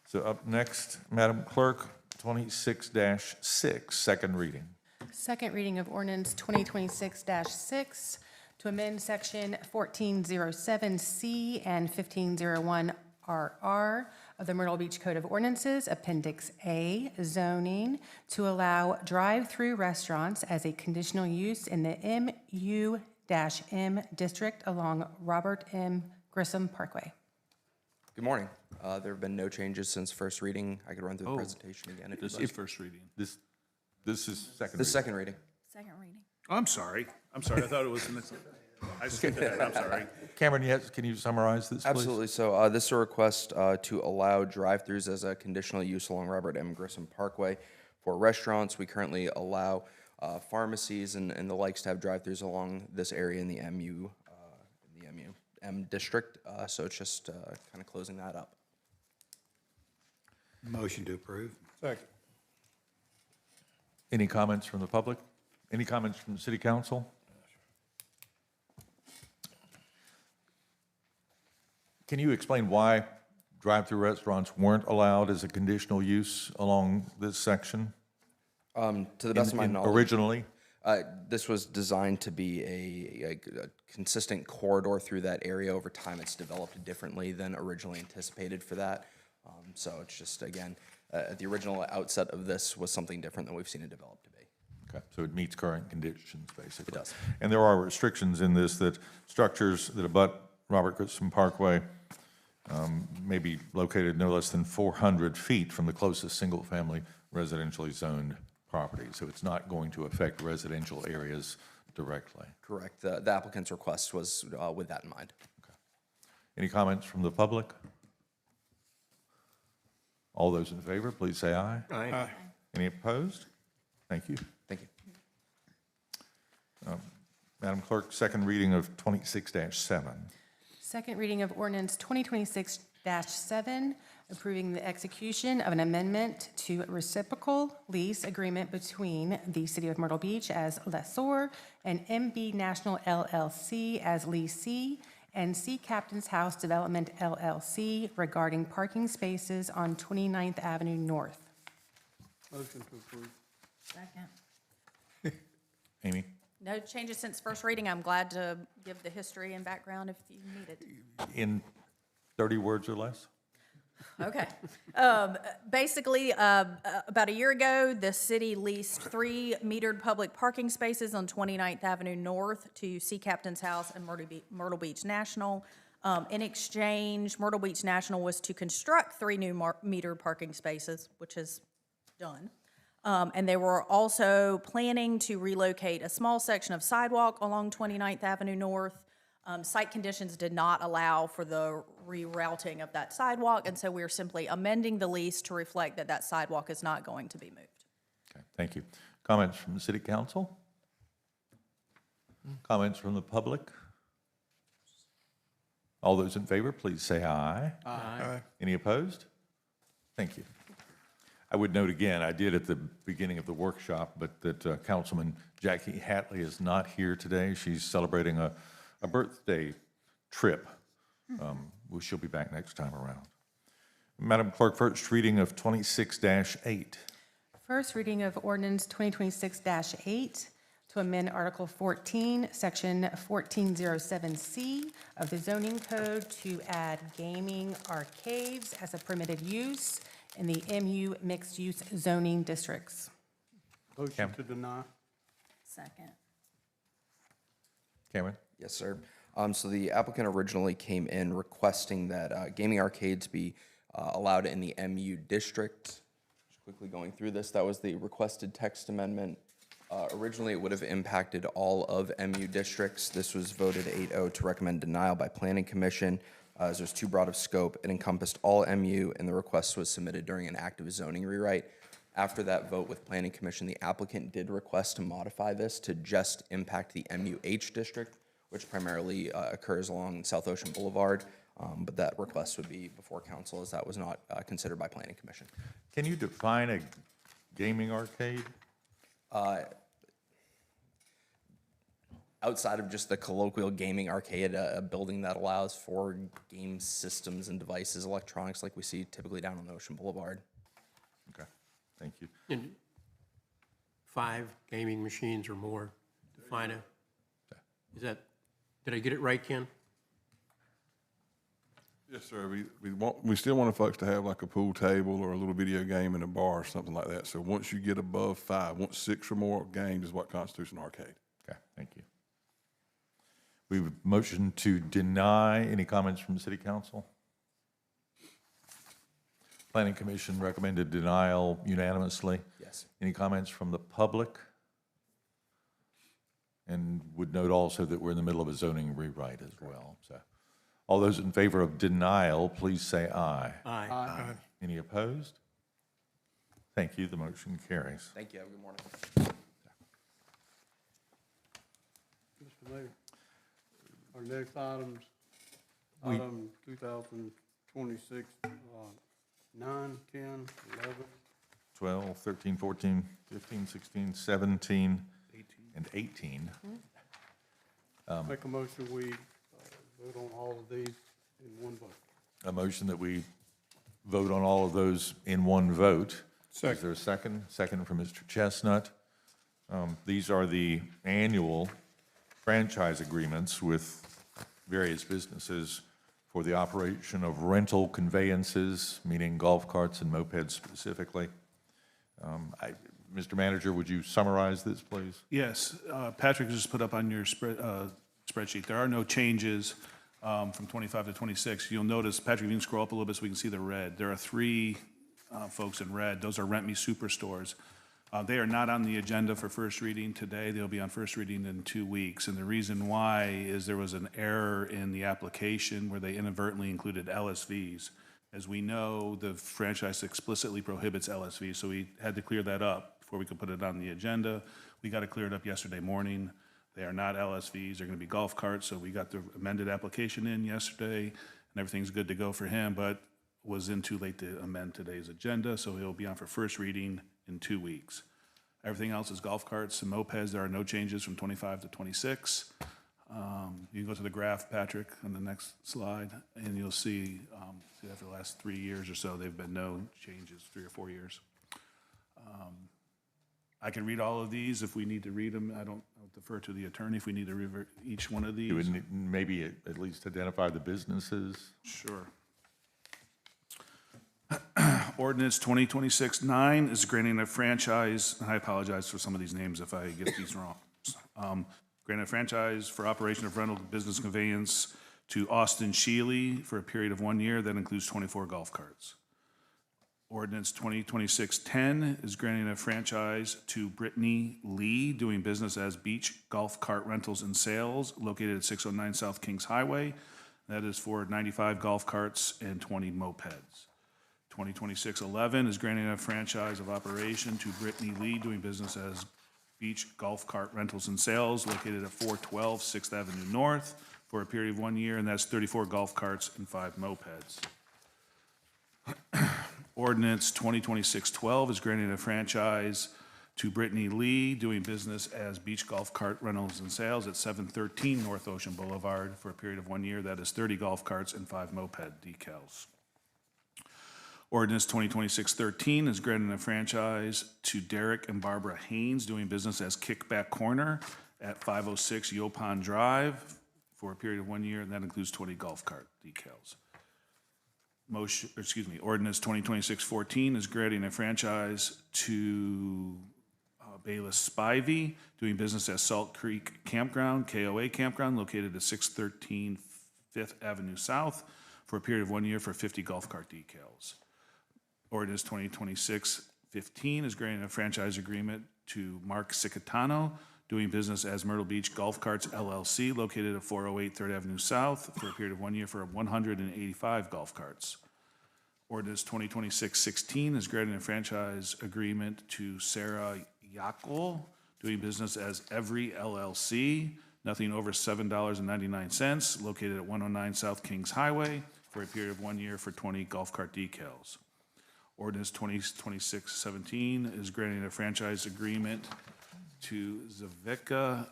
Speaker 1: So up next, Madam Clerk, 26-6, second reading.
Speaker 10: Second reading of ordinance 2026-6 to amend section 1407C and 1501RR of the Myrtle Beach Code of Ordinances, Appendix A, zoning, to allow drive-through restaurants as a conditional use in the MU-M district along Robert M. Grissom Parkway.
Speaker 18: Good morning. There have been no changes since first reading. I could run through the presentation again if
Speaker 4: This
Speaker 18: you'd
Speaker 4: is
Speaker 18: like.
Speaker 4: first reading.
Speaker 1: This is second reading.
Speaker 18: This is second reading.
Speaker 8: Second reading.
Speaker 4: I'm sorry. I thought it was, I skipped ahead, I'm sorry.
Speaker 1: Cameron, yes, can you summarize this, please?
Speaker 18: Absolutely. So this is a request to allow drive-throughs as a conditional use along Robert M. Grissom Parkway for restaurants. We currently allow pharmacies and the likes to have drive-throughs along this area in the M district. So it's just kind of closing that up.
Speaker 12: Motion to approve.
Speaker 7: Second.
Speaker 1: Any comments from the public? Any comments from the city council? Can you explain why drive-through restaurants weren't allowed as a conditional use along this section?
Speaker 18: To the best of my knowledge.
Speaker 1: Originally?
Speaker 18: This was designed to be a consistent corridor through that area. Over time, it's developed differently than originally anticipated for that. So it's just, again, the original outset of this was something different than we've seen it develop to be.
Speaker 1: Okay, so it meets current conditions, basically.
Speaker 18: It does.
Speaker 1: And there are restrictions in this that structures that abut Robert Grissom Parkway may be located no less than 400 feet from the closest single-family residentially zoned property. So it's not going to affect residential areas directly.
Speaker 18: Correct. The applicant's request was with that in mind.
Speaker 1: Any comments from the public? All those in favor, please say aye.
Speaker 6: Aye.
Speaker 1: Any opposed? Thank you.
Speaker 18: Thank you.
Speaker 1: Madam Clerk, second reading of 26-7.
Speaker 10: Second reading of ordinance 2026-7, approving the execution of an amendment to reciprocal lease agreement between the City of Myrtle Beach as lessor and MB National LLC as lessee and Sea Captain's House Development LLC regarding parking spaces on 29th Avenue North.
Speaker 6: Motion to approve.
Speaker 8: Second.
Speaker 1: Amy?
Speaker 13: No changes since first reading. I'm glad to give the history and background if you need it.
Speaker 1: In 30 words or less?
Speaker 13: Okay. Basically, about a year ago, the city leased 3 metered public parking spaces on 29th Avenue North to Sea Captain's House and Myrtle Beach National. In exchange, Myrtle Beach National was to construct 3 new metered parking spaces, which is done. And they were also planning to relocate a small section of sidewalk along 29th Avenue North. Site conditions did not allow for the rerouting of that sidewalk, and so we're simply amending the lease to reflect that that sidewalk is not going to be moved.
Speaker 1: Okay, thank you. Comments from the City Council? Comments from the public? All those in favor, please say aye.
Speaker 6: Aye.
Speaker 1: Any opposed? Thank you. I would note again, I did at the beginning of the workshop, but that Councilman Jackie Hatley is not here today. She's celebrating a birthday trip. She'll be back next time around. Madam Clerk, first reading of 26-8.
Speaker 10: First reading of ordinance 2026-8 to amend Article 14, Section 1407C of the zoning code to add gaming arcades as a permitted use in the MU mixed-use zoning districts.
Speaker 6: Motion to deny.
Speaker 8: Second.
Speaker 1: Cameron?
Speaker 18: Yes, sir. So the applicant originally came in requesting that gaming arcades be allowed in the MU district. Just quickly going through this, that was the requested text amendment. Originally, it would have impacted all of MU districts. This was voted 8-0 to recommend denial by Planning Commission. As there's too broad of scope, it encompassed all MU, and the request was submitted during an active zoning rewrite. After that vote with Planning Commission, the applicant did request to modify this to just impact the MUH district, which primarily occurs along South Ocean Boulevard, but that request would be before council as that was not considered by Planning Commission.
Speaker 1: Can you define a gaming arcade?
Speaker 18: Outside of just the colloquial gaming arcade, a building that allows for game systems and devices, electronics like we see typically down on Ocean Boulevard.
Speaker 1: Okay, thank you.
Speaker 9: And 5 gaming machines or more, define it. Is that, did I get it right, Ken?
Speaker 19: Yes, sir. We still want folks to have like a pool table or a little video game in a bar or something like that. So once you get above 5, once 6 or more games is what constitutes an arcade.
Speaker 1: Okay, thank you. We would motion to deny. Any comments from the City Council? Planning Commission recommended denial unanimously.
Speaker 18: Yes.
Speaker 1: Any comments from the public? And would note also that we're in the middle of a zoning rewrite as well. So, all those in favor of denial, please say aye.
Speaker 9: Aye.
Speaker 7: Aye.
Speaker 1: Any opposed? Thank you, the motion carries.
Speaker 18: Thank you, have a good morning.
Speaker 6: Mr. Mayor, our next items, item 2026, 9, 10, 11.
Speaker 1: 12, 13, 14, 15, 16, 17, and 18.
Speaker 6: Make a motion, we vote on all of these in one vote.
Speaker 1: A motion that we vote on all of those in one vote.
Speaker 7: Second.
Speaker 1: Is there a second? Second from Mr. Chestnut. These are the annual franchise agreements with various businesses for the operation of rental conveyances, meaning golf carts and mopeds specifically. Mr. Manager, would you summarize this, please?
Speaker 4: Yes, Patrick just put up on your spreadsheet, there are no changes from 25 to 26. You'll notice, Patrick, if you can scroll up a little bit so we can see the red. There are 3 folks in red. Those are Rent Me Superstores. They are not on the agenda for first reading today. They'll be on first reading in 2 weeks. And the reason why is there was an error in the application where they inadvertently included LSVs. As we know, the franchise explicitly prohibits LSVs, so we had to clear that up before we could put it on the agenda. We got it cleared up yesterday morning. They are not LSVs, they're gonna be golf carts, so we got the amended application in yesterday, and everything's good to go for him, but was in too late to amend today's agenda, so he'll be on for first reading in 2 weeks. Everything else is golf carts and mopeds. There are no changes from 25 to 26. You can go to the graph, Patrick, on the next slide, and you'll see after the last 3 years or so, there've been no changes, 3 or 4 years. I can read all of these if we need to read them. I'll defer to the attorney if we need to read each one of these.
Speaker 1: You would maybe at least identify the businesses?
Speaker 4: Sure. Ordinance 2026-9 is granting a franchise, and I apologize for some of these names if I get these wrong. Granting a franchise for operation of rental business conveyance to Austin Shealy for a period of 1 year. That includes 24 golf carts. Ordinance 2026-10 is granting a franchise to Brittany Lee, doing business as Beach Golf Cart Rentals and Sales, located at 609 South Kings Highway. That is for 95 golf carts and 20 mopeds. 2026-11 is granting a franchise of operation to Brittany Lee, doing business as Beach Golf Cart Rentals and Sales, located at 412 6th Avenue North, for a period of 1 year, and that's 34 golf carts and 5 mopeds. Ordinance 2026-12 is granting a franchise to Brittany Lee, doing business as Beach Golf Cart Rentals and Sales at 713 North Ocean Boulevard, for a period of 1 year. That is 30 golf carts and 5 moped decals. Ordinance 2026-13 is granting a franchise to Derek and Barbara Haynes, doing business as Kickback Corner at 506 Yopon Drive, for a period of 1 year, and that includes 20 golf cart decals. Ordinance 2026-14 is granting a franchise to Bayless Spivey, doing business at Salt Creek Campground, KOA Campground, located at 613 5th Avenue South, for a period of 1 year for 50 golf cart decals. Ordinance 2026-15 is granting a franchise agreement to Mark Cicatano, doing business as Myrtle Beach Golf Carts LLC, located at 408 3rd Avenue South, for a period of 1 year for 185 golf carts. Ordinance 2026-16 is granting a franchise agreement to Sarah Yackel, doing business as Every LLC, nothing over $7.99, located at 109 South Kings Highway, for a period of 1 year for 20 golf cart decals. Ordinance 2026-17 is granting a franchise agreement to Zavika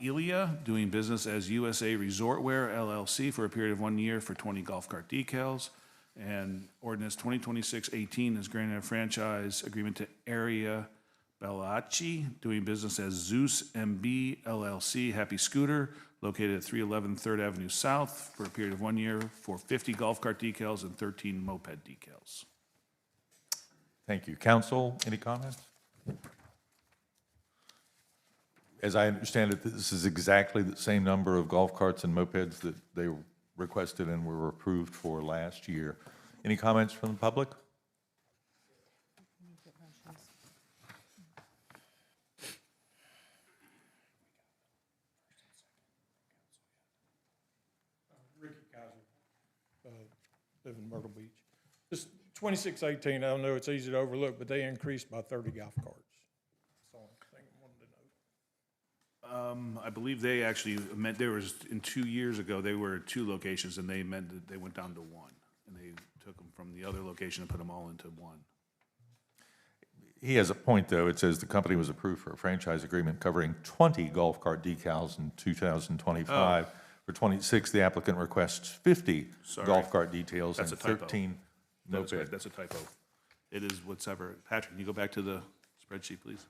Speaker 4: Elia, doing business as USA Resortwear LLC, for a period of 1 year for 20 golf cart decals. And Ordinance 2026-18 is granting a franchise agreement to Area Bellacci, doing business as Zeus MB LLC Happy Scooter, located at 311 3rd Avenue South, for a period of 1 year for 50 golf cart decals and 13 moped decals.
Speaker 1: Thank you. Council, any comments? As I understand it, this is exactly the same number of golf carts and mopeds that they requested and were approved for last year. Any comments from the public?
Speaker 20: live in Myrtle Beach. This 2618, I know it's easy to overlook, but they increased by 30 golf carts. That's the only thing I wanted to note.
Speaker 4: I believe they actually meant, there was, 2 years ago, they were 2 locations, and they meant that they went down to 1. And they took them from the other location and put them all into 1.
Speaker 1: He has a point, though. It says the company was approved for a franchise agreement covering 20 golf cart decals in 2025. For 26, the applicant requests 50
Speaker 4: Sorry.
Speaker 1: golf cart details
Speaker 4: That's
Speaker 1: and
Speaker 4: a typo.
Speaker 1: 13 no
Speaker 4: That's right,
Speaker 1: bid.
Speaker 4: that's a typo. It is whatever. Patrick, can you go back to the spreadsheet, please?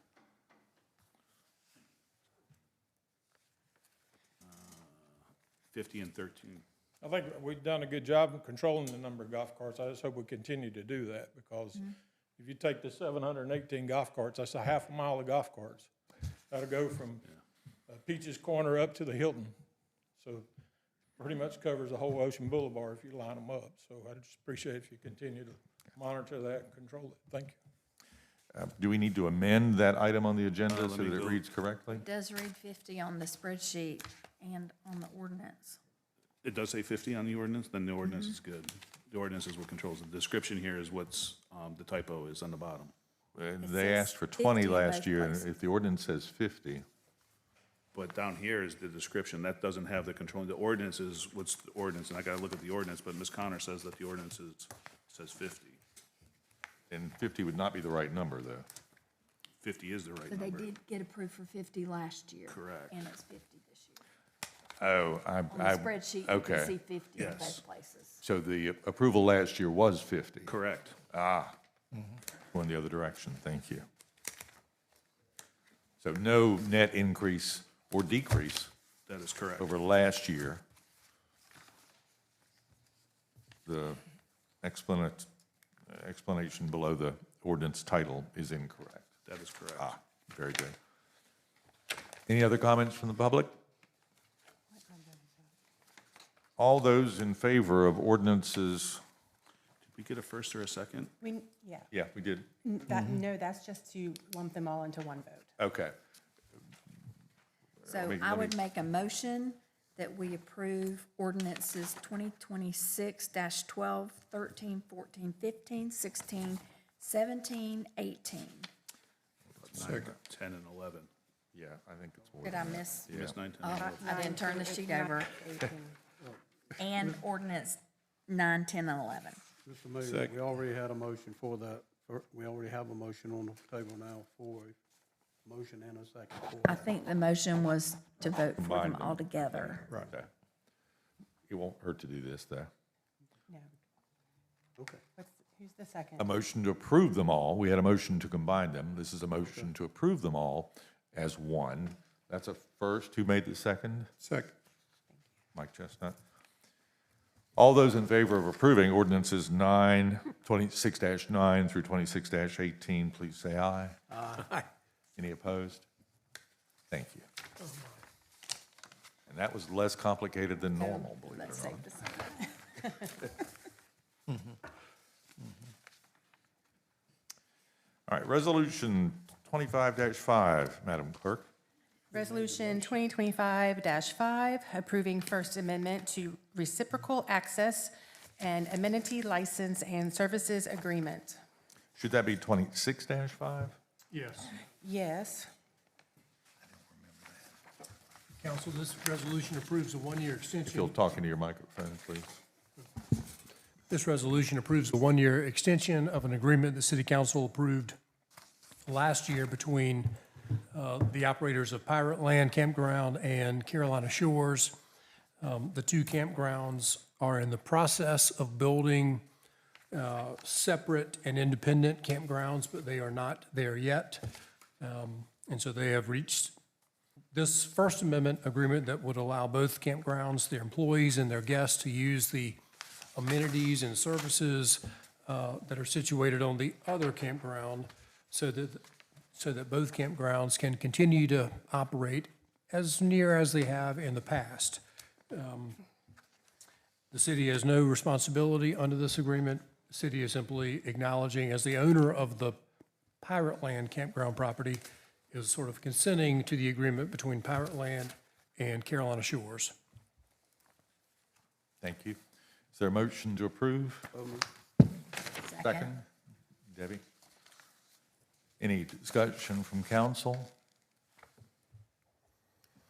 Speaker 4: 50 and 13.
Speaker 20: I think we've done a good job of controlling the number of golf carts. I just hope we continue to do that, because if you take the 718 golf carts, that's a half a mile of golf carts. That'll go from Peach's Corner up to the Hilton. So pretty much covers the whole Ocean Boulevard if you line them up. So I just appreciate if you continue to monitor that and control it. Thank you.
Speaker 1: Do we need to amend that item on the agenda
Speaker 4: let
Speaker 1: so
Speaker 4: me
Speaker 1: that it
Speaker 4: go.
Speaker 1: reads correctly?
Speaker 8: It does read 50 on the spreadsheet and on the ordinance.
Speaker 4: It does say 50 on the ordinance, then the ordinance is good. The ordinance is what controls it. The description here is what's, the typo is on the bottom.
Speaker 1: They
Speaker 8: says
Speaker 1: asked for 20
Speaker 8: 50 in
Speaker 1: last
Speaker 8: both
Speaker 1: year, and
Speaker 8: places.
Speaker 1: if the ordinance says 50,
Speaker 4: But down here is the description. That doesn't have the control. The ordinance is what's the ordinance, and I gotta look at the ordinance, but Ms. Connor says that the ordinance says 50.
Speaker 1: and 50 would not be the right number, though.
Speaker 4: 50 is the right
Speaker 8: So they
Speaker 4: number.
Speaker 8: did get approved for 50 last year.
Speaker 4: Correct.
Speaker 8: And it's 50 this year.
Speaker 1: Oh,
Speaker 8: On the spreadsheet, you can
Speaker 1: okay.
Speaker 8: see 50 in
Speaker 4: Yes.
Speaker 8: both places.
Speaker 1: So the approval last year was 50.
Speaker 4: Correct.
Speaker 1: Going the other direction, thank you. So no net increase or decrease
Speaker 4: That is correct.
Speaker 1: over last year. The explanation below the ordinance title is incorrect.
Speaker 4: That is correct.
Speaker 1: Very good. Any other comments from the public? All those in favor of ordinances,
Speaker 4: Did we get a first or a second?
Speaker 1: yeah, we did,
Speaker 21: No, that's just to lump them all into one vote.
Speaker 1: okay.
Speaker 8: So
Speaker 1: Let me-
Speaker 8: I
Speaker 1: let me-
Speaker 8: would make a motion that we approve ordinances 2026-12, 13, 14, 15, 16, 17, 18.
Speaker 4: 9, 10, and 11.
Speaker 1: Yeah, I think it's more
Speaker 8: Did
Speaker 1: than
Speaker 8: I
Speaker 1: that.
Speaker 8: miss?
Speaker 4: You missed 9, 10,
Speaker 8: Oh,
Speaker 4: and 11.
Speaker 8: I didn't turn the sheet over. And ordinance 9, 10, and 11.
Speaker 6: Mr. Mayor, we already had a motion for that. We already have a motion on the table now for a motion and a second for
Speaker 8: I think the motion was to vote for
Speaker 1: Combine
Speaker 8: them
Speaker 1: them.
Speaker 8: all together.
Speaker 1: Right. Okay. It won't hurt to do this, though.
Speaker 21: No.
Speaker 6: Okay.
Speaker 21: Who's the second?
Speaker 1: A motion to approve them all. We had a motion to combine them. This is a motion to approve them all as one. That's a first. Who made the second?
Speaker 7: Second.
Speaker 1: Mike Chestnut. All those in favor of approving ordinances 26-9 through 26-18, please say aye.
Speaker 9: Aye.
Speaker 1: Any opposed? Thank you. And that was less complicated than normal, believe it
Speaker 8: That's
Speaker 1: or
Speaker 8: safe
Speaker 1: not.
Speaker 8: to say.
Speaker 1: All right, Resolution 25-5, Madam Clerk.
Speaker 21: Resolution 2025-5, approving First Amendment to Reciprocal Access and Amenity License and Services Agreement.
Speaker 1: Should that be 26-5?
Speaker 6: Yes.
Speaker 21: Yes.
Speaker 22: Council, this resolution approves a one-year
Speaker 1: If you'll
Speaker 22: extension.
Speaker 1: talk into your microphone, please.
Speaker 22: This resolution approves a one-year extension of an agreement the city council approved last year between the operators of Pirate Land Campground and Carolina Shores. The two campgrounds are in the process of building separate and independent campgrounds, but they are not there yet. And so they have reached this First Amendment agreement that would allow both campgrounds, their employees and their guests to use the amenities and services that are situated on the other campground so that both campgrounds can continue to operate as near as they have in the past. The city has no responsibility under this agreement. The city is simply acknowledging, as the owner of the Pirate Land campground property, is sort of consenting to the agreement between Pirate Land and Carolina Shores.
Speaker 1: Thank you. Is there a motion to approve? Second. Debbie? Any discussion from council?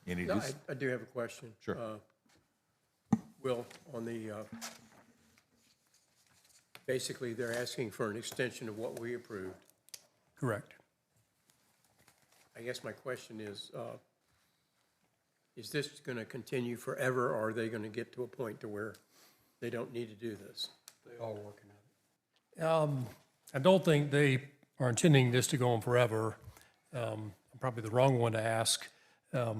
Speaker 1: Any
Speaker 9: No, I do have a question.
Speaker 1: Sure.
Speaker 9: Will, on the, basically, they're asking for an extension of what we approved.
Speaker 22: Correct.
Speaker 9: I guess my question is this going to continue forever, or are they going to get to a point to where they don't need to do this? They're all working on it.
Speaker 22: I don't think they are intending this to go on forever. I'm probably the wrong one to ask. But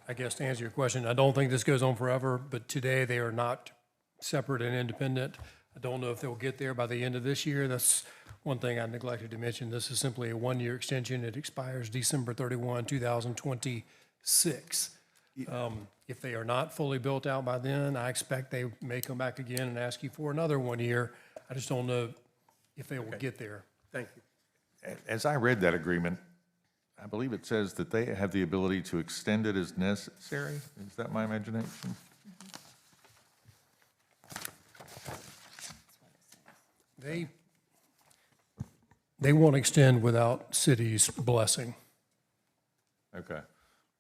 Speaker 22: I guess to answer your question, I don't think this goes on forever, but today they are not separate and independent. I don't know if they'll get there by the end of this year. That's one thing I neglected to mention. This is simply a one-year extension. It expires December 31, 2026. If they are not fully built out by then, I expect they may come back again and ask you for another 1 year. I just don't know if they will get there.
Speaker 9: Thank you.
Speaker 1: As I read that agreement, I believe it says that they have the ability to extend it as necessary. Is that my imagination?
Speaker 22: They won't extend without city's blessing.
Speaker 1: Okay.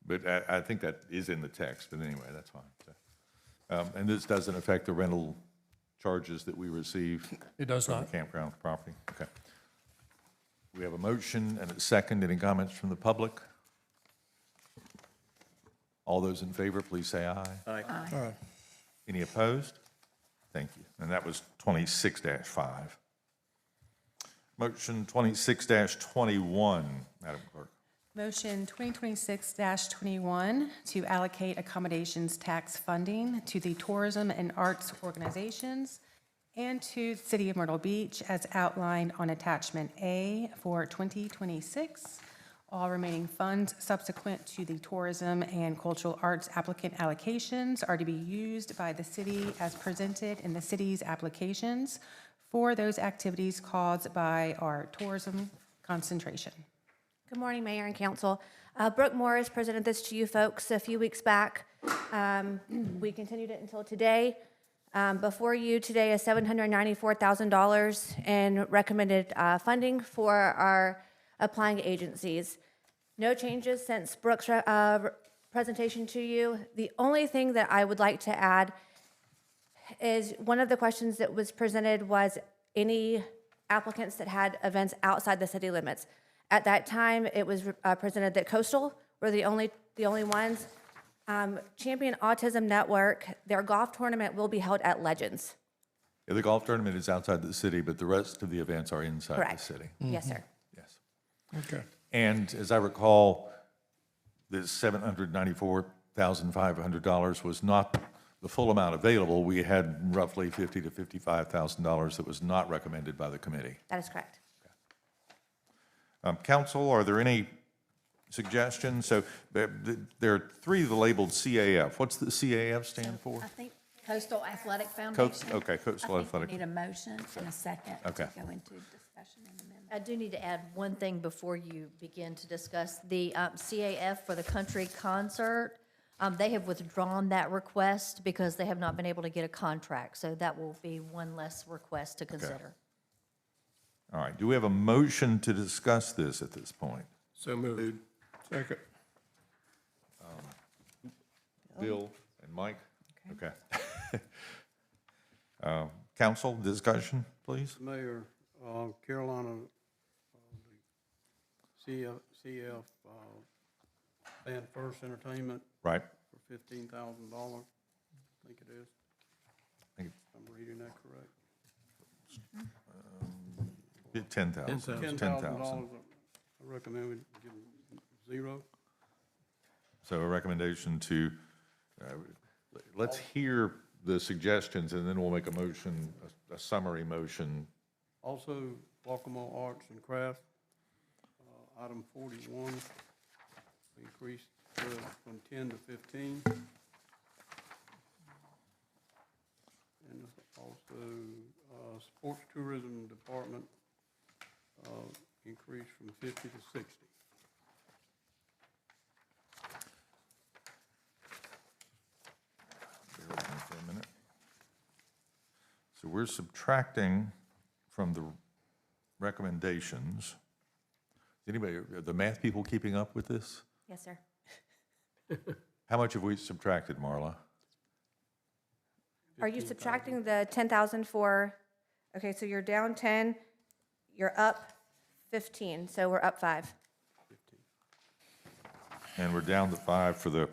Speaker 1: But I think that is in the text, but anyway, that's fine. So, and this doesn't affect the rental charges that we receive?
Speaker 22: It does
Speaker 1: from
Speaker 22: not.
Speaker 1: the campground property? Okay. We have a motion and a second. Any comments from the public? All those in favor, please say aye.
Speaker 9: Aye.
Speaker 7: Aye.
Speaker 1: Any opposed? Thank you. And that was 26-5. Motion 26-21, Madam Clerk.
Speaker 21: Motion 2026-21 to allocate accommodations tax funding to the tourism and arts organizations and to the City of Myrtle Beach as outlined on Attachment A for 2026. All remaining funds subsequent to the tourism and cultural arts applicant allocations are to be used by the city as presented in the city's applications for those activities caused by our tourism concentration.
Speaker 2: Good morning, Mayor and Council. Brooke Morris presented this to you folks a few weeks back. We continued it until today. Before you today is $794,000 in recommended funding for our applying agencies. No changes since Brooke's presentation to you. The only thing that I would like to add is one of the questions that was presented was any applicants that had events outside the city limits. At that time, it was presented that Coastal were the only ones. Champion Autism Network, their golf tournament will be held at Legends.
Speaker 1: Yeah, the golf tournament is outside the city, but the rest of the events are inside
Speaker 2: Correct.
Speaker 1: the city.
Speaker 2: Yes, sir.
Speaker 1: Yes.
Speaker 7: Okay.
Speaker 1: And as I recall, the $794,500 was not the full amount available. We had roughly $50,000 to $55,000 that was not recommended by the committee.
Speaker 2: That is correct.
Speaker 1: Council, are there any suggestions? So there are three labeled CAF. What's the CAF stand for?
Speaker 8: I think Coastal Athletic Foundation.
Speaker 1: Okay, Coastal Athletic.
Speaker 8: I think we need a motion and a second to
Speaker 1: Okay.
Speaker 8: go into discussion and amendment.
Speaker 3: I do need to add one thing before you begin to discuss. The CAF for the country concert, they have withdrawn that request because they have not been able to get a contract. So that will be one less request to consider.
Speaker 1: All right, do we have a motion to discuss this at this point?
Speaker 9: So moved.
Speaker 7: Second.
Speaker 1: Bill and Mike? Okay. Council, discussion, please?
Speaker 6: Mayor, Carolina, the CF Band First Entertainment.
Speaker 1: Right.
Speaker 6: For $15,000, I think it is.
Speaker 1: Think
Speaker 6: I'm reading that correct.
Speaker 1: 10,000.
Speaker 6: $10,000. I recommend we give them zero.
Speaker 1: So a recommendation to, let's hear the suggestions and then we'll make a motion, a summary motion.
Speaker 6: Also, Walkable Arts and Crafts, item 41, increased from 10 to 15. And also, Sports Tourism Department, increased from 50 to 60.
Speaker 1: So we're subtracting from the recommendations. Is anybody, are the math people keeping up with this?
Speaker 2: Yes, sir.
Speaker 1: How much have we subtracted, Marla?
Speaker 2: Are you subtracting the 10,000 for, okay, so you're down 10, you're up 15, so we're up 5.
Speaker 1: And we're down to 5 for the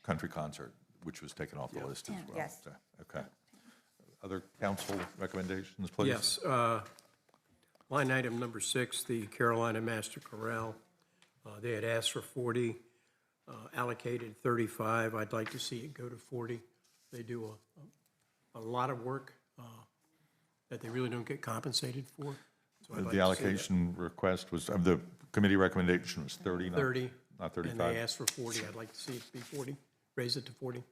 Speaker 1: country concert, which was taken off the list as well.
Speaker 2: Yes.
Speaker 1: So, okay. Other council recommendations, please?
Speaker 9: Yes, line item number 6, the Carolina Master Chorale. They had asked for 40, allocated 35. I'd like to see it go to 40. They do a lot of work that they really don't get compensated for. So I'd like to see
Speaker 1: The
Speaker 9: that.
Speaker 1: allocation request was, the committee recommendation was 30, not
Speaker 9: 30.
Speaker 1: not 35?
Speaker 9: And they asked for 40. I'd like to see it be 40, raise it to 40.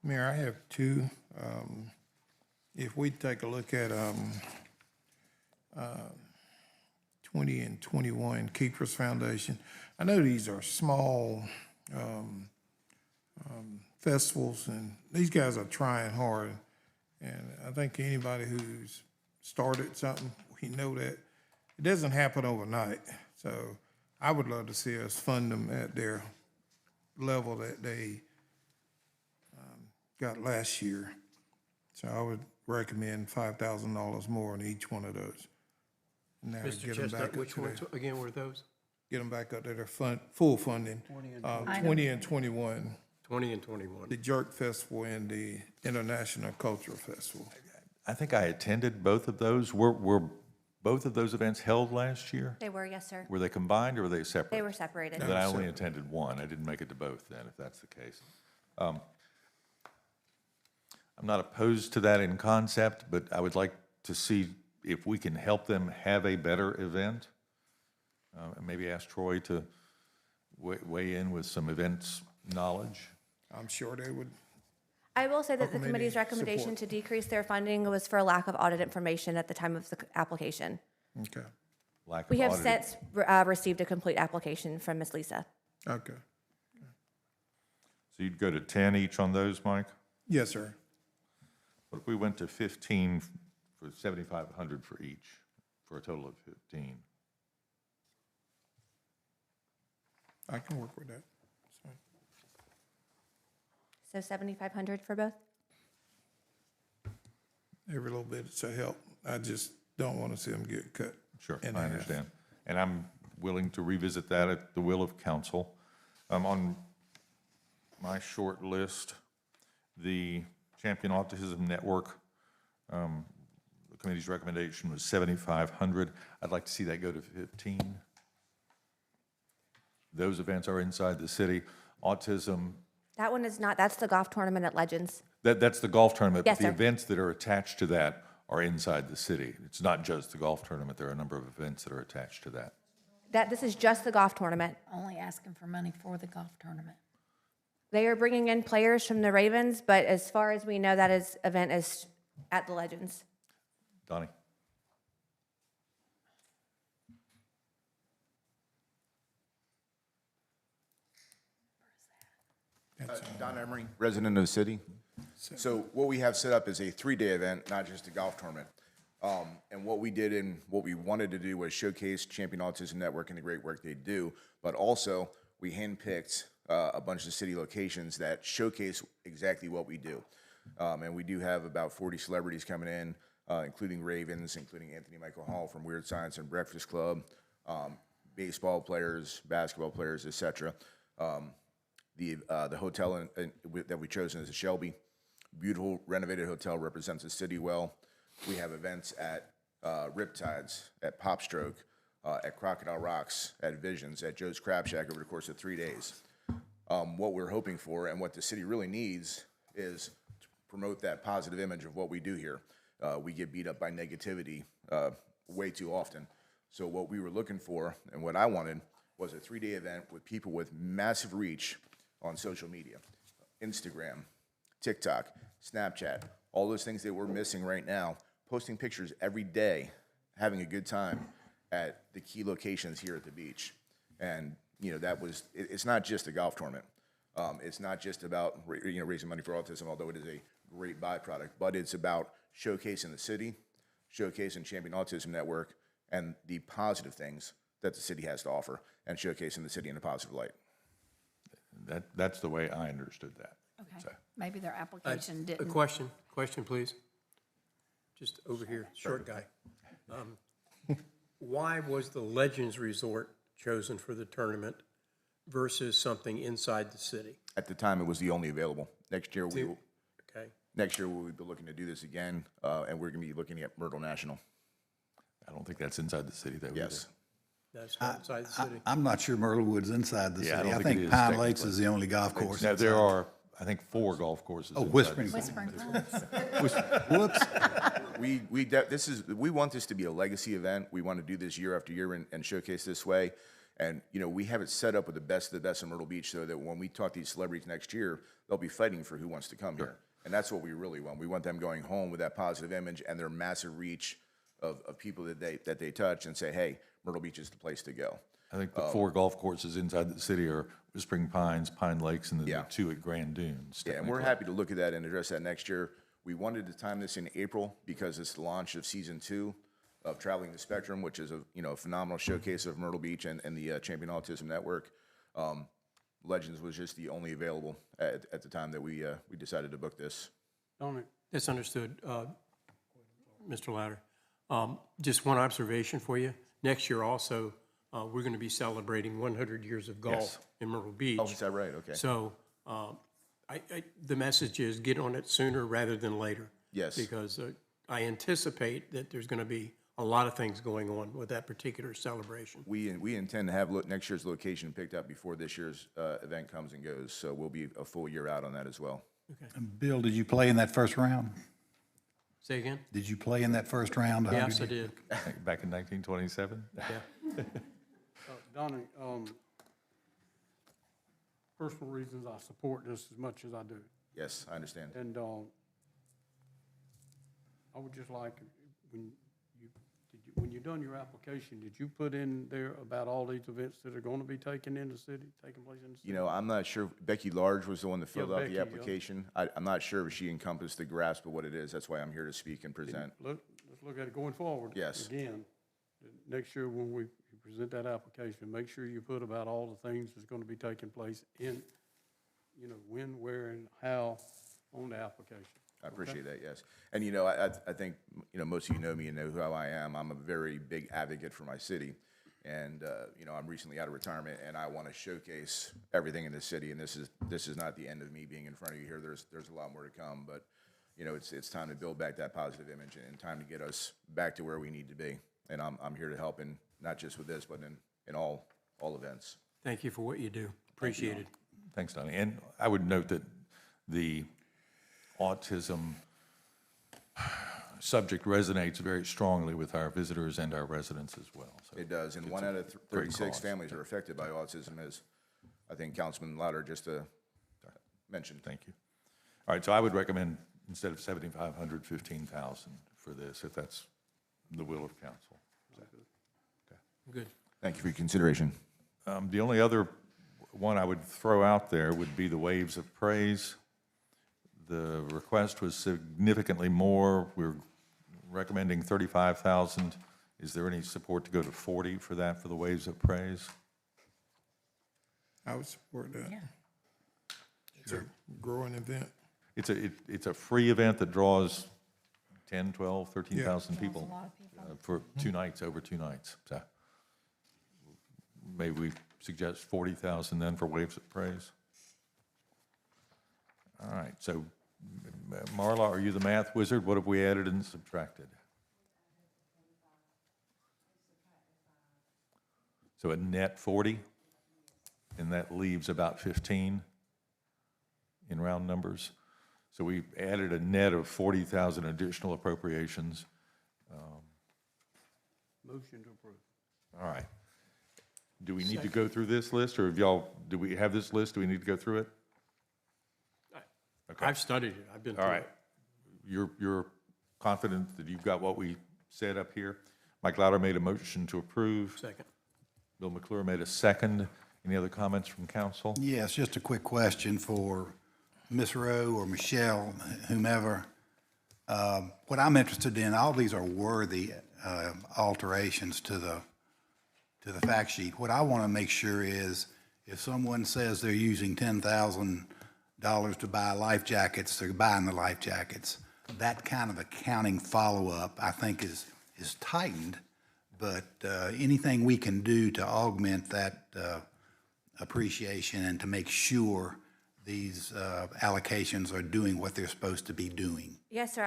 Speaker 7: Mayor, I have two. If we take a look at 20 and 21 Keepers Foundation, I know these are small festivals, and these guys are trying hard. And I think anybody who's started something, we know that it doesn't happen overnight. So I would love to see us fund them at their level that they got last year. So I would recommend $5,000 more on each one of those. Now
Speaker 9: Mr.
Speaker 7: get them back
Speaker 9: Chestnut,
Speaker 7: up
Speaker 9: which
Speaker 7: to
Speaker 9: ones, again, were those?
Speaker 7: get them back up to their full funding. 20 and 21,
Speaker 9: 20 and 21.
Speaker 7: the Jerk Festival and the International Cultural Festival.
Speaker 1: I think I attended both of those. Were both of those events held last year?
Speaker 2: They were, yes, sir.
Speaker 1: Were they combined or were they separate?
Speaker 2: They were separated.
Speaker 1: Then I only attended one. I didn't make it to both then, if that's the case. I'm not opposed to that in concept, but I would like to see if we can help them have a better event. And maybe ask Troy to weigh in with some events knowledge.
Speaker 7: I'm sure they would.
Speaker 2: I will say that the
Speaker 7: Recommending
Speaker 2: committee's recommendation
Speaker 7: support.
Speaker 2: to decrease their funding was for a lack of audit information at the time of the application.
Speaker 7: Okay,
Speaker 1: Lack of
Speaker 2: We have
Speaker 1: audited-
Speaker 2: since received a complete application from Ms. Lisa.
Speaker 7: okay.
Speaker 1: So you'd go to 10 each on those, Mike?
Speaker 7: Yes, sir.
Speaker 1: What if we went to 15 for 7,500 for each, for a total of 15?
Speaker 7: I can work with that. So,
Speaker 2: So 7,500 for both?
Speaker 7: every little bit is a help. I just don't want to see them get cut.
Speaker 1: Sure,
Speaker 7: in
Speaker 1: I
Speaker 7: half.
Speaker 1: understand. And I'm willing to revisit that at the will of council. On my short list, the Champion Autism Network, the committee's recommendation was 7,500. I'd like to see that go to 15. Those events are inside the city. Autism,
Speaker 2: That one is not, that's the golf tournament at Legends.
Speaker 1: that's the golf tournament.
Speaker 2: Yes,
Speaker 1: But the
Speaker 2: sir.
Speaker 1: events that are attached to that are inside the city. It's not just the golf tournament. There are a number of events that are attached to that.
Speaker 2: This is just the golf tournament.
Speaker 8: Only asking for money for the golf tournament.
Speaker 2: They are bringing in players from the Ravens, but as far as we know, event is at the Legends.
Speaker 1: Donnie?
Speaker 5: Don Emery, resident of the city. So what we have set up is a 3-day event, not just a golf tournament. And what we did and what we wanted to do was showcase Champion Autism Network and the great work they do, but also we handpicked a bunch of city locations that showcase exactly what we do. And we do have about 40 celebrities coming in, including Ravens, including Anthony Michael Hall from Weird Science and Breakfast Club, baseball players, basketball players, etc. The hotel that we chosen is a Shelby. Beautiful renovated hotel, represents the city well. We have events at Riptides, at Popstroke, at Crocodile Rocks, at Visions, at Joe's Crab Shack over the course of 3 days. What we're hoping for and what the city really needs is to promote that positive image of what we do here. We get beat up by negativity way too often. So what we were looking for and what I wanted was a 3-day event with people with massive reach on social media, Instagram, TikTok, Snapchat, all those things that we're missing right now, posting pictures every day, having a good time at the key locations here at the beach. And, you know, it's not just a golf tournament. It's not just about raising money for autism, although it is a great byproduct, but it's about showcasing the city, showcasing Champion Autism Network, and the positive things that the city has to offer, and showcasing the city in a positive light.
Speaker 1: That's the way I understood that.
Speaker 8: Okay,
Speaker 1: So,
Speaker 8: maybe their application
Speaker 9: A
Speaker 8: didn't.
Speaker 9: question, please. Just over here, short guy. Why was the Legends Resort chosen for the tournament versus something inside the city?
Speaker 5: At the time, it was the only available. Next year,
Speaker 9: Okay.
Speaker 5: we'll be looking to do this again, and we're going to be looking at Myrtle National.
Speaker 1: I don't think that's inside the city, though.
Speaker 5: Yes.
Speaker 9: That's not inside the city.
Speaker 12: I'm not sure Myrtlewood's inside the
Speaker 1: Yeah, I
Speaker 12: city.
Speaker 1: don't
Speaker 12: I
Speaker 1: think it
Speaker 12: think
Speaker 1: is
Speaker 12: Pine Lakes
Speaker 1: technically.
Speaker 12: is the only golf course.
Speaker 1: Now,
Speaker 12: inside.
Speaker 1: there are, I think, 4 golf courses.
Speaker 12: Oh,
Speaker 1: inside
Speaker 12: Whispering
Speaker 1: the
Speaker 12: Pines.
Speaker 1: city.
Speaker 12: Whoops.
Speaker 5: We want this to be a legacy event. We want to do this year after year and showcase this way. And, we have it set up with the best of the best in Myrtle Beach so that when we talk to these celebrities next year, they'll be fighting for who wants to come here. And that's what we really want. We want them going home with that positive image and their massive reach of people that they touch and say, hey, Myrtle Beach is the place to go.
Speaker 1: I think the 4 golf courses inside the city are Whispering Pines, Pine Lakes, and then the 2 at Grand Dunes.
Speaker 5: Yeah, and we're happy to look at that and address that next year. We wanted to time this in April because it's the launch of season 2 of Traveling the Spectrum, which is a phenomenal showcase of Myrtle Beach and the Champion Autism Network. Legends was just the only available at the time that we decided to book this.
Speaker 9: That's understood, Mr. Louder. Just one observation for you. Next year also, we're going to be celebrating 100 years of golf in Myrtle Beach.
Speaker 5: Oh, is that right? Okay.
Speaker 9: So the message is get on it sooner rather than later.
Speaker 5: Yes.
Speaker 9: Because I anticipate that there's going to be a lot of things going on with that particular celebration.
Speaker 5: We intend to have next year's location picked up before this year's event comes and goes, so we'll be a full year out on that as well.
Speaker 12: And Bill, did you play in that first round?
Speaker 9: Say again?
Speaker 12: Did you play in that first round?
Speaker 9: Yes, I did.
Speaker 1: Back in 1927?
Speaker 9: Yeah.
Speaker 6: Donnie, personal reasons I support this as much as I do.
Speaker 5: Yes, I understand.
Speaker 6: And I would just like, when you done your application, did you put in there about all these events that are going to be taking place in the city?
Speaker 5: I'm not sure. Becky Large was the one that filled out
Speaker 6: Becky,
Speaker 5: the
Speaker 6: yeah.
Speaker 5: application. I'm not sure if she encompassed the grasp of what it is. That's why I'm here to speak and present.
Speaker 6: Let's look at it going forward.
Speaker 5: Yes.
Speaker 6: Again, next year when we present that application, make sure you put about all the things that's going to be taking place in, when, where, and how on the application.
Speaker 5: I appreciate that, yes. And, I think, most of you know me and know who I am. I'm a very big advocate for my city. And, I'm recently out of retirement, and I want to showcase everything in the city. And this is not the end of me being in front of you here. There's a lot more to come. But, it's time to build back that positive image and time to get us back to where we need to be. And I'm here to help, and not just with this, but in all events.
Speaker 9: Thank you for what you do. Appreciate it.
Speaker 1: Thanks, Donnie. And I would note that the autism subject resonates very strongly with our visitors and our residents as well. So
Speaker 5: It does, and 1 out of 36 families are affected by autism, as I think Councilman Louder just mentioned.
Speaker 1: Thank you. All right, so I would recommend, instead of 7,500, 15,000 for this, if that's the will of council.
Speaker 9: Good.
Speaker 5: Thank you for your consideration.
Speaker 1: The only other one I would throw out there would be the Waves of Praise. The request was significantly more. We're recommending 35,000. Is there any support to go to 40 for that, for the Waves of Praise?
Speaker 7: I would support that.
Speaker 8: Yeah.
Speaker 7: It's a growing event.
Speaker 1: It's a free event that draws 10, 12, 13,000 people
Speaker 8: Draws a lot of people.
Speaker 1: for 2 nights, over 2 nights. So maybe we suggest 40,000 then for Waves of Praise. All right, so Marla, are you the math wizard? What have we added and subtracted? So a net 40, and that leaves about 15 in round numbers. So we added a net of 40,000 additional appropriations.
Speaker 6: Motion to approve.
Speaker 1: All right. Do we need to go through this list, or do we have this list? Do we need to go through it? Okay.
Speaker 9: I've studied it. I've been through
Speaker 1: All right.
Speaker 9: it.
Speaker 1: You're confident that you've got what we said up here? Mike Louder made a motion to approve.
Speaker 9: Second.
Speaker 1: Bill McClure made a second. Any other comments from council?
Speaker 12: Yes, just a quick question for Ms. Rowe or Michelle, whomever. What I'm interested in, all these are worthy alterations to the fact sheet. What I want to make sure is if someone says they're using $10,000 to buy life jackets, they're buying the life jackets. That kind of accounting follow-up, I think, is tightened, but anything we can do to augment that appreciation and to make sure these allocations are doing what they're supposed to be doing.
Speaker 2: Yes, sir.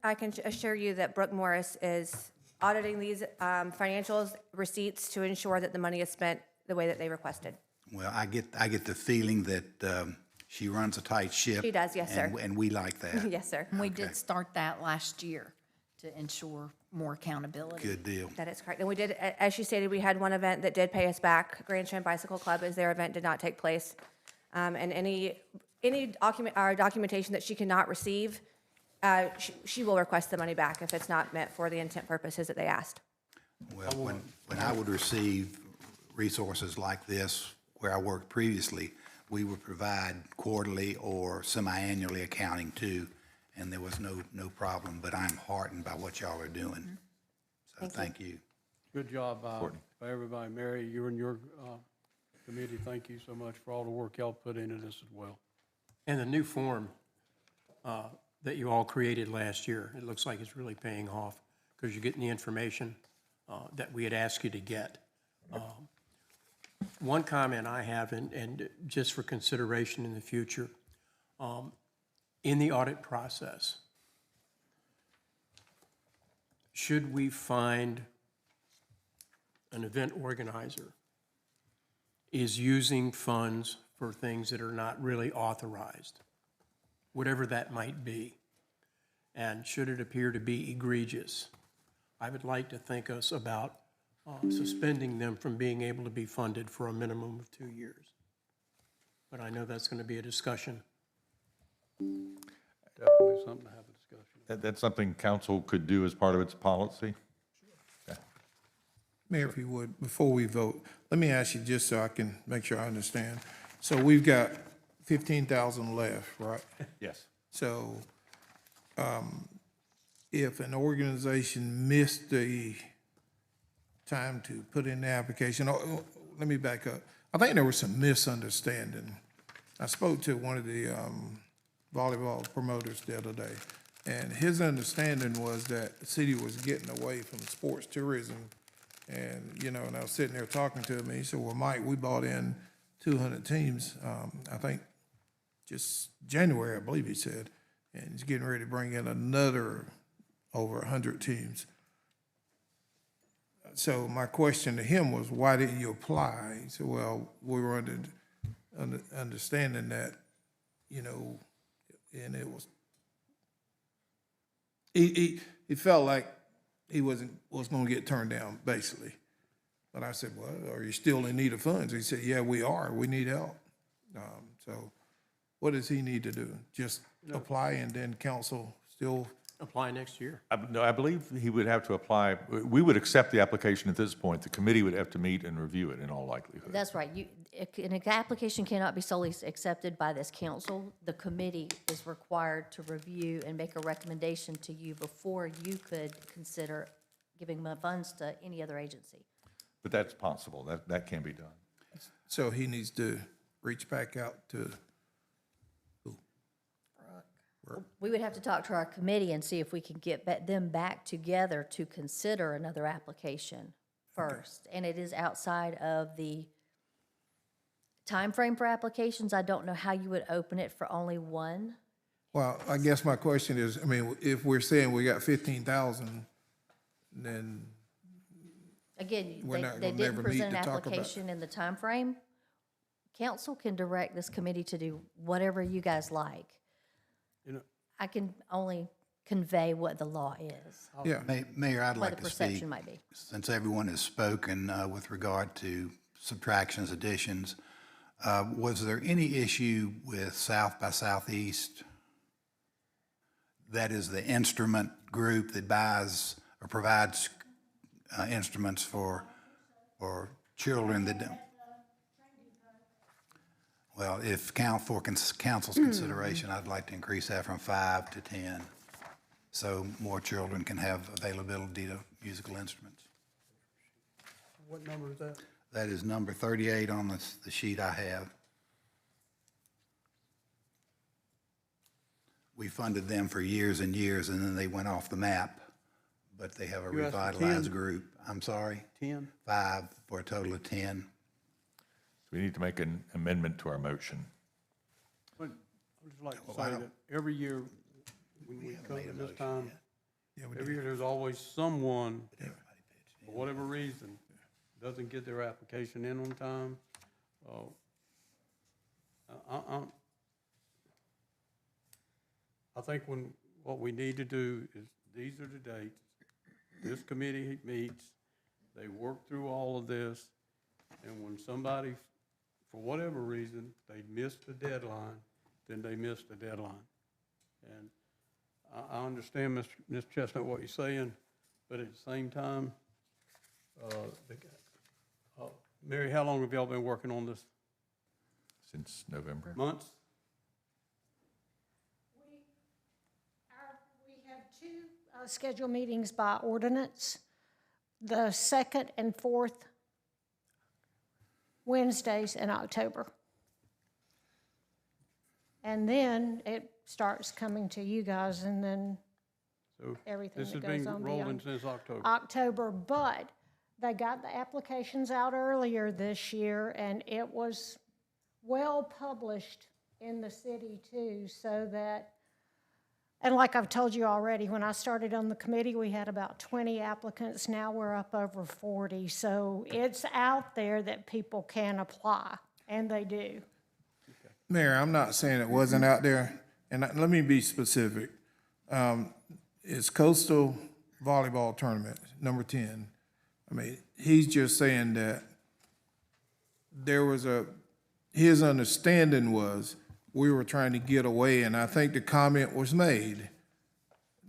Speaker 2: I can assure you that Brooke Morris is auditing these financials, receipts to ensure that the money is spent the way that they requested.
Speaker 12: Well, I get the feeling that she runs a tight ship.
Speaker 2: She does, yes, sir.
Speaker 12: And we like that.
Speaker 2: Yes, sir.
Speaker 8: We did start that last year to ensure more accountability.
Speaker 12: Good deal.
Speaker 2: That is correct. And we did, as you stated, we had one event that did pay us back. Grand Strand Bicycle Club, as their event did not take place. And any documentation that she cannot receive, she will request the money back if it's not meant for the intent purposes that they asked.
Speaker 12: Well, when I would receive resources like this, where I worked previously, we would provide quarterly or semi-annually accounting too, and there was no problem, but I'm heartened by what y'all are doing. So thank you.
Speaker 6: Good job by everybody. Mary, you and your committee, thank you so much for all the work y'all put into this as well.
Speaker 9: And the new form that you all created last year, it looks like it's really paying off because you're getting the information that we had asked you to get. One comment I have, and just for consideration in the future, in the audit process, should we find an event organizer is using funds for things that are not really authorized, whatever that might be, and should it appear to be egregious, I would like to think us about suspending them from being able to be funded for a minimum of 2 years. But I know that's going to be a discussion.
Speaker 6: Definitely something to have a discussion.
Speaker 1: That's something council could do as part of its policy?
Speaker 7: Mayor, if you would, before we vote, let me ask you just so I can make sure I understand. So we've got 15,000 left, right?
Speaker 1: Yes.
Speaker 7: So, if an organization missed the time to put in the application, let me back up. I think there was some misunderstanding. I spoke to one of the volleyball promoters the other day, and his understanding was that the city was getting away from sports tourism. And, and I was sitting there talking to him, and he said, well, Mike, we bought in 200 teams, I think just January, I believe he said, and he's getting ready to bring in another over 100 teams. So my question to him was, why didn't you apply? He said, well, we were under understanding that, and it was, he felt like he was going to get turned down, basically. But I said, well, are you still in need of funds? He said, yeah, we are. We need help. So what does he need to do? Just apply and then council still?
Speaker 9: Apply next year.
Speaker 1: No, I believe he would have to apply. We would accept the application at this point. The committee would have to meet and review it in all likelihood.
Speaker 3: That's right. An application cannot be solely accepted by this council. The committee is required to review and make a recommendation to you before you could consider giving funds to any other agency.
Speaker 1: But that's possible. That can be done.
Speaker 7: So he needs to reach back out to who?
Speaker 3: We would have to talk to our committee and see if we can get them back together to consider another application first. And it is outside of the time frame for applications. I don't know how you would open it for only one.
Speaker 7: Well, I guess my question is, if we're saying we got 15,000, then
Speaker 3: Again,
Speaker 7: We're not
Speaker 3: they
Speaker 7: gonna
Speaker 3: didn't
Speaker 7: never meet
Speaker 3: present an
Speaker 7: to talk about-
Speaker 3: application in the time frame. Council can direct this committee to do whatever you guys like. I can only convey what the law is.
Speaker 7: Yeah.
Speaker 12: Mayor, I'd
Speaker 3: What
Speaker 12: like
Speaker 3: the
Speaker 12: to speak.
Speaker 3: perception might be.
Speaker 12: Since everyone has spoken with regard to subtractions, additions, was there any issue with South by Southeast? That is the instrument group that buys or provides instruments for children that don't. Well, if council's consideration, I'd like to increase that from 5 to 10, so more children can have availability to musical instruments.
Speaker 6: What number is that?
Speaker 12: That is number 38 on the sheet I have. We funded them for years and years, and then they went off the map, but they have a
Speaker 6: You asked for
Speaker 12: revitalized
Speaker 6: 10?
Speaker 12: group. I'm sorry?
Speaker 6: 10?
Speaker 12: 5 for a total of 10.
Speaker 1: We need to make an amendment to our motion.
Speaker 6: But I'd just like to say that every year, when we come to this time, every year, there's always someone, for whatever reason, doesn't get their application in on time. I think what we need to do is, these are the dates, this committee meets, they work through all of this, and when somebody, for whatever reason, they missed the deadline, then they missed the deadline. And I understand, Ms. Chestnut, what you're saying, but at the same time, Mary, how long have y'all been working on this?
Speaker 1: Since November.
Speaker 6: Months?
Speaker 11: We have two scheduled meetings by ordinance, the second and fourth Wednesdays in October. And then it starts coming to you guys, and then
Speaker 6: So
Speaker 11: everything
Speaker 6: this
Speaker 11: that
Speaker 6: has
Speaker 11: goes
Speaker 6: been
Speaker 11: on
Speaker 6: rolling
Speaker 11: beyond
Speaker 6: since October.
Speaker 11: October, but they got the applications out earlier this year, and it was well published in the city too, so that, and like I've told you already, when I started on the committee, we had about 20 applicants. Now we're up over 40. So it's out there that people can apply, and they do.
Speaker 7: Mayor, I'm not saying it wasn't out there, and let me be specific. It's Coastal Volleyball Tournament, number 10. I mean, he's just saying that there was his understanding was we were trying to get away, and I think the comment was made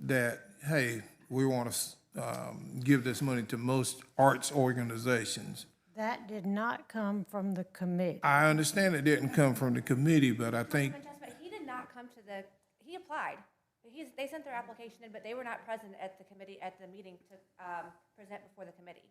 Speaker 7: that, hey, we want to give this money to most arts organizations.
Speaker 11: That did not come from the committee.
Speaker 7: I understand it didn't come from the committee, but I think,
Speaker 2: He did not come to he applied. They sent their application in, but they were not present at the meeting to present before the committee.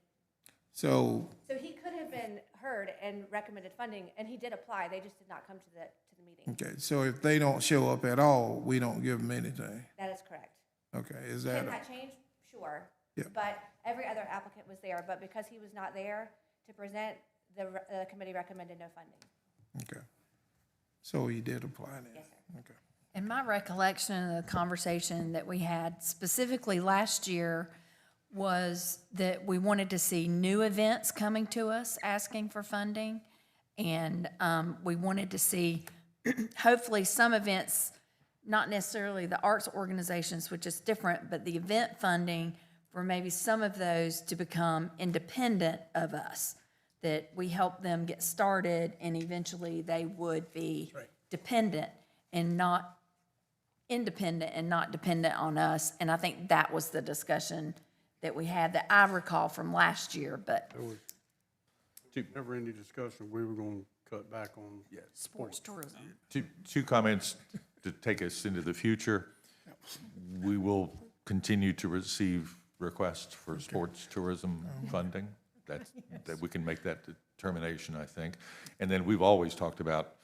Speaker 7: so,
Speaker 2: So he could have been heard and recommended funding, and he did apply. They just did not come to the meeting.
Speaker 7: okay, so if they don't show up at all, we don't give them anything.
Speaker 2: That is correct.
Speaker 7: Okay, is that?
Speaker 2: Can that change? Sure.
Speaker 7: Yeah.
Speaker 2: But every other applicant was there, but because he was not there to present, the committee recommended no funding.
Speaker 7: Okay. So he did apply then?
Speaker 2: Yes, sir.
Speaker 7: Okay.
Speaker 8: In my recollection of the conversation that we had specifically last year was that we wanted to see new events coming to us asking for funding. And we wanted to see hopefully some events, not necessarily the arts organizations, which is different, but the event funding for maybe some of those to become independent of us, that we help them get started and eventually they would be dependent and not independent and not dependent on us. And I think that was the discussion that we had that I recall from last year, but
Speaker 6: There was never any discussion, we were going to cut back on
Speaker 8: sports tourism.
Speaker 1: Two comments to take us into the future. We will continue to receive requests for sports tourism funding. That we can make that determination, I think. And then we've always talked about,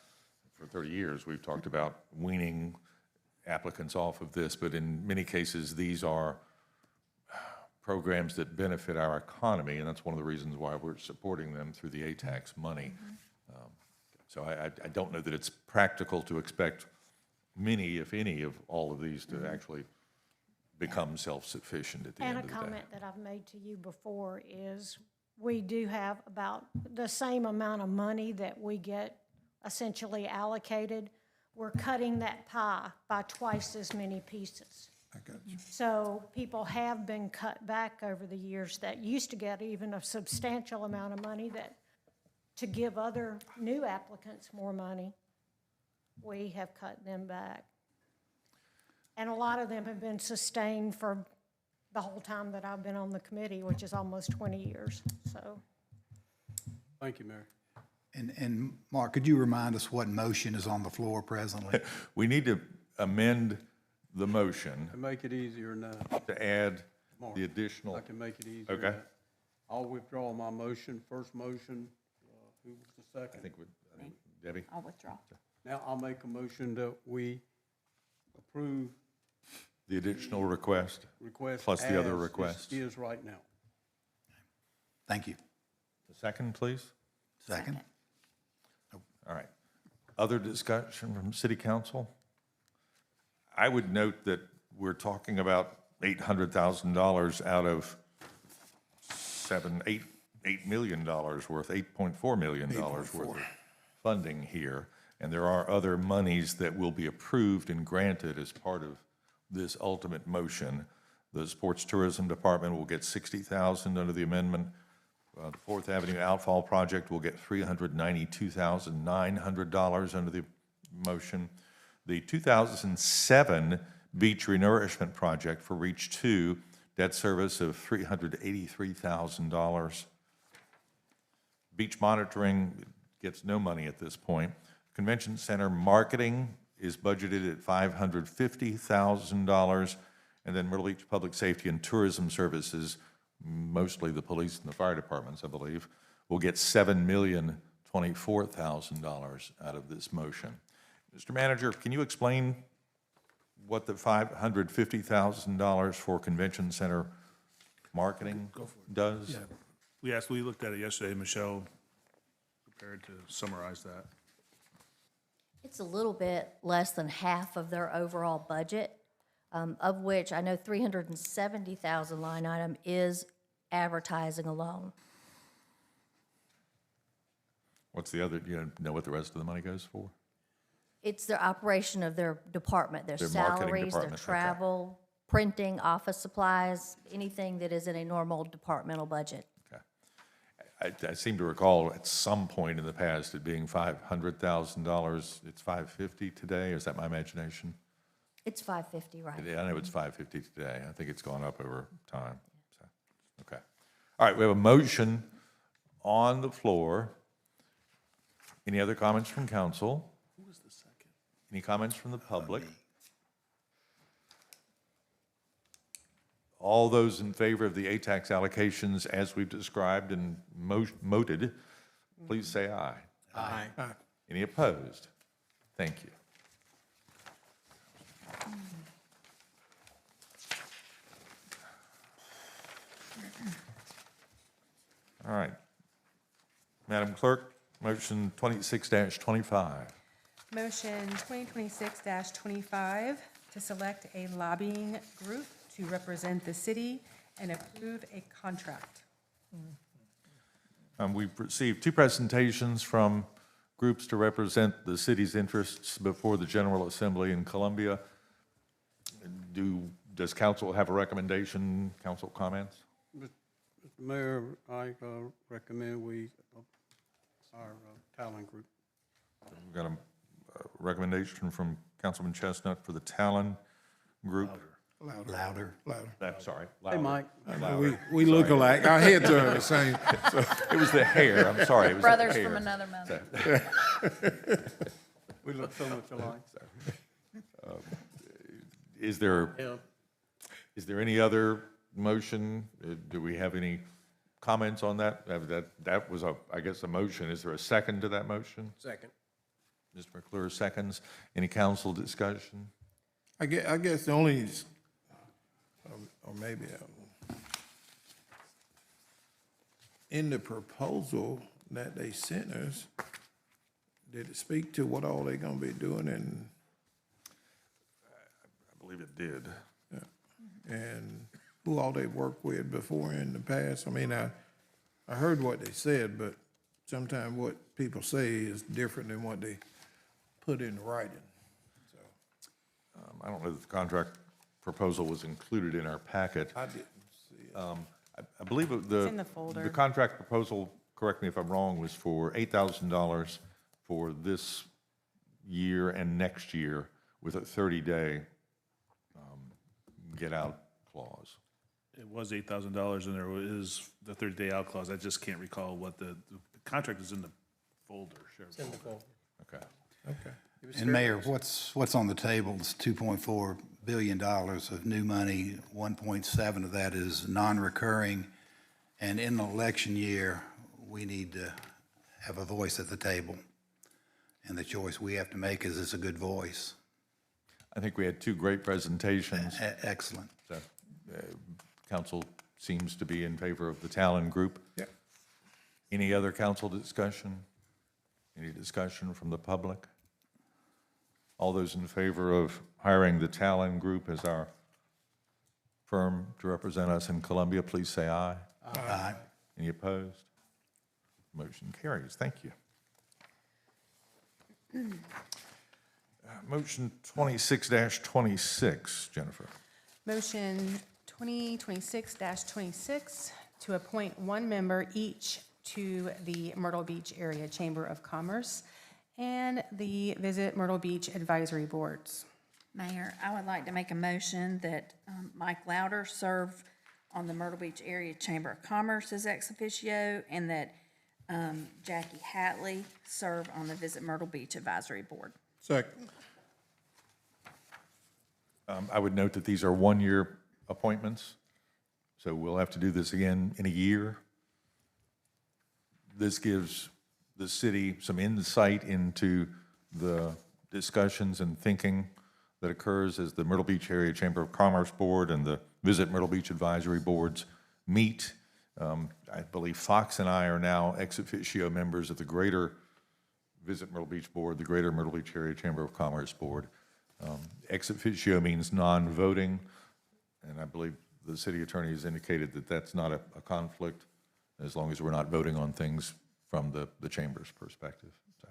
Speaker 1: for 30 years, we've talked about weaning applicants off of this, but in many cases, these are programs that benefit our economy, and that's one of the reasons why we're supporting them through the ATAX money. So I don't know that it's practical to expect many, if any, of all of these to actually become self-sufficient at the end
Speaker 11: And
Speaker 1: of
Speaker 11: a
Speaker 1: the day.
Speaker 11: comment that I've made to you before is we do have about the same amount of money that we get essentially allocated. We're cutting that pie by twice as many pieces.
Speaker 7: I got you.
Speaker 11: So people have been cut back over the years that used to get even a substantial amount of money that to give other new applicants more money, we have cut them back. And a lot of them have been sustained for the whole time that I've been on the committee, which is almost 20 years, so.
Speaker 6: Thank you, Mary.
Speaker 12: And Mark, could you remind us what motion is on the floor presently?
Speaker 1: We need to amend the motion
Speaker 6: To make it easier now,
Speaker 1: to add
Speaker 6: Mark,
Speaker 1: the additional.
Speaker 6: I can make it easier.
Speaker 1: Okay.
Speaker 6: now. I'll withdraw my motion, first motion. Who was the second?
Speaker 1: I think Debbie?
Speaker 8: I'll withdraw.
Speaker 6: Now I'll make a motion that we approve
Speaker 1: The additional request
Speaker 6: request.
Speaker 1: plus the other
Speaker 6: as
Speaker 1: request.
Speaker 6: it is right now.
Speaker 12: Thank you.
Speaker 1: The second, please.
Speaker 12: Second?
Speaker 1: All right. Other discussion from city council? I would note that we're talking about $800,000 out of $8 million worth, $8.4 million worth of funding here. And there are other monies that will be approved and granted as part of this ultimate motion. The Sports Tourism Department will get $60,000 under the amendment. The Fourth Avenue Outfall Project will get $392,900 under the motion. The 2007 Beach Renourishment Project for Reach 2, debt service of $383,000. Beach monitoring gets no money at this point. Convention Center marketing is budgeted at $550,000. And then Myrtle Beach Public Safety and Tourism Services, mostly the police and the fire departments, I believe, will get $7,024,000 out of this motion. Mr. Manager, can you explain what the $550,000 for Convention Center marketing does?
Speaker 4: We looked at it yesterday. Michelle prepared to summarize that.
Speaker 3: It's a little bit less than half of their overall budget, of which I know 370,000 line item is advertising alone.
Speaker 1: What's the other, do you know what the rest of the money goes for?
Speaker 3: It's their operation of their department, their
Speaker 1: Their marketing
Speaker 3: salaries, their
Speaker 1: department, okay.
Speaker 3: travel, printing, office supplies, anything that is in a normal departmental budget.
Speaker 1: I seem to recall at some point in the past it being $500,000. It's $550 today, is that my imagination?
Speaker 3: It's 550, right?
Speaker 1: Yeah, I know it's $550 today. I think it's gone up over time. So, okay. All right, we have a motion on the floor. Any other comments from council?
Speaker 4: Who was the second?
Speaker 1: Any comments from the public? All those in favor of the ATAX allocations as we've described and moted, please say aye.
Speaker 9: Aye.
Speaker 1: Any opposed? Thank you. All right. Madam Clerk, motion 26-25.
Speaker 21: Motion 2026-25 to select a lobbying group to represent the city and approve a contract.
Speaker 1: We've received two presentations from groups to represent the city's interests before the General Assembly in Columbia. Does council have a recommendation? Council comments?
Speaker 6: Mr. Mayor, I recommend our talent group.
Speaker 1: We've got a recommendation from Councilman Chestnut for the Talon Group.
Speaker 12: Louder.
Speaker 1: I'm sorry.
Speaker 6: Hey, Mike.
Speaker 7: We look alike. Our heads are the same.
Speaker 1: It was the hair, I'm sorry. It was the
Speaker 8: Brothers
Speaker 1: hair.
Speaker 8: from another mother.
Speaker 6: We look so much alike.
Speaker 1: Is there
Speaker 6: Yeah.
Speaker 1: any other motion? Do we have any comments on that? That was, I guess, a motion. Is there a second to that motion?
Speaker 9: Second.
Speaker 1: Mr. McClure seconds. Any council discussion?
Speaker 7: I guess the only, or maybe, in the proposal that they sent us, did it speak to what all they gonna be doing and?
Speaker 1: I believe it did.
Speaker 7: And who all they worked with before in the past? I mean, I heard what they said, but sometimes what people say is different than what they put in writing.
Speaker 1: I don't know that the contract proposal was included in our packet.
Speaker 7: I didn't see it.
Speaker 1: I believe
Speaker 21: It's in the folder.
Speaker 1: the contract proposal, correct me if I'm wrong, was for $8,000 for this year and next year with a 30-day get-out clause.
Speaker 4: It was $8,000 and there is the 30-day out clause. I just can't recall what the contract is in the folder.
Speaker 22: It's in the folder.
Speaker 1: Okay.
Speaker 7: Okay.
Speaker 12: And Mayor, what's on the table is $2.4 billion of new money. 1.7 of that is non-recurring. And in the election year, we need to have a voice at the table. And the choice we have to make is a good voice.
Speaker 1: I think we had two great presentations.
Speaker 12: Excellent.
Speaker 1: So, council seems to be in favor of the Talon Group.
Speaker 7: Yep.
Speaker 1: Any other council discussion? Any discussion from the public? All those in favor of hiring the Talon Group as our firm to represent us in Columbia, please say aye.
Speaker 12: Aye.
Speaker 1: Any opposed? Motion carries. Thank you. Motion 26-26, Jennifer.
Speaker 21: Motion 2026-26 to appoint one member each to the Myrtle Beach Area Chamber of Commerce and the Visit Myrtle Beach Advisory Boards.
Speaker 8: Mayor, I would like to make a motion that Mike Louder serve on the Myrtle Beach Area Chamber of Commerce as ex officio, and that Jackie Hatley serve on the Visit Myrtle Beach Advisory Board.
Speaker 7: Second.
Speaker 1: I would note that these are one-year appointments, so we'll have to do this again in a year. This gives the city some insight into the discussions and thinking that occurs as the Myrtle Beach Area Chamber of Commerce Board and the Visit Myrtle Beach Advisory Boards meet. I believe Fox and I are now ex officio members of the Greater Visit Myrtle Beach Board, the Greater Myrtle Beach Area Chamber of Commerce Board. Ex officio means non-voting, and I believe the city attorney has indicated that that's not a conflict as long as we're not voting on things from the chamber's perspective. So.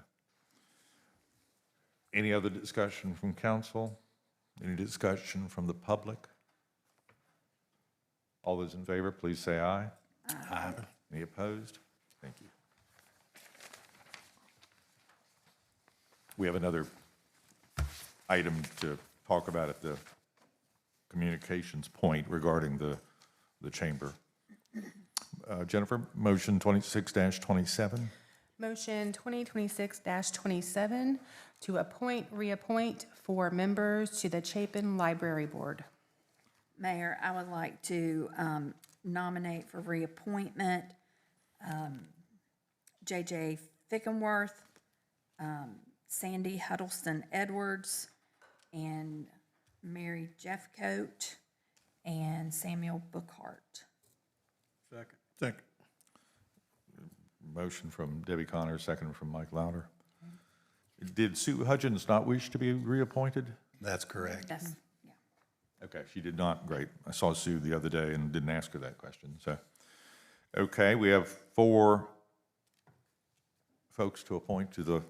Speaker 1: Any other discussion from council? Any discussion from the public? All those in favor, please say aye. Aye. Any opposed? Thank you. We have another item to talk about at the communications point regarding the chamber. Jennifer, motion 26-27.
Speaker 21: Motion 2026-27 to reappoint 4 members to the Chapin Library Board.
Speaker 8: Mayor, I would like to nominate for reappointment J.J. Fickenworth, Sandy Huddleston Edwards, and Mary Jeffcoat, and Samuel Bookhart.
Speaker 7: Second. Second.
Speaker 1: Motion from Debbie Connor, second from Mike Louder. Did Sue Hudgens not wish to be reappointed?
Speaker 12: That's correct.
Speaker 8: Yes.
Speaker 1: Okay, she did not. Great. I saw Sue the other day and didn't ask her that question. So, okay, we have 4 folks to appoint to the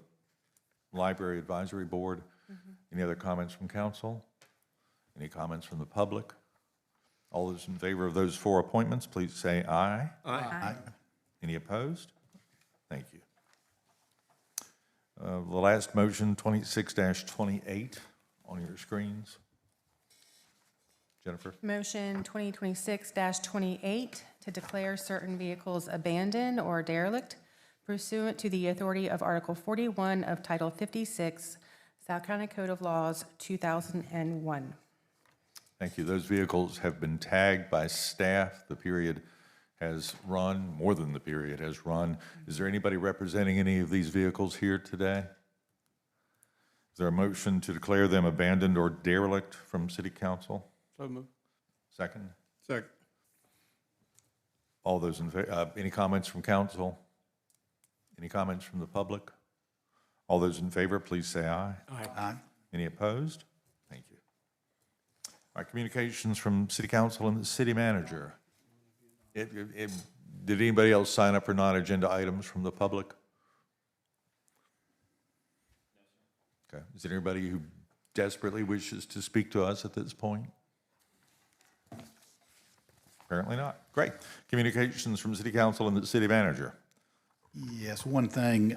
Speaker 1: Library Advisory Board. Any other comments from council? Any comments from the public? All those in favor of those 4 appointments, please say aye.
Speaker 8: Aye.
Speaker 1: Any opposed? Thank you. The last motion, 26-28, on your screens. Jennifer?
Speaker 21: Motion 2026-28 to declare certain vehicles abandoned or derelict pursuant to the authority of Article 41 of Title 56, South Carolina Code of Laws, 2001.
Speaker 1: Thank you. Those vehicles have been tagged by staff. The period has run, more than the period has run. Is there anybody representing any of these vehicles here today? Is there a motion to declare them abandoned or derelict from City Council?
Speaker 6: So moved.
Speaker 1: Second?
Speaker 7: Second.
Speaker 1: All those in favor, any comments from council? Any comments from the public? All those in favor, please say aye.
Speaker 12: Aye.
Speaker 1: Any opposed? Thank you. All right, communications from City Council and the City Manager. Did anybody else sign up for non-agenda items from the public? Okay. Is there anybody who desperately wishes to speak to us at this point? Apparently not. Great. Communications from City Council and the City Manager.
Speaker 12: Yes, one thing,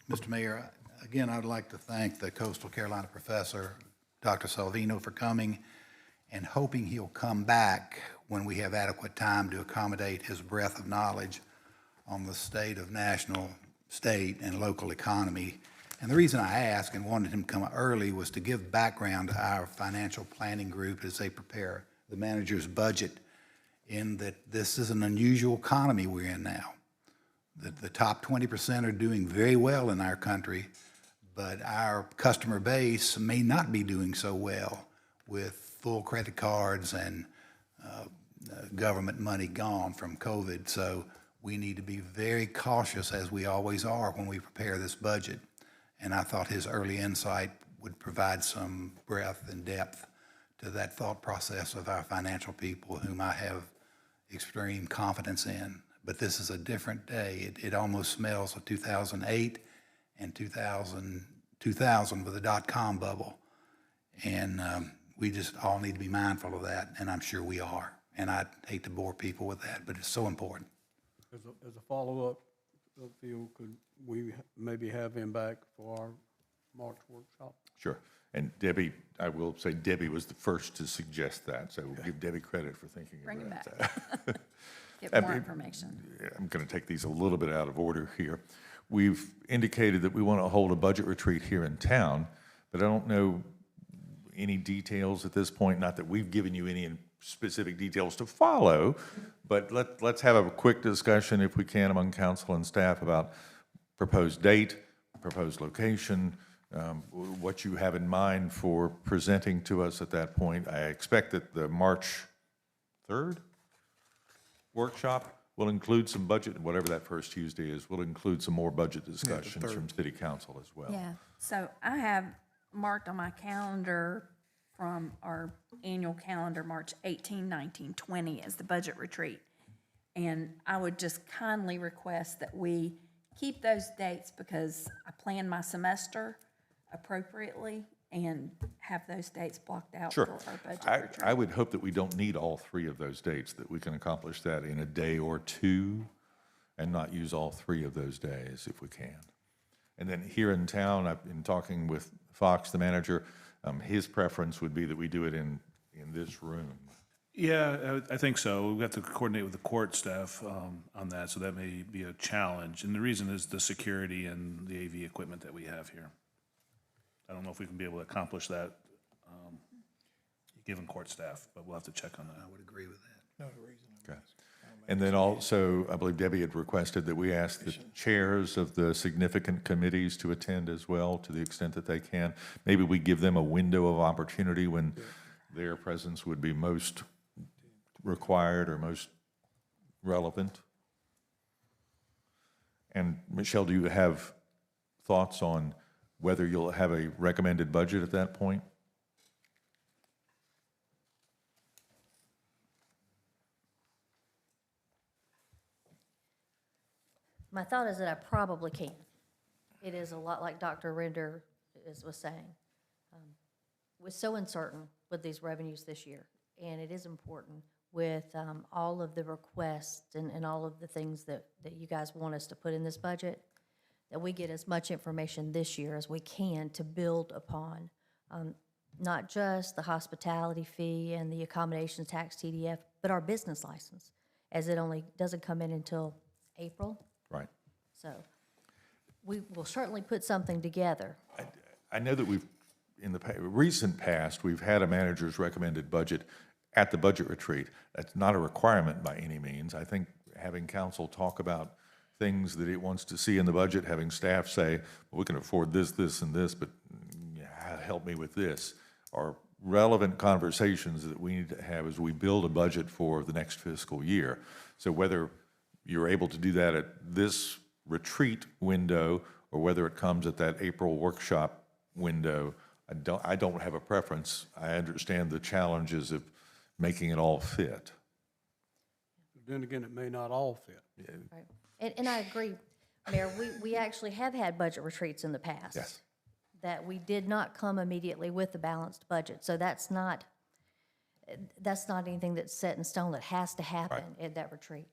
Speaker 12: Mr. Mayor, again, I'd like to thank the Coastal Carolina professor, Dr. Salvino, for coming and hoping he'll come back when we have adequate time to accommodate his breadth of knowledge on the state of national state and local economy. And the reason I asked and wanted him to come early was to give background to our financial planning group as they prepare the manager's budget, in that this is an unusual economy we're in now. The top 20% are doing very well in our country, but our customer base may not be doing so well with full credit cards and government money gone from COVID. So we need to be very cautious, as we always are when we prepare this budget. And I thought his early insight would provide some breadth and depth to that thought process of our financial people, whom I have extreme confidence in. But this is a different day. It almost smells of 2008 and 2000 with the dot-com bubble. And we just all need to be mindful of that, and I'm sure we are. And I hate to bore people with that, but it's so important.
Speaker 6: As a follow-up, Phil, could we maybe have him back for our March workshop?
Speaker 1: Sure. And Debbie, I will say Debbie was the first to suggest that, so we'll give Debbie credit for thinking
Speaker 8: Bring him
Speaker 1: about
Speaker 8: back.
Speaker 1: that.
Speaker 8: Get more information.
Speaker 1: I'm going to take these a little bit out of order here. We've indicated that we want to hold a budget retreat here in town, but I don't know any details at this point, not that we've given you any specific details to follow, but let's have a quick discussion, if we can, among council and staff about proposed date, proposed location, what you have in mind for presenting to us at that point. I expect that the March 3rd workshop will include some budget, whatever that first Tuesday is, will include some more budget discussions from city council as well.
Speaker 8: Yeah, so I have marked on my calendar from our annual calendar, March 18, 19, 20 as the budget retreat. And I would just kindly request that we keep those dates, because I plan my semester appropriately and have those dates blocked out
Speaker 1: Sure.
Speaker 8: for our budget retreat.
Speaker 1: I would hope that we don't need all three of those dates, that we can accomplish that in a day or two and not use all three of those days if we can. And then here in town, I've been talking with Fox, the manager. His preference would be that we do it in this room.
Speaker 4: Yeah, I think so. We have to coordinate with the court staff on that, so that may be a challenge. And the reason is the security and the AV equipment that we have here. I don't know if we can be able to accomplish that given court staff, but we'll have to check on that.
Speaker 12: I would agree with that.
Speaker 7: No reason.
Speaker 1: Okay. And then also, I believe Debbie had requested that we ask the chairs of the significant committees to attend as well, to the extent that they can. Maybe we give them a window of opportunity when their presence would be most required or most relevant. And Michelle, do you have thoughts on whether you'll have a recommended budget at that point?
Speaker 3: My thought is that I probably can. It is a lot like Dr. Render was saying. We're so uncertain with these revenues this year, and it is important with all of the requests and all of the things that you guys want us to put in this budget, that we get as much information this year as we can to build upon, not just the hospitality fee and the accommodations tax TDF, but our business license, as it only doesn't come in until April.
Speaker 1: Right.
Speaker 3: So we will certainly put something together.
Speaker 1: I know that we've, in the recent past, we've had a manager's recommended budget at the budget retreat. That's not a requirement by any means. I think having council talk about things that it wants to see in the budget, having staff say, well, we can afford this, this, and this, but help me with this, are relevant conversations that we need to have as we build a budget for the next fiscal year. So whether you're able to do that at this retreat window or whether it comes at that April workshop window, I don't have a preference. I understand the challenges of making it all fit.
Speaker 6: Then again, it may not all fit.
Speaker 3: Right. And I agree, Mayor, we actually have had budget retreats in the past.
Speaker 1: Yes.
Speaker 3: That we did not come immediately with the balanced budget. So that's not anything that's set in stone that has to happen at that retreat.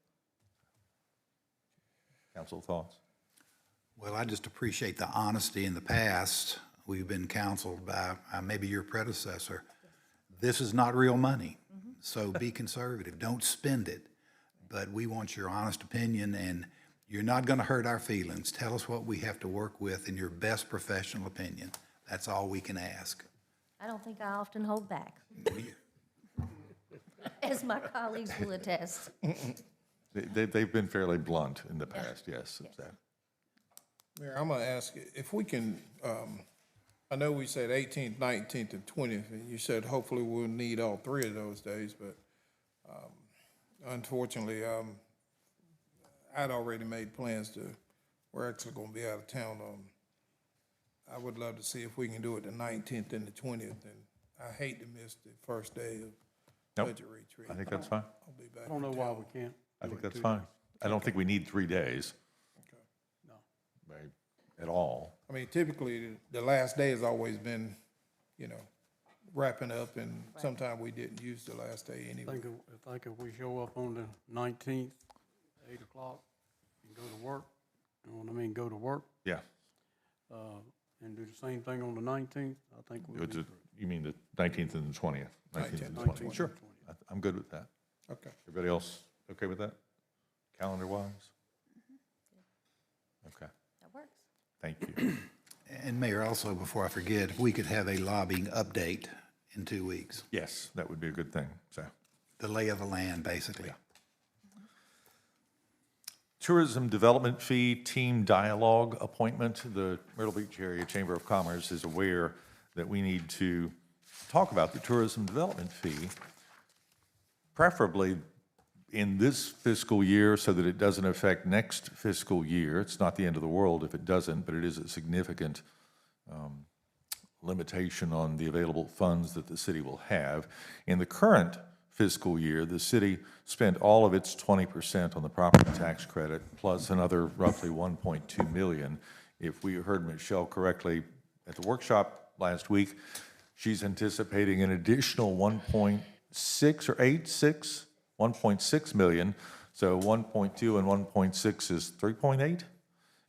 Speaker 1: Council thoughts?
Speaker 12: Well, I just appreciate the honesty in the past. We've been counseled by maybe your predecessor. This is not real money, so be conservative. Don't spend it. But we want your honest opinion, and You're not going to hurt our feelings. Tell us what we have to work with in your best professional opinion. That's all we can ask.
Speaker 3: I don't think I often hold back, as my colleagues will attest.
Speaker 1: They've been fairly blunt in the past, yes.
Speaker 7: Mayor, I'm gonna ask you, if we can, I know we said 18th, 19th, and 20th, and you said hopefully we'll need all three of those days, but unfortunately, I'd already made plans to, we're actually gonna be out of town. I would love to see if we can do it the 19th and the 20th, and I hate to miss the first day of
Speaker 1: Nope.
Speaker 7: budget retreat.
Speaker 1: I think that's fine.
Speaker 7: I'll be back
Speaker 6: I don't know
Speaker 7: in
Speaker 6: why
Speaker 7: town.
Speaker 6: we can't.
Speaker 1: I
Speaker 6: do
Speaker 1: think
Speaker 6: it
Speaker 1: that's
Speaker 6: 2
Speaker 1: fine.
Speaker 6: days.
Speaker 1: I don't think we need 3 days.
Speaker 6: No.
Speaker 1: Right, at all.
Speaker 7: I mean, typically, the last day has always been, wrapping up, and sometimes we didn't use the last day
Speaker 6: I
Speaker 7: anyway.
Speaker 6: think if we show up on the 19th, 8 o'clock, and go to work, you know what I mean, go to work,
Speaker 1: Yeah.
Speaker 6: and do the same thing on the 19th, I think we'll be.
Speaker 1: You mean the 19th and the 20th? 19th and
Speaker 6: 19th,
Speaker 1: 20th. Sure.
Speaker 6: 20th.
Speaker 1: I'm good with that.
Speaker 7: Okay.
Speaker 1: Everybody else okay with that, calendar-wise? Okay,
Speaker 3: That works.
Speaker 1: thank you.
Speaker 12: And Mayor, also, before I forget, if we could have a lobbying update in 2 weeks,
Speaker 1: Yes, that would be a good thing, so.
Speaker 12: the lay of the land, basically.
Speaker 1: Tourism Development Fee Team Dialogue Appointment. The Myrtle Beach Area Chamber of Commerce is aware that we need to talk about the tourism development fee, preferably in this fiscal year so that it doesn't affect next fiscal year. It's not the end of the world if it doesn't, but it is a significant limitation on the available funds that the city will have. In the current fiscal year, the city spent all of its 20% on the property tax credit, plus another roughly 1.2 million. If we heard Michelle correctly at the workshop last week, she's anticipating an additional 1.6 or 1.6 million. So 1.2 and 1.6 is $3.8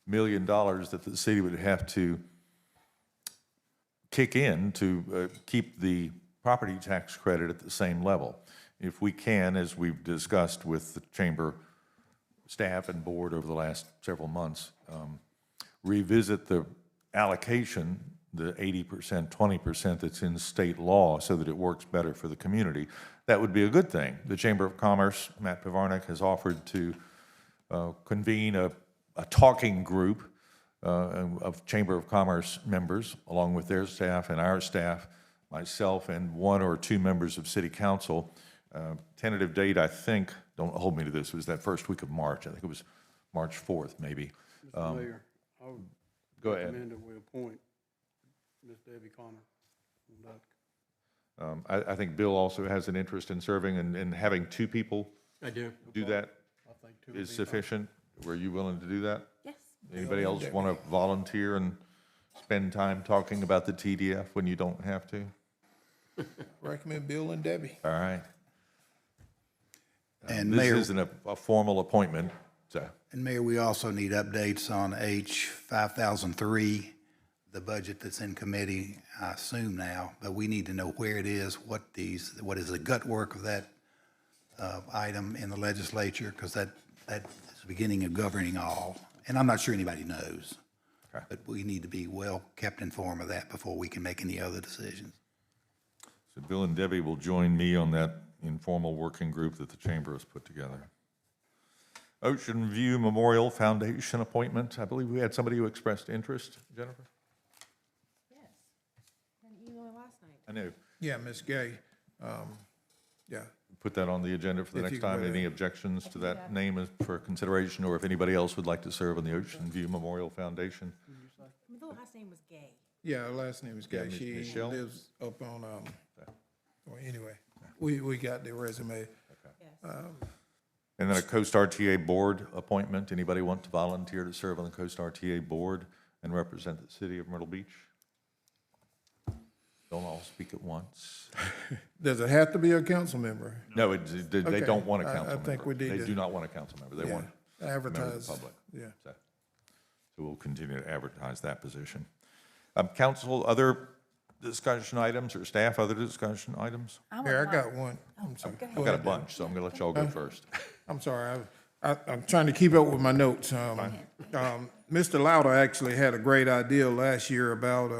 Speaker 1: million that the city would have to kick in to keep the property tax credit at the same level. If we can, as we've discussed with the chamber staff and board over the last several months, revisit the allocation, the 80%, 20% that's in state law so that it works better for the community, that would be a good thing. The Chamber of Commerce, Matt Pivarnik, has offered to convene a talking group of Chamber of Commerce members, along with their staff and our staff, myself and 1 or 2 members of City Council. Tentative date, I think, don't hold me to this, was that first week of March. I think it was March 4th, maybe.
Speaker 6: Mr. Mayor, I would
Speaker 1: Go ahead.
Speaker 6: recommend that we appoint Ms. Debbie Connor from that.
Speaker 1: I think Bill also has an interest in serving, and having 2 people
Speaker 6: I do.
Speaker 1: do that
Speaker 6: I think 2 would
Speaker 1: is
Speaker 6: be fine.
Speaker 1: sufficient. Were you willing to do that?
Speaker 8: Yes.
Speaker 1: Anybody else want to volunteer and spend time talking about the TDF when you don't have to?
Speaker 7: Recommend Bill and Debbie.
Speaker 1: All right.
Speaker 12: And
Speaker 1: This
Speaker 12: Mayor,
Speaker 1: isn't a formal appointment, so.
Speaker 12: and Mayor, we also need updates on H 5003, the budget that's in committee, I assume now, but we need to know where it is, what is the gut work of that item in the legislature, because that is the beginning of governing all. And I'm not sure anybody knows.
Speaker 1: Okay.
Speaker 12: But we need to be well kept informed of that before we can make any other decisions.
Speaker 1: So Bill and Debbie will join me on that informal working group that the chamber has put together. Ocean View Memorial Foundation appointment. I believe we had somebody who expressed interest. Jennifer?
Speaker 10: Yes. An email last night.
Speaker 1: I know.
Speaker 7: Yeah, Ms. Gay. Yeah.
Speaker 1: Put that on the agenda for the
Speaker 7: If
Speaker 1: next
Speaker 7: you
Speaker 1: time.
Speaker 7: would,
Speaker 1: Any objections to that name as for consideration, or if anybody else would like to serve on the Ocean View Memorial Foundation?
Speaker 10: The last name was Gay.
Speaker 7: Yeah, her last name is
Speaker 1: Yeah,
Speaker 7: Gay.
Speaker 1: Miss
Speaker 7: She
Speaker 1: Michelle?
Speaker 7: lives up on, well, anyway, we got the resume.
Speaker 1: And then a CoStar TA board appointment. Anybody want to volunteer to serve on the CoStar TA board and represent the city of Myrtle Beach? Don't all speak at once.
Speaker 7: Does it have to be a council member?
Speaker 1: No, they
Speaker 7: Okay.
Speaker 1: don't want a
Speaker 7: I
Speaker 1: council member.
Speaker 7: think we need
Speaker 1: They
Speaker 7: to-
Speaker 1: do not want a council member. They
Speaker 7: Yeah.
Speaker 1: want a member of
Speaker 7: Advertise,
Speaker 1: the public.
Speaker 7: yeah.
Speaker 1: So we'll continue to advertise that position. Council, other discussion items, or staff, other discussion items?
Speaker 7: Here, I got one. I'm sorry.
Speaker 1: I've got a bunch, so I'm going to let y'all go first.
Speaker 7: I'm sorry, I'm trying to keep up with my notes. Mr. Lauder actually had a great idea last year about,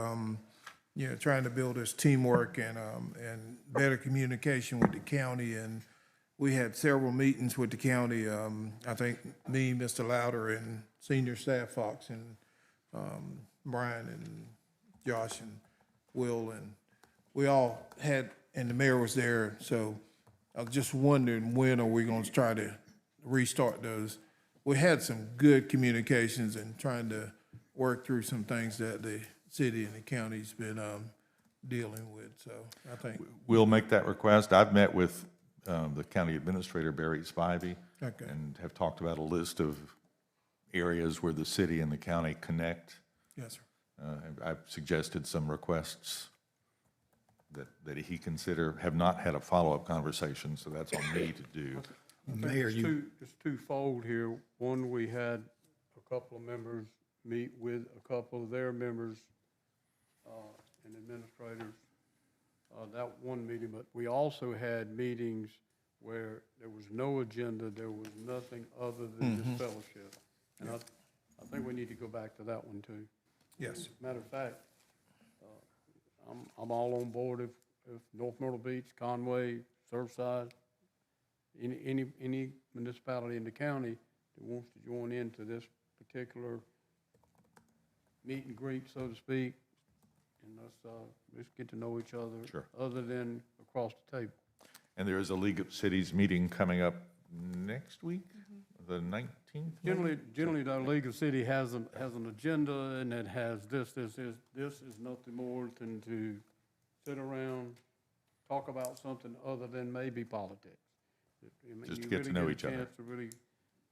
Speaker 7: trying to build this teamwork and better communication with the county. And we had several meetings with the county. I think me, Mr. Lauder, and senior staff Fox, and Brian and Josh and Will, and we all had, and the mayor was there. So I was just wondering, when are we going to try to restart those? We had some good communications and trying to work through some things that the city and the county's been dealing with. So I think
Speaker 1: We'll make that request. I've met with the county administrator, Barry Spivey,
Speaker 7: Okay.
Speaker 1: and have talked about a list of areas where the city and the county connect.
Speaker 7: Yes, sir.
Speaker 1: I've suggested some requests that he consider have not had a follow-up conversation, so that's on me to do.
Speaker 6: Mayor, it's twofold here. One, we had a couple of members meet with a couple of their members and administrators, that one meeting, but we also had meetings where there was no agenda, there was nothing other than just fellowship. And I think we need to go back to that one too.
Speaker 7: Yes.
Speaker 6: Matter of fact, I'm all on board if North Myrtle Beach, Conway, Surfside, any municipality in the county that wants to join into this particular meet and greet, so to speak, and let's get to know each other.
Speaker 1: Sure.
Speaker 6: Other than across the table.
Speaker 1: And there is a League of Cities meeting coming up next week, the 19th?
Speaker 6: Generally, the League of City has an agenda, and it has this is nothing more than to sit around, talk about something other than maybe politics.
Speaker 1: Just to
Speaker 6: You
Speaker 1: get to
Speaker 6: really
Speaker 1: know
Speaker 6: a
Speaker 1: each other.
Speaker 6: chance to really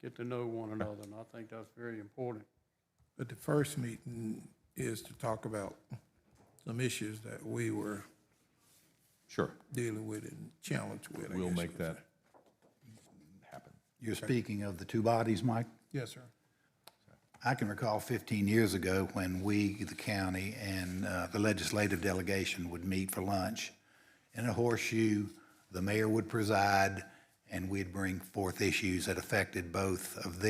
Speaker 6: get to know one another, and I think that's very important.
Speaker 7: But the first meeting is to talk about some issues that we were
Speaker 1: Sure.
Speaker 7: dealing with and challenged with. I
Speaker 1: We'll
Speaker 7: guess
Speaker 1: make
Speaker 7: you would
Speaker 1: that
Speaker 7: say.
Speaker 1: happen.
Speaker 12: You're speaking of the two bodies, Mike?
Speaker 7: Yes, sir.
Speaker 12: I can recall 15 years ago when we, the county, and the legislative delegation would meet for lunch in a horseshoe. The mayor would preside, and we'd bring forth issues that affected both of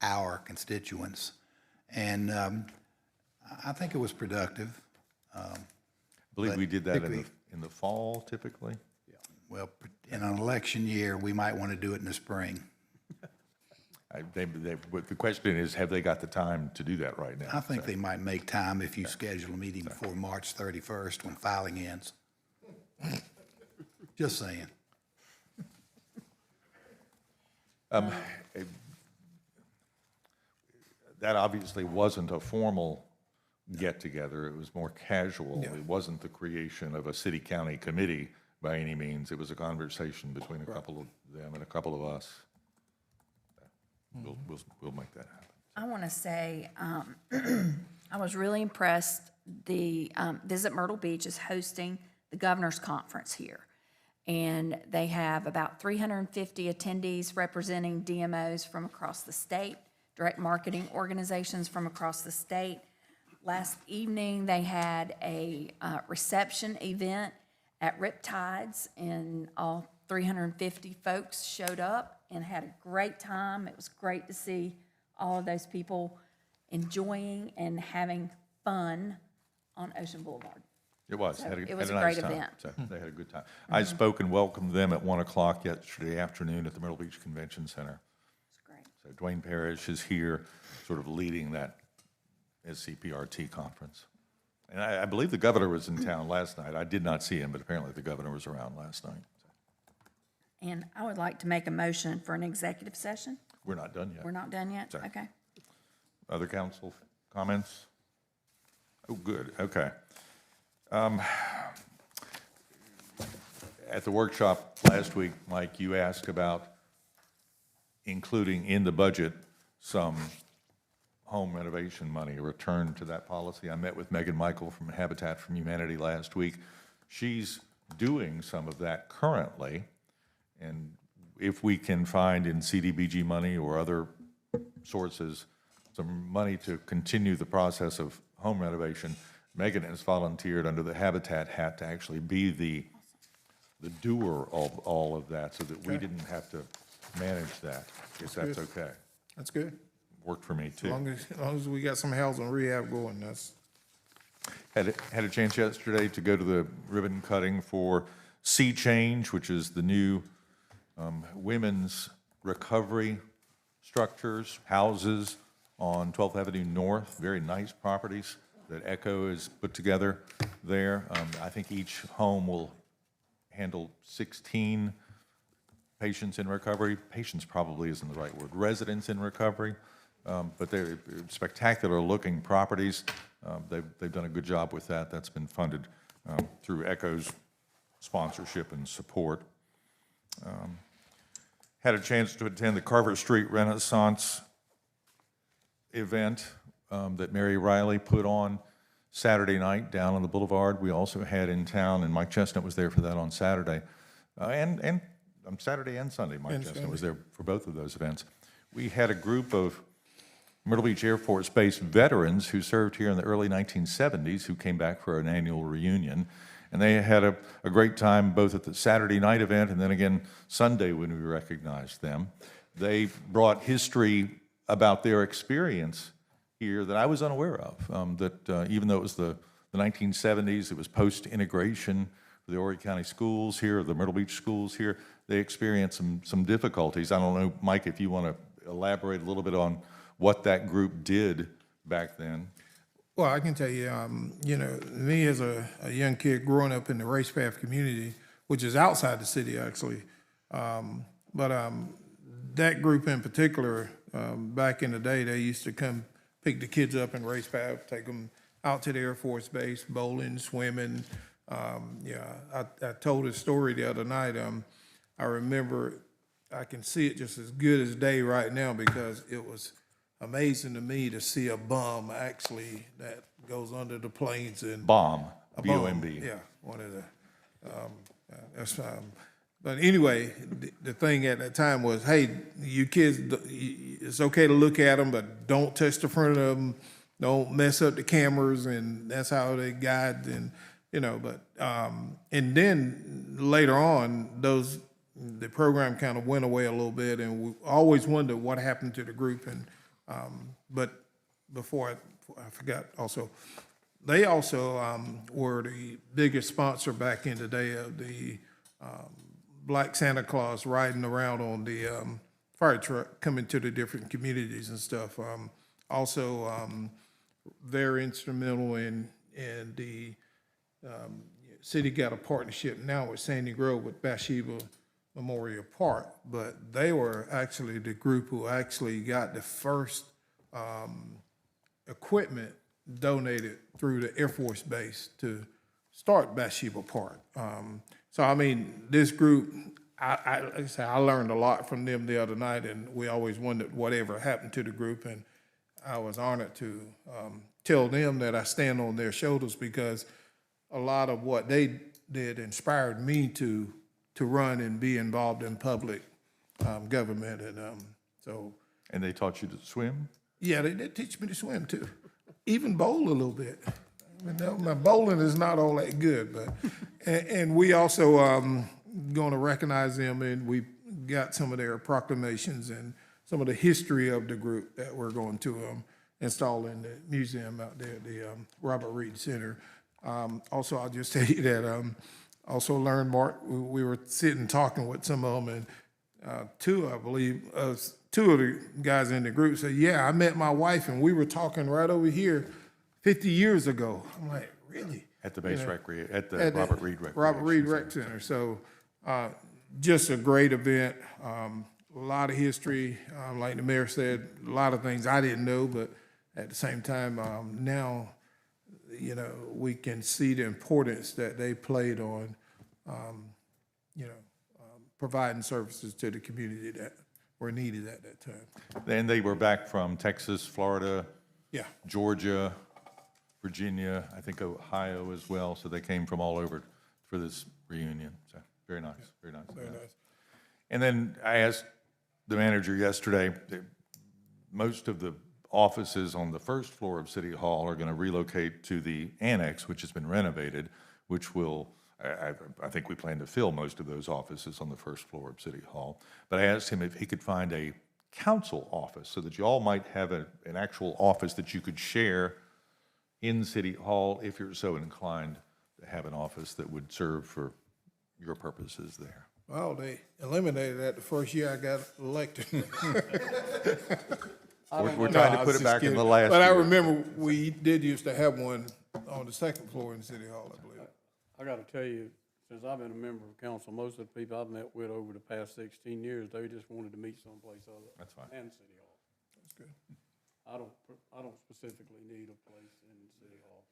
Speaker 12: our constituents. And I think it was productive.
Speaker 1: I believe
Speaker 12: But
Speaker 1: we did that
Speaker 12: particularly-
Speaker 1: in the fall typically.
Speaker 12: Well, in an election year, we might want to do it in the spring.
Speaker 1: But the question is, have they got the time to do that right now?
Speaker 12: I think they might make time if you schedule a meeting before March 31st when filing ends. Just saying.
Speaker 1: That obviously wasn't a formal get-together. It was more casual. It wasn't the creation of a city-county committee by any means. It was a conversation between a couple of them and a couple of us. We'll make that happen.
Speaker 8: I want to say, I was really impressed. The Visit Myrtle Beach is hosting the Governor's Conference here. And they have about 350 attendees representing DMOs from across the state, direct marketing organizations from across the state. Last evening, they had a reception event at Riptides, and all 350 folks showed up and had a great time. It was great to see all of those people enjoying and having fun on Ocean Boulevard.
Speaker 1: It was.
Speaker 8: So
Speaker 1: Had
Speaker 8: it was
Speaker 1: had
Speaker 8: a
Speaker 1: nice
Speaker 8: great
Speaker 1: time.
Speaker 8: event.
Speaker 1: So they had a good time. I spoke and welcomed them at 1 o'clock yesterday afternoon at the Myrtle Beach Convention Center.
Speaker 8: It's great.
Speaker 1: So Dwayne Parrish is here, sort of leading that SCPRT conference. And I believe the governor was in town last night. I did not see him, but apparently the governor was around last night.
Speaker 8: And I would like to make a motion for an executive session.
Speaker 1: We're not done yet.
Speaker 8: We're not done yet?
Speaker 1: Sorry.
Speaker 8: Okay.
Speaker 1: Other council comments? Oh, good, okay. At the workshop last week, Mike, you asked about including in the budget some home renovation money, a return to that policy. I met with Megan Michael from Habitat for Humanity last week. She's doing some of that currently, and if we can find in CDBG money or other sources some money to continue the process of home renovation, Megan has volunteered under the Habitat hat to actually be the doer of all of that, so that we didn't have to manage that, if that's okay.
Speaker 7: That's good.
Speaker 1: Worked for me,
Speaker 7: As
Speaker 1: too.
Speaker 7: long as we got some housing rehab going, that's,
Speaker 1: Had a chance yesterday to go to the ribbon cutting for Sea Change, which is the new women's recovery structures, houses on 12th Avenue North, very nice properties that Echo has put together there. I think each home will handle 16 patients in recovery. Patients probably isn't the right word, residents in recovery. But they're spectacular looking properties. They've done a good job with that. That's been funded through Echo's sponsorship and support. Had a chance to attend the Carver Street Renaissance event that Mary Riley put on Saturday night down on the boulevard. We also had in town, and Mike Chestnut was there for that on Saturday. And Saturday and Sunday, Mike Chestnut was there for both of those events. We had a group of Myrtle Beach Air Force Base veterans who served here in the early 1970s who came back for an annual reunion. And they had a great time both at the Saturday night event and then again Sunday when we recognized them. They brought history about their experience here that I was unaware of, that even though it was the 1970s, it was post-integration for the Horry County schools here, the Myrtle Beach schools here, they experienced some difficulties. I don't know, Mike, if you want to elaborate a little bit on what that group did back then.
Speaker 7: well, I can tell you, you know, me as a young kid growing up in the Race Path community, which is outside the city actually, but that group in particular, back in the day, they used to come pick the kids up in Race Path, take them out to the Air Force Base, bowling, swimming. I told a story the other night. I remember, I can see it just as good as day right now because it was amazing to me to see a bomb actually that goes under the planes and
Speaker 1: Bomb,
Speaker 7: a
Speaker 1: B-O-M-B.
Speaker 7: Yeah, one of the. But anyway, the thing at that time was, hey, you kids, it's okay to look at them, but don't touch the front of them, don't mess up the cameras, and that's how they guide, and you know. But and then later on, the program kind of went away a little bit, and we always wondered what happened to the group. And but before I forgot also, they also were the biggest sponsor back in the day of the Black Santa Claus riding around on the fire truck coming to the different communities and stuff. Also, very instrumental in the city got a partnership now with Sandy Grove with Bathsheba Memorial Park, but they were actually the group who actually got the first equipment donated through the Air Force Base to start Bathsheba Park. So, I mean, this group, like I say, I learned a lot from them the other night, and we always wondered whatever happened to the group, and I was honored to tell them that I stand on their shoulders because a lot of what they did inspired me to run and be involved in public government, and so.
Speaker 1: And they taught you to swim?
Speaker 7: Yeah, they did teach me to swim too, even bowl a little bit. My bowling is not all that good, but and we also going to recognize them, and we got some of their proclamations and some of the history of the group that we're going to install in the museum out there, the Robert Reed Center. Also, I'll just tell you that also learned, Mark, we were sitting talking with some of them, and two of the guys in the group said, yeah, I met my wife and we were talking right over here 50 years ago. I'm like, really?
Speaker 1: At the Robert Reed Recreation
Speaker 7: Robert Reed Rec Center. So just a great event, a lot of history. Like the mayor said, a lot of things I didn't know, but at the same time, now, you know, we can see the importance that they played on, you know, providing services to the community that were needed at that time.
Speaker 1: And they were back from Texas, Florida,
Speaker 7: Yeah.
Speaker 1: Georgia, Virginia, I think Ohio as well. So they came from all over for this reunion. So very nice, very nice.
Speaker 7: Very nice.
Speaker 1: And then I asked the manager yesterday, most of the offices on the first floor of City Hall are going to relocate to the annex, which has been renovated, which will I think we plan to fill most of those offices on the first floor of City Hall. But I asked him if he could find a council office so that you all might have an actual office that you could share in City Hall if you're so inclined to have an office that would serve for your purposes there.
Speaker 7: Well, they eliminated that the first year I got elected.
Speaker 1: We're trying to put it back in the last
Speaker 7: But I
Speaker 1: year.
Speaker 7: remember we did used to have one on the second floor in City Hall, I believe.
Speaker 6: I gotta tell you, since I've been a member of council, most of the people I've met with over the past 16 years, they just wanted to meet someplace other.
Speaker 1: That's fine.
Speaker 6: And City Hall.
Speaker 7: That's good.
Speaker 6: I don't specifically need a place in City Hall.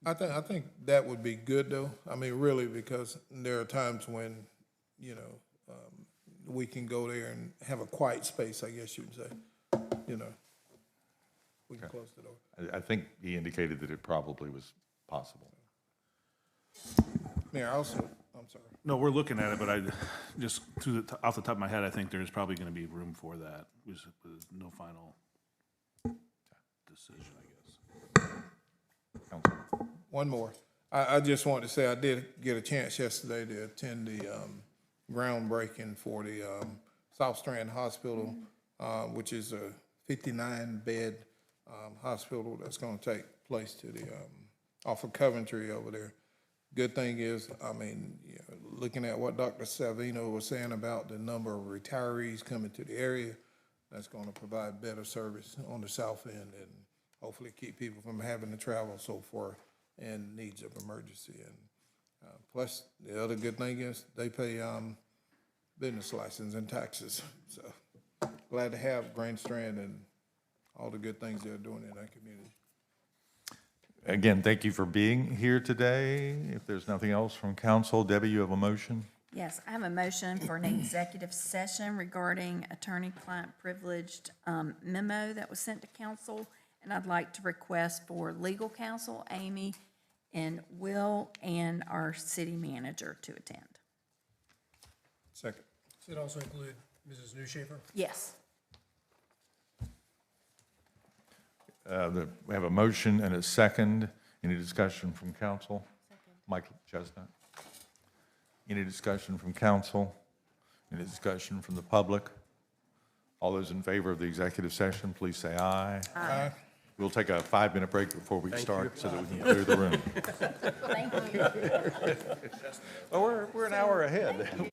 Speaker 7: I think that would be good though. I mean, really, because there are times when, you know, we can go there and have a quiet space, I guess you'd say, you know. We can close the door.
Speaker 1: I think he indicated that it probably was possible.
Speaker 7: Mayor, also, I'm sorry.
Speaker 4: No, we're looking at it, but I, just off the top of my head, I think there's probably gonna be room for that, with no final decision, I guess.
Speaker 7: One more. I just wanted to say I did get a chance yesterday to attend the groundbreaking for the South Strand Hospital, which is a 59-bed hospital that's going to take place to the off of Coventry over there. Good thing is, I mean, you know, looking at what Dr. Savino was saying about the number of retirees coming to the area, that's going to provide better service on the south end and hopefully keep people from having to travel so far in needs of emergency. And plus, the other good thing is they pay business license and taxes. So glad to have Grand Strand and all the good things they're doing in that community.
Speaker 1: Again, thank you for being here today. If there's nothing else from council, Debbie, you have a motion?
Speaker 8: Yes, I have a motion for an executive session regarding attorney-client privileged memo that was sent to council. And I'd like to request for legal counsel, Amy and Will, and our city manager to attend.
Speaker 7: Second.
Speaker 22: Does it also include Mrs. Newshafer?
Speaker 8: Yes.
Speaker 1: We have a motion and a second. Any discussion from council? Mike Chestnut. Any discussion from council? Any discussion from the public? All those in favor of the executive session, please say aye.
Speaker 7: Aye.
Speaker 1: We'll take a 5-minute break before we start so that we can clear the room.
Speaker 8: Thank you.
Speaker 1: Well, we're an hour ahead.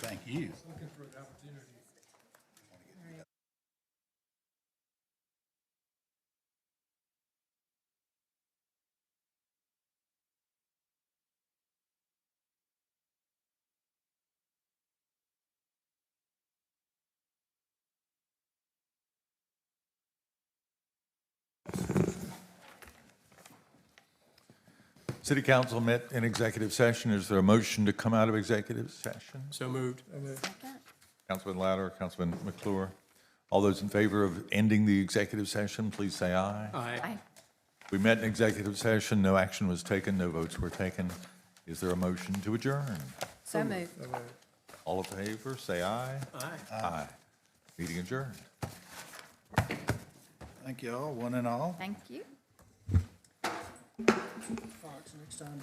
Speaker 12: Thank you.
Speaker 1: City Council met in executive session. Is there a motion to come out of executive session?
Speaker 9: So moved.
Speaker 1: Councilman Louder, Councilman McClure. All those in favor of ending the executive session, please say aye.
Speaker 9: Aye.
Speaker 1: We met in executive session. No action was taken. No votes were taken. Is there a motion to adjourn?
Speaker 8: So moved.
Speaker 1: All in favor, say aye.
Speaker 9: Aye.
Speaker 1: Aye. Meeting adjourned.
Speaker 12: Thank you all, one and all.
Speaker 8: Thank you.
Speaker 9: Fox, next time.